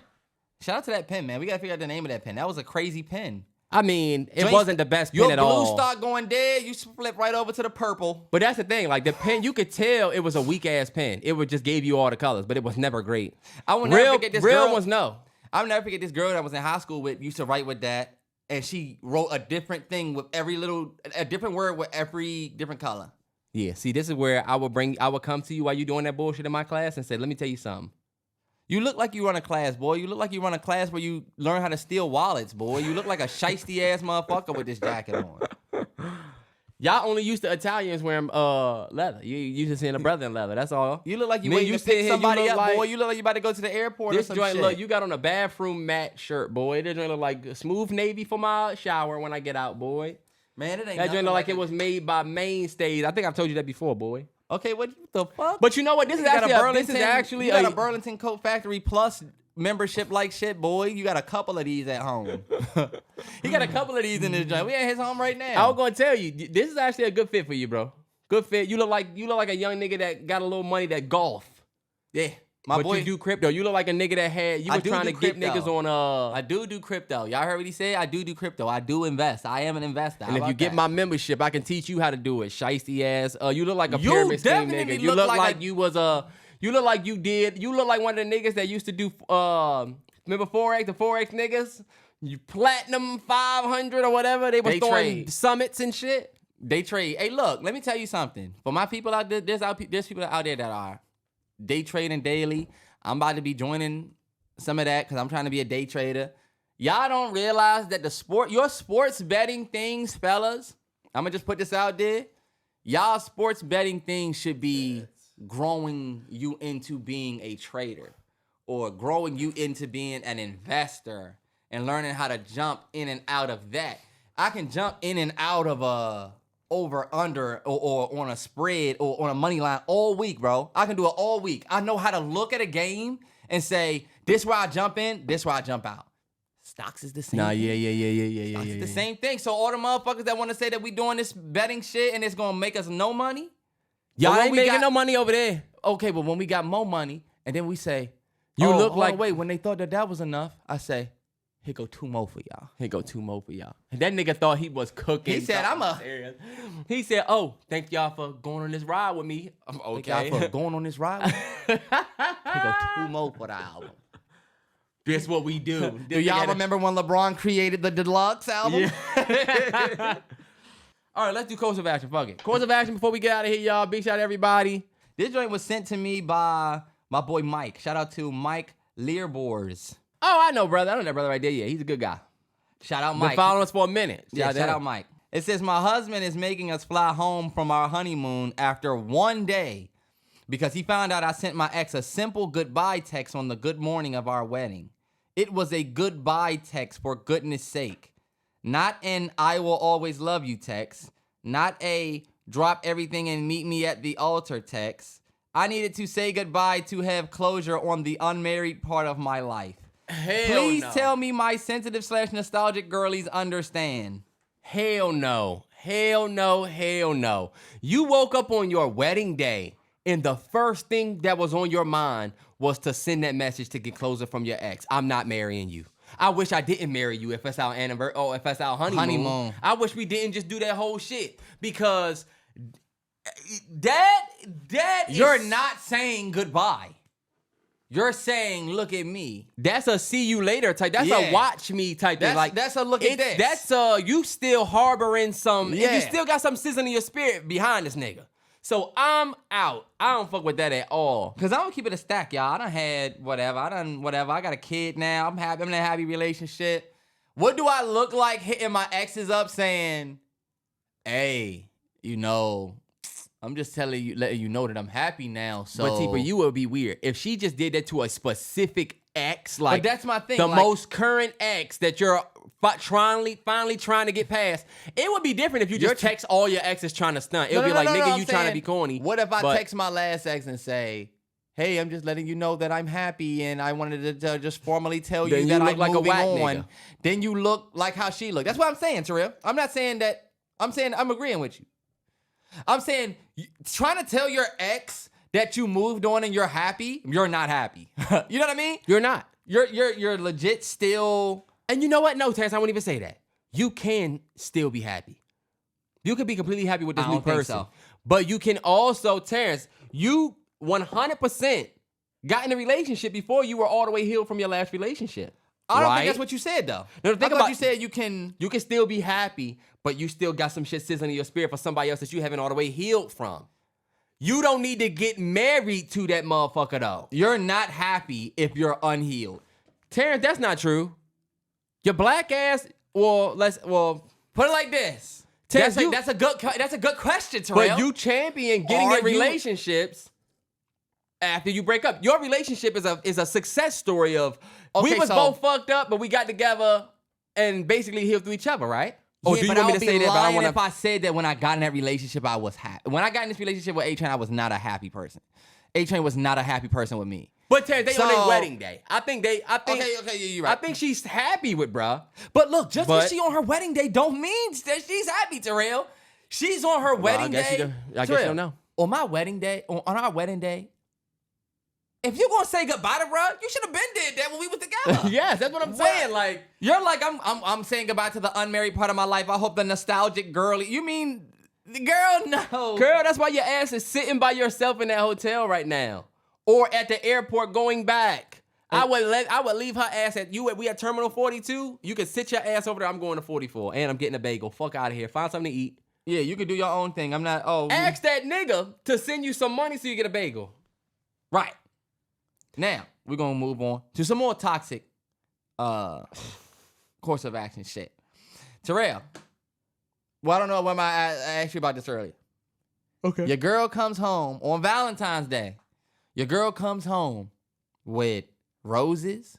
Speaker 1: Shout out to that pen, man. We gotta figure out the name of that pen. That was a crazy pen.
Speaker 2: I mean, it
Speaker 1: Joint-
Speaker 2: wasn't the best pen
Speaker 1: Your
Speaker 2: at
Speaker 1: blue
Speaker 2: all.
Speaker 1: start going dead, you flip right over to the purple.
Speaker 2: But that's the thing, like the pen, you could tell it was a weak ass pen. It would just gave you all the colors, but it was never great.
Speaker 1: I will never forget this
Speaker 2: real
Speaker 1: girl.
Speaker 2: ones no.
Speaker 1: I'll never forget this girl that I was in high school with used to write with that, and she wrote a different thing with a different word with every different color.
Speaker 2: Yeah, see, this is where I would come to you while you doing that bullshit in my class and say, let me tell you something.
Speaker 1: You look like you run a class, boy. You look like you run a class where you learn how to steal wallets, boy. You look like a shiesty ass motherfucker with this jacket on.
Speaker 2: Y'all only used to Italians wearing leather. You used to seeing a brother in leather. That's all.
Speaker 1: You look like you
Speaker 2: Man,
Speaker 1: waiting
Speaker 2: you
Speaker 1: to
Speaker 2: sit
Speaker 1: pick
Speaker 2: here,
Speaker 1: somebody
Speaker 2: you
Speaker 1: up,
Speaker 2: look like-
Speaker 1: boy. You look like you about to go to the airport or
Speaker 2: This
Speaker 1: some
Speaker 2: joint
Speaker 1: shit.
Speaker 2: look, you got on a bathroom mat shirt, boy. This joint look like a smooth navy for my shower when I get out, boy.
Speaker 1: Man, it ain't
Speaker 2: That joint
Speaker 1: nothing
Speaker 2: look like
Speaker 1: a-
Speaker 2: it was made by Mainstays. I think I've told you that before, boy.
Speaker 1: Okay, what the fuck?
Speaker 2: But you know what? This is
Speaker 1: You got
Speaker 2: actually
Speaker 1: you got a Burlington Coat Factory Plus membership like shit, boy. You got a couple of these at home. He got a couple of these in his joint. We at his home right now.
Speaker 2: I was gonna tell you, this is actually a good fit for you, bro. Good fit. You look like a young nigga that got a little money that golf.
Speaker 1: Yeah, my
Speaker 2: But
Speaker 1: boy.
Speaker 2: you do crypto. You look like a nigga that had. You
Speaker 1: I
Speaker 2: was
Speaker 1: do
Speaker 2: trying
Speaker 1: do
Speaker 2: to get
Speaker 1: crypto.
Speaker 2: niggas on.
Speaker 1: I do crypto. Y'all heard what he said? I do crypto. I do invest. I am an investor.
Speaker 2: And if you get my membership, I can teach you how to do it. Shiesty ass. You look like a
Speaker 1: You
Speaker 2: pyramid scheme
Speaker 1: definitely
Speaker 2: nigga. You
Speaker 1: look
Speaker 2: look
Speaker 1: like
Speaker 2: like
Speaker 1: a-
Speaker 2: you was a. You look like you did. You look like one of the niggas that used to do. Remember Forex? The Forex niggas. You platinum 500 or whatever. They was
Speaker 1: They
Speaker 2: throwing
Speaker 1: trade.
Speaker 2: summits and shit.
Speaker 1: They trade. Hey, look, let me tell you something. For my people out there, there's people out there that are day trading daily. I'm about to be joining some of that because I'm trying to be a day trader. Y'all don't realize that your sports betting things, fellas, I'm going to just put this out there. Y'all sports betting things should be growing you into being a trader or growing you into being an investor and learning how to jump in and out of that. I can jump in and out of a over, under, or on a spread or on a money line all week, bro. I can do it all week. I know how to look at a game and say, this where I jump in, this where I jump out. Stocks is the same thing. Stocks is the same thing. So all the motherfuckers that want to say that we doing this betting shit and it's going to make us no money.
Speaker 2: Y'all
Speaker 1: But when
Speaker 2: ain't
Speaker 1: we
Speaker 2: making
Speaker 1: got-
Speaker 2: no money over there.
Speaker 1: Okay, but when we got more money and then we say,
Speaker 2: You
Speaker 1: oh,
Speaker 2: look
Speaker 1: hold on,
Speaker 2: like-
Speaker 1: wait, when they thought that was enough, I say, here go 2 more for y'all.
Speaker 2: Here go 2 more for y'all. And that nigga thought he was cooking.
Speaker 1: He said,
Speaker 2: something serious. He said, oh, thank y'all for going on this ride with me. I'm
Speaker 1: Thank
Speaker 2: okay.
Speaker 1: y'all for going on this ride. Here go 2 more for the album.
Speaker 2: This what we do.
Speaker 1: Do y'all remember when LeBron created the deluxe album?
Speaker 2: Yeah. All right, let's do course of action. Fuck it. Course of action before we get out of here, y'all. Big shout out to everybody.
Speaker 1: This joint was sent to me by my boy Mike. Shout out to Mike Learbors.
Speaker 2: Oh, I know, brother. I know that brother right there. Yeah, he's a good guy.
Speaker 1: Shout out
Speaker 2: Been
Speaker 1: Mike.
Speaker 2: following us for a minute.
Speaker 1: Yeah, shout out Mike. It says, my husband is making us fly home from our honeymoon after 1 day because he found out I sent my ex a simple goodbye text on the good morning of our wedding. It was a goodbye text, for goodness sake. Not an I will always love you text. Not a drop everything and meet me at the altar text. I needed to say goodbye to have closure on the unmarried part of my life. Please tell me my sensitive / nostalgic girlies understand.
Speaker 2: Hell no. Hell no. Hell no. You woke up on your wedding day and the first thing that was on your mind was to send that message to get closer from your ex. I'm not marrying you. I wish I didn't marry you if that's our anniversary or if that's our honeymoon. I wish we didn't just do that whole shit because that
Speaker 1: You're not saying goodbye. You're saying, look at me.
Speaker 2: That's a see you later type. That's a watch me type thing. Like
Speaker 1: that's a look at this.
Speaker 2: That's you still harboring some.
Speaker 1: Yeah.
Speaker 2: You still got some sizzling in your spirit behind this nigga. So I'm out. I don't fuck with that at all.
Speaker 1: Cause I don't keep it a stack, y'all. I done had whatever. I got a kid now. I'm happy. I'm in a happy relationship. What do I look like hitting my exes up saying, hey, I'm just letting you know that I'm happy now. So,
Speaker 2: but T, for you, it would be weird if she just did that to a specific ex, like
Speaker 1: but that's my thing.
Speaker 2: the most current ex that you're finally trying to get past. It would be different if you just text all your exes trying to stunt. It would be like, nigga, you trying to be corny.
Speaker 1: What if I text my last ex and say, hey, I'm just letting you know that I'm happy and I wanted to just formally tell you that I'm moving on. Nigga. Then you look like how she looked. That's what I'm saying, Terrell. I'm not saying that. I'm saying I'm agreeing with you. I'm saying trying to tell your ex that you moved on and you're happy, you're not happy. You know what I mean?
Speaker 2: You're not.
Speaker 1: You're legit still.
Speaker 2: And you know what? No, Terrance, I won't even say that. You can still be happy. You can be completely happy with this new person. So. But you can also, Terrance, you 100% got in a relationship before you were all the way healed from your last relationship.
Speaker 1: I don't think that's what you said, though.
Speaker 2: No, think about
Speaker 1: you said you can
Speaker 2: still be happy, but you still got some shit sizzling in your spirit for somebody else that you haven't all the way healed from. You don't need to get married to that motherfucker, though.
Speaker 1: You're not happy if you're unhealed.
Speaker 2: Terrance, that's not true. Your black ass, put it like this.
Speaker 1: Terrance, that's a good question, Terrell.
Speaker 2: But you champion getting in relationships after you break up. Your relationship is a success story of we was both fucked up, but we got together and basically healed through each other, right?
Speaker 1: Or do you want me to say that? But I want if I said that when I got in that relationship, I was happy. When I got in this relationship with A-Train, I was not a happy person. A-Train was not a happy person with me.
Speaker 2: But Terrance, they on their wedding day. Okay,
Speaker 1: yeah, you're right.
Speaker 2: I think she's happy with bruh.
Speaker 1: But look, just because she on her wedding day don't mean that she's happy, Terrell. She's on her wedding day.
Speaker 2: I guess you don't know.
Speaker 1: On my wedding day, on our wedding day, if you gonna say goodbye to bruh, you should have been did that when we was together.
Speaker 2: Yes, that's what I'm saying. Like
Speaker 1: you're like I'm saying goodbye to the unmarried part of my life. I hope the nostalgic girly. You mean the girl? No,
Speaker 2: girl. That's why your ass is sitting by yourself in that hotel right now, or at the airport going back. I would leave her ass at you. We at Terminal 42. You can sit your ass over there. I'm going to 44, and I'm getting a bagel. Fuck out of here. Find something to eat.
Speaker 1: Yeah, you could do your own thing. I'm not.
Speaker 2: Ask that nigga to send you some money so you get a bagel.
Speaker 1: Right. Now, we're going to move on to some more toxic course of action shit. Terrell, I don't know when I asked you about this earlier.
Speaker 2: Okay.
Speaker 1: Your girl comes home on Valentine's Day. Your girl comes home with roses,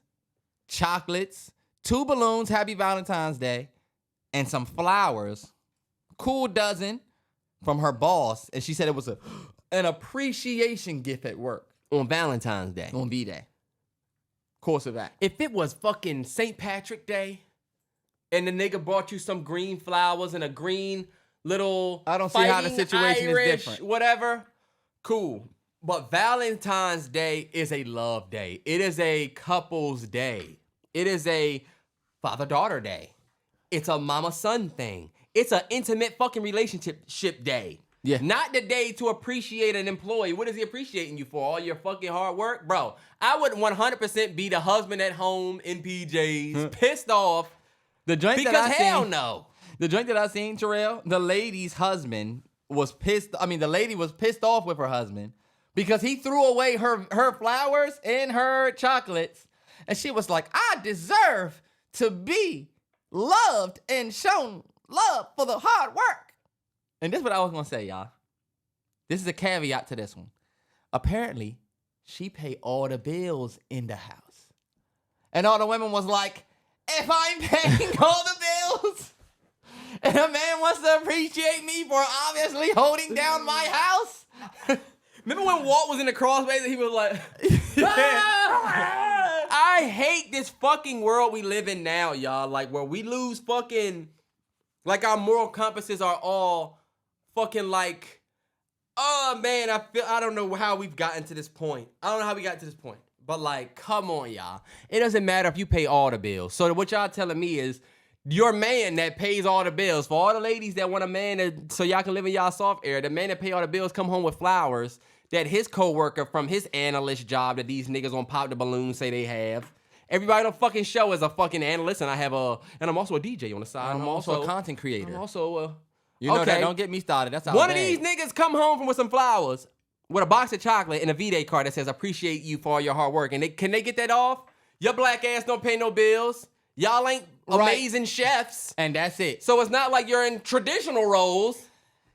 Speaker 1: chocolates, 2 balloons, Happy Valentine's Day, and some flowers. Cool dozen from her boss. And she said it was an appreciation gift at work.
Speaker 2: On Valentine's Day.
Speaker 1: On V-Day. Course of action.
Speaker 2: If it was fucking St. Patrick Day and the nigga brought you some green flowers and a green little
Speaker 1: I don't see how the situation
Speaker 2: Irish,
Speaker 1: is different.
Speaker 2: Whatever. Cool. But Valentine's Day is a love day. It is a couple's day. It is a father-daughter day. It's a mama-son thing. It's an intimate fucking relationship day.
Speaker 1: Yeah.
Speaker 2: Not the day to appreciate an employee. What is he appreciating you for? All your fucking hard work? Bro, I would 100% be the husband at home in PJs, pissed off.
Speaker 1: The joint
Speaker 2: because
Speaker 1: that I
Speaker 2: hell
Speaker 1: seen,
Speaker 2: no.
Speaker 1: The joint that I seen, Terrell, the lady's husband was pissed. I mean, the lady was pissed off with her husband because he threw away her flowers and her chocolates. And she was like, I deserve to be loved and shown love for the hard work. And this is what I was going to say, y'all. This is a caveat to this one. Apparently, she paid all the bills in the house. And all the women was like, if I'm paying all the bills and a man wants to appreciate me for obviously holding down my house.
Speaker 2: Remember when Walt was in the crossways and he was like, I hate this fucking world we live in now, y'all. Like, where we lose fucking, like, our moral compasses are all fucking like, oh man, I don't know how we've gotten to this point. I don't know how we got to this point. But like, come on, y'all. It doesn't matter if you pay all the bills. So what y'all telling me is your man that pays all the bills. For all the ladies that want a man so y'all can live in y'all soft air, the man that pay all the bills come home with flowers that his coworker from his analyst job that these niggas on Pop the Balloon say they have. Everybody on the fucking show is a fucking analyst, and I'm also a DJ on the side.
Speaker 1: I'm also a content creator.
Speaker 2: I'm also
Speaker 1: You know that. Don't get me started. That's
Speaker 2: one of these niggas come home with some flowers with a box of chocolate and a V-Day card that says, appreciate you for all your hard work. And can they get that off? Your black ass don't pay no bills. Y'all ain't amazing chefs.
Speaker 1: And that's it.
Speaker 2: So it's not like you're in traditional roles.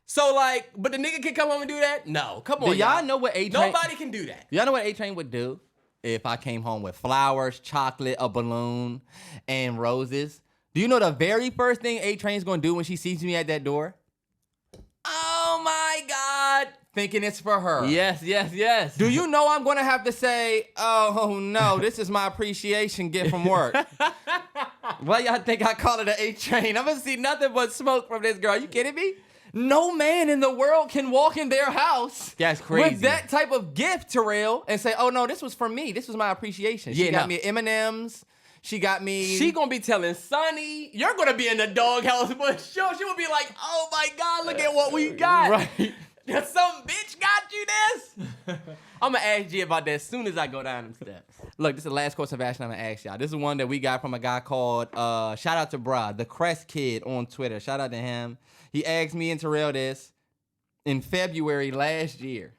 Speaker 2: So like, but the nigga can come home and do that? No, come on,
Speaker 1: Do y'all know what A-Train...
Speaker 2: Nobody can do that.
Speaker 1: Y'all know what A-Train would do if I came home with flowers, chocolate, a balloon, and roses? Do you know the very first thing A-Train's gonna do when she sees me at that door? Oh my God. Thinking it's for her.
Speaker 2: Yes.
Speaker 1: Do you know I'm gonna have to say, oh no, this is my appreciation gift from work? Why y'all think I call it an A-Train? I'm gonna see nothing but smoke from this girl. You kidding me? No man in the world can walk in their house
Speaker 2: That's crazy.
Speaker 1: with that type of gift, Terrell, and say, oh no, this was for me. This was my appreciation. She got me M&Ms. She got me...
Speaker 2: She gonna be telling Sonny, you're gonna be in the doghouse, but she will be like, oh my God, look at what we got.
Speaker 1: Right.
Speaker 2: Some bitch got you this. I'm gonna ask you about that as soon as I go down them steps.
Speaker 1: Look, this is the last course of action I'm gonna ask y'all. This is one that we got from a guy called, shout out to Brad, the Crest Kid on Twitter. Shout out to him. He asked me and Terrell this in February last year.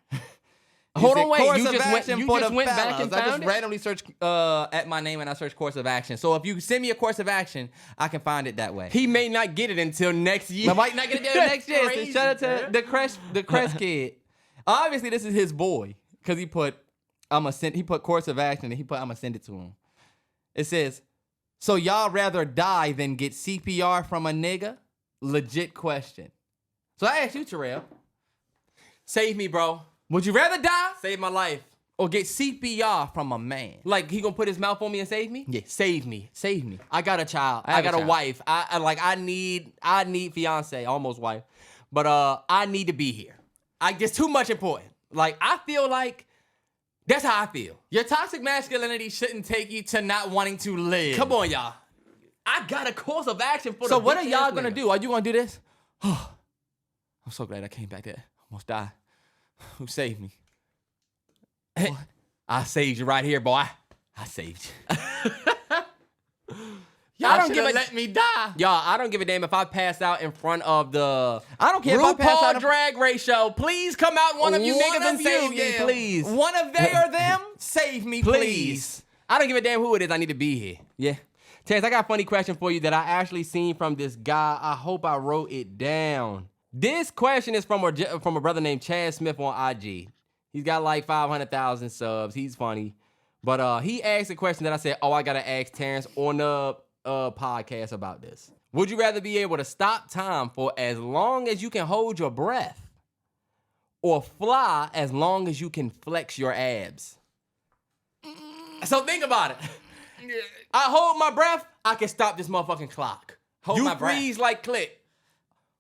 Speaker 2: Hold on, wait.
Speaker 1: Course
Speaker 2: You
Speaker 1: of
Speaker 2: just
Speaker 1: action
Speaker 2: went
Speaker 1: for the
Speaker 2: back
Speaker 1: fellas.
Speaker 2: and
Speaker 1: I just
Speaker 2: found it?
Speaker 1: randomly searched at my name and I searched course of action. So if you send me a course of action, I can find it that way.
Speaker 2: He may not get it until next year.
Speaker 1: I might not get it there next year. So
Speaker 2: Crazy,
Speaker 1: shout out to
Speaker 2: man.
Speaker 1: the Crest Kid. Obviously, this is his boy because he put course of action and I'ma send it to him. It says, so y'all rather die than get CPR from a nigga? Legit question. So I asked you, Terrell.
Speaker 2: Save me, bro.
Speaker 1: Would you rather die
Speaker 2: Save my life.
Speaker 1: or get CPR from a man?
Speaker 2: Like, he gonna put his mouth on me and save me?
Speaker 1: Yeah.
Speaker 2: Save me.
Speaker 1: Save me.
Speaker 2: I got a child.
Speaker 1: I
Speaker 2: I
Speaker 1: have
Speaker 2: got
Speaker 1: a
Speaker 2: a
Speaker 1: child.
Speaker 2: wife. I need fiance, almost wife. But I need to be here. There's too much important. Like, I feel like that's how I feel.
Speaker 1: Your toxic masculinity shouldn't take you to not wanting to live.
Speaker 2: Come on, y'all. I got a course of action for
Speaker 1: So
Speaker 2: the
Speaker 1: what are
Speaker 2: bitch
Speaker 1: y'all
Speaker 2: ass
Speaker 1: gonna
Speaker 2: nigga.
Speaker 1: do? Are you gonna do this? I'm so glad I came back there. Almost died. Who saved me?
Speaker 2: I saved you right here, boy. I saved you.
Speaker 1: Y'all
Speaker 2: don't give a-
Speaker 1: let me die.
Speaker 2: Y'all, I don't give a damn if I pass out in front of the
Speaker 1: I don't care if I pass out
Speaker 2: RuPaul Drag Race show. Please come out, one of you niggas, and save me, please.
Speaker 1: One of they or them, save me, please.
Speaker 2: Please. I don't give a damn who it is. I need to be here.
Speaker 1: Yeah.
Speaker 2: Terrance, I got a funny question for you that I actually seen from this guy. I hope I wrote it down. This question is from a brother named Chad Smith on IG. He's got like 500,000 subs. He's funny. But he asked a question that I said, I got to ask Terrance on the podcast about this. Would you rather be able to stop time for as long as you can hold your breath or fly as long as you can flex your abs? So think about it. I hold my breath, I can stop this motherfucking clock.
Speaker 1: Hold
Speaker 2: you
Speaker 1: my breath.
Speaker 2: freeze like click.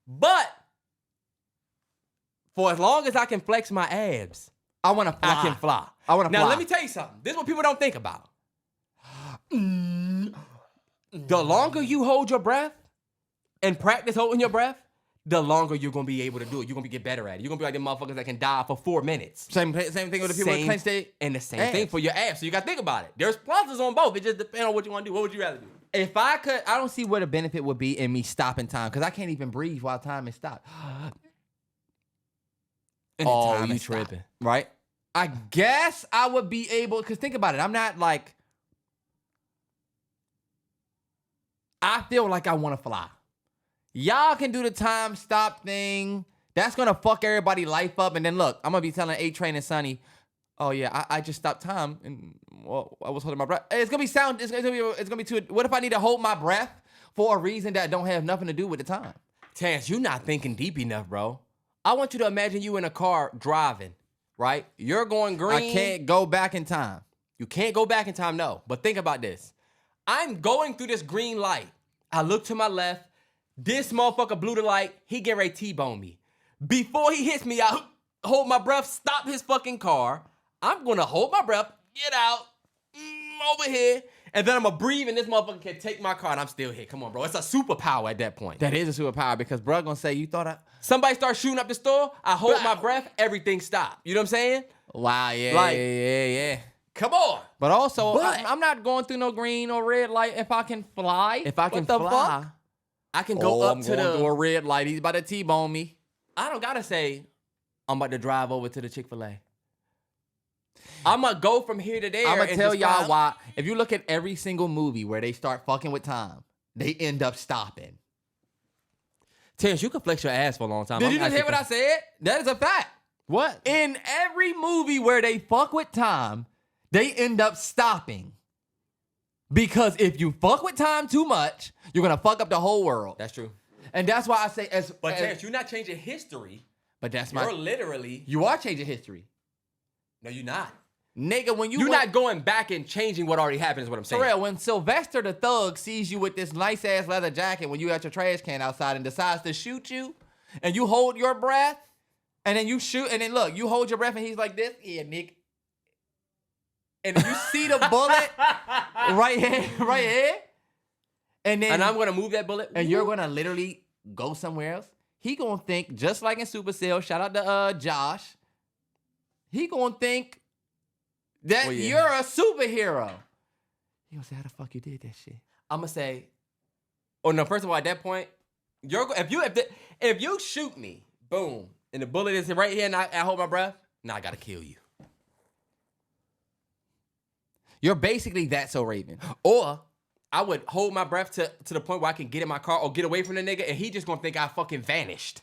Speaker 2: But for as long as I can flex my abs,
Speaker 1: I want to fly.
Speaker 2: I can fly.
Speaker 1: I want to fly.
Speaker 2: Now let me tell you something. This is what people don't think about. The longer you hold your breath and practice holding your breath, the longer you're gonna be able to do it. You're gonna get better at it. You're gonna be like them motherfuckers that can die for 4 minutes.
Speaker 1: Same thing with the people that clench their
Speaker 2: And the same
Speaker 1: abs.
Speaker 2: thing for your abs. So you gotta think about it. There's pluses on both. It just depends on what you wanna do. What would you rather do?
Speaker 1: If I could, I don't see what a benefit would be in me stopping time because I can't even breathe while time is stopped. And then time
Speaker 2: you
Speaker 1: is stopped,
Speaker 2: tripping.
Speaker 1: right? I guess I would be able, because think about it. I'm not like, I feel like I want to fly. Y'all can do the time stop thing. That's going to fuck everybody's life up. And then look, I'm going to be telling A-Train and Sonny, oh yeah, I just stopped time and well, I was holding my breath. It's going to be too, what if I need to hold my breath for a reason that don't have nothing to do with the time?
Speaker 2: Terrance, you're not thinking deep enough, bro. I want you to imagine you in a car driving, right? You're going green.
Speaker 1: I can't go back in time.
Speaker 2: You can't go back in time, no. But think about this. I'm going through this green light. I look to my left. This motherfucker blew the light. He getting ready to T-bone me. Before he hits me, I hold my breath, stop his fucking car. I'm going to hold my breath, get out, over here, and then I'm gonna breathe, and this motherfucker can take my car, and I'm still here. Come on, bro. It's a superpower at that point.
Speaker 1: That is a superpower because bro gonna say you thought
Speaker 2: Somebody start shooting up the store, I hold my breath, everything stop. You know what I'm saying?
Speaker 1: wow, yeah,
Speaker 2: Like-
Speaker 1: yeah.
Speaker 2: Come on.
Speaker 1: But also,
Speaker 2: But-
Speaker 1: I'm not going through no green or red light if I can fly.
Speaker 2: If I can
Speaker 1: what the
Speaker 2: fly,
Speaker 1: fuck?
Speaker 2: I can go up
Speaker 1: I'm
Speaker 2: to
Speaker 1: going
Speaker 2: the.
Speaker 1: through a red light. He's about to T-bone me.
Speaker 2: I don't gotta say, I'm about to drive over to the Chick-fil-A. I'm gonna go from here to there.
Speaker 1: I'm gonna
Speaker 2: and
Speaker 1: tell y'all
Speaker 2: describe-
Speaker 1: why. If you look at every single movie where they start fucking with time, they end up stopping.
Speaker 2: Terrance, you can flex your ass for a long time.
Speaker 1: Did you just hear what I said? That is a fact.
Speaker 2: What?
Speaker 1: In every movie where they fuck with time, they end up stopping. Because if you fuck with time too much, you're gonna fuck up the whole world.
Speaker 2: That's true.
Speaker 1: And that's why I say
Speaker 2: But Terrance, you're not changing history.
Speaker 1: but that's
Speaker 2: You're literally.
Speaker 1: you are changing history.
Speaker 2: No, you're not.
Speaker 1: Nigga, when
Speaker 2: You're not going back and changing what already happened is what I'm saying.
Speaker 1: Terrell, when Sylvester the Thug sees you with this nice ass leather jacket when you at your trash can outside and decides to shoot you, and you hold your breath, and then you shoot, and then look, you hold your breath, and he's like this, yeah, Nick. And then you see the bullet right here, and then
Speaker 2: And I'm gonna move that bullet.
Speaker 1: and you're gonna literally go somewhere else. He gonna think just like in Supercell. Shout out to Josh. He gonna think that
Speaker 2: Oh, yeah.
Speaker 1: you're a superhero. He gonna say, "How the fuck you did that shit?"
Speaker 2: I'm gonna say, oh no. First of all, at that point, if you shoot me, boom, and the bullet is right here, and I hold my breath, now I gotta kill you.
Speaker 1: You're basically that so Raven.
Speaker 2: Or I would hold my breath to the point where I can get in my car or get away from the nigga, and he just gonna think I fucking vanished.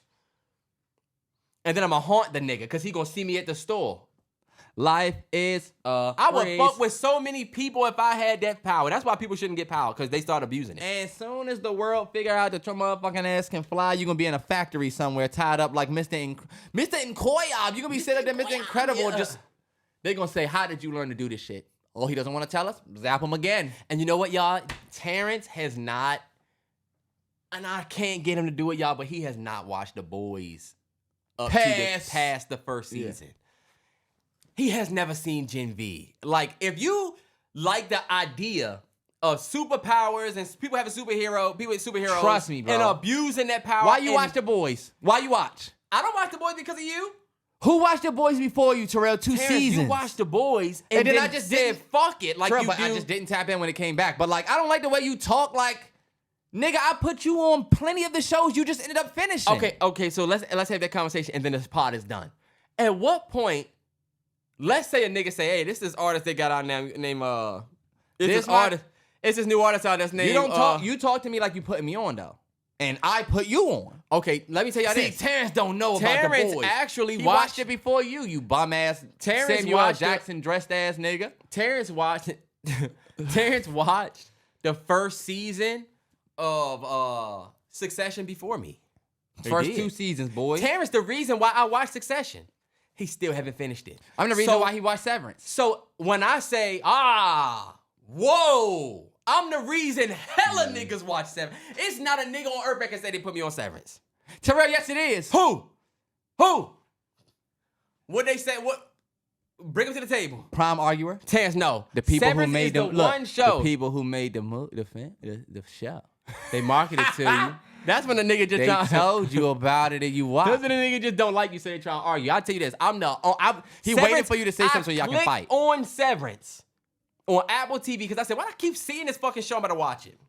Speaker 2: And then I'm gonna haunt the nigga because he gonna see me at the store.
Speaker 1: Life is a
Speaker 2: I would
Speaker 1: phrase.
Speaker 2: fuck with so many people if I had that power. That's why people shouldn't get power, because they start abusing it.
Speaker 1: And as soon as the world figure out that your motherfucking ass can fly, you're gonna be in a factory somewhere tied up like Mr. Inkoyab. You're gonna be sitting there, Mr. Incredible.
Speaker 2: yeah.
Speaker 1: Just they gonna say, "How did you learn to do this shit?" Oh, he doesn't want to tell us. Zap him again.
Speaker 2: And you know what, y'all? Terrance has not, and I can't get him to do it, y'all, but he has not watched The Boys up past the first
Speaker 1: Yeah.
Speaker 2: season. He has never seen Gen V. Like, if you like the idea of superpowers and people having people with superheroes,
Speaker 1: Trust me, bro.
Speaker 2: and abusing that power.
Speaker 1: Why you
Speaker 2: and-
Speaker 1: watch The Boys? Why you watch?
Speaker 2: I don't watch The Boys because of you.
Speaker 1: Who watched The Boys before you, Terrell? Two
Speaker 2: Terrance,
Speaker 1: seasons.
Speaker 2: you watched The Boys, and then
Speaker 1: I just
Speaker 2: said,
Speaker 1: didn't-
Speaker 2: fuck it, like
Speaker 1: Terrell,
Speaker 2: you
Speaker 1: but
Speaker 2: do.
Speaker 1: I just didn't tap in when it came back. But like, I don't like the way you talk. Like, nigga, I put you on plenty of the shows you just ended up finishing.
Speaker 2: Okay, so let's have that conversation, and then this pod is done. At what point, let's say a nigga say, hey, this is artist they got out now, named it's this new artist out that's named.
Speaker 1: You don't talk. You talk to me like you putting me on though, and I put you on.
Speaker 2: Okay, let me tell y'all
Speaker 1: See,
Speaker 2: this.
Speaker 1: Terrance don't know about The
Speaker 2: Terrance
Speaker 1: Boys.
Speaker 2: actually
Speaker 1: He
Speaker 2: watched
Speaker 1: watched it before you bum ass
Speaker 2: Terrance
Speaker 1: Samuel
Speaker 2: watched it.
Speaker 1: Jackson dressed ass nigga.
Speaker 2: Terrance watched Terrance watched the first season of Succession before me.
Speaker 1: First
Speaker 2: did.
Speaker 1: 2 seasons, boys.
Speaker 2: Terrance, the reason why I watched Succession, he still haven't finished it.
Speaker 1: I'm the reason why he watched Severance.
Speaker 2: So when I say, whoa, I'm the reason hella niggas watch Severance. It's not a nigga on earth that can say they put me on Severance.
Speaker 1: Terrell, yes it is.
Speaker 2: Who? What they say? What? Bring them to the table.
Speaker 1: Prime arguer.
Speaker 2: Terrance, no.
Speaker 1: The people
Speaker 2: Severance
Speaker 1: who made
Speaker 2: is
Speaker 1: them
Speaker 2: the
Speaker 1: look,
Speaker 2: one show.
Speaker 1: The people who made the show. They marketed to you.
Speaker 2: That's when the nigga just
Speaker 1: They
Speaker 2: trying.
Speaker 1: told you about it and you watched.
Speaker 2: That's when the nigga just don't like you, so they trying to argue. I'll tell you this.
Speaker 1: He waited for you to say something so y'all can
Speaker 2: clicked
Speaker 1: fight.
Speaker 2: On Severance on Apple TV because I said, why do I keep seeing this fucking show? I'm about to watch it.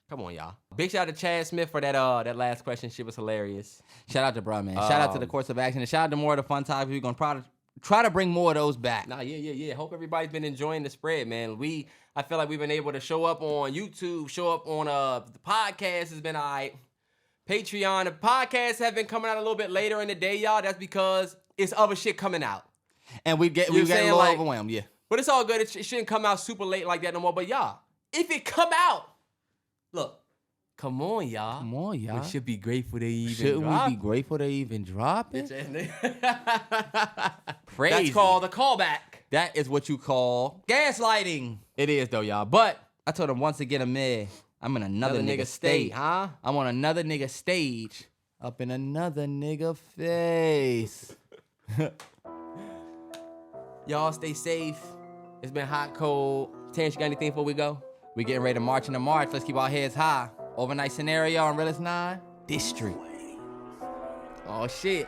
Speaker 2: Come on, y'all. Big shout out to Chad Smith for that last question. Shit was hilarious.
Speaker 1: Shout out to bro, man. Shout out to the course of action. And shout out to more of the fun times. We're gonna try to bring more of those back.
Speaker 2: Nah, yeah. Hope everybody's been enjoying the spread, man. I feel like we've been able to show up on YouTube, show up on the podcast has been all right. Patreon, the podcasts have been coming out a little bit later in the day, y'all. That's because it's other shit coming out.
Speaker 1: And we get a
Speaker 2: saying,
Speaker 1: little
Speaker 2: like-
Speaker 1: overwhelmed, yeah.
Speaker 2: But it's all good. It shouldn't come out super late like that no more. But y'all, if it come out, look, come on, y'all.
Speaker 1: Come on, y'all.
Speaker 2: We should be grateful they even
Speaker 1: Shouldn't
Speaker 2: drop
Speaker 1: we be grateful they even drop it? Crazy.
Speaker 2: That's called a callback.
Speaker 1: That is what you call gaslighting.
Speaker 2: It is though, y'all. But
Speaker 1: I told him once again, man, I'm in another nigga
Speaker 2: state,
Speaker 1: stage.
Speaker 2: huh?
Speaker 1: I'm on another nigga stage. Up in another nigga face.
Speaker 2: Y'all stay safe. It's been hot, cold. Terrance, you got anything before we go?
Speaker 1: We getting ready to march in the march. Let's keep our heads high. Overnight scenario on Realest 9. District. Oh, shit.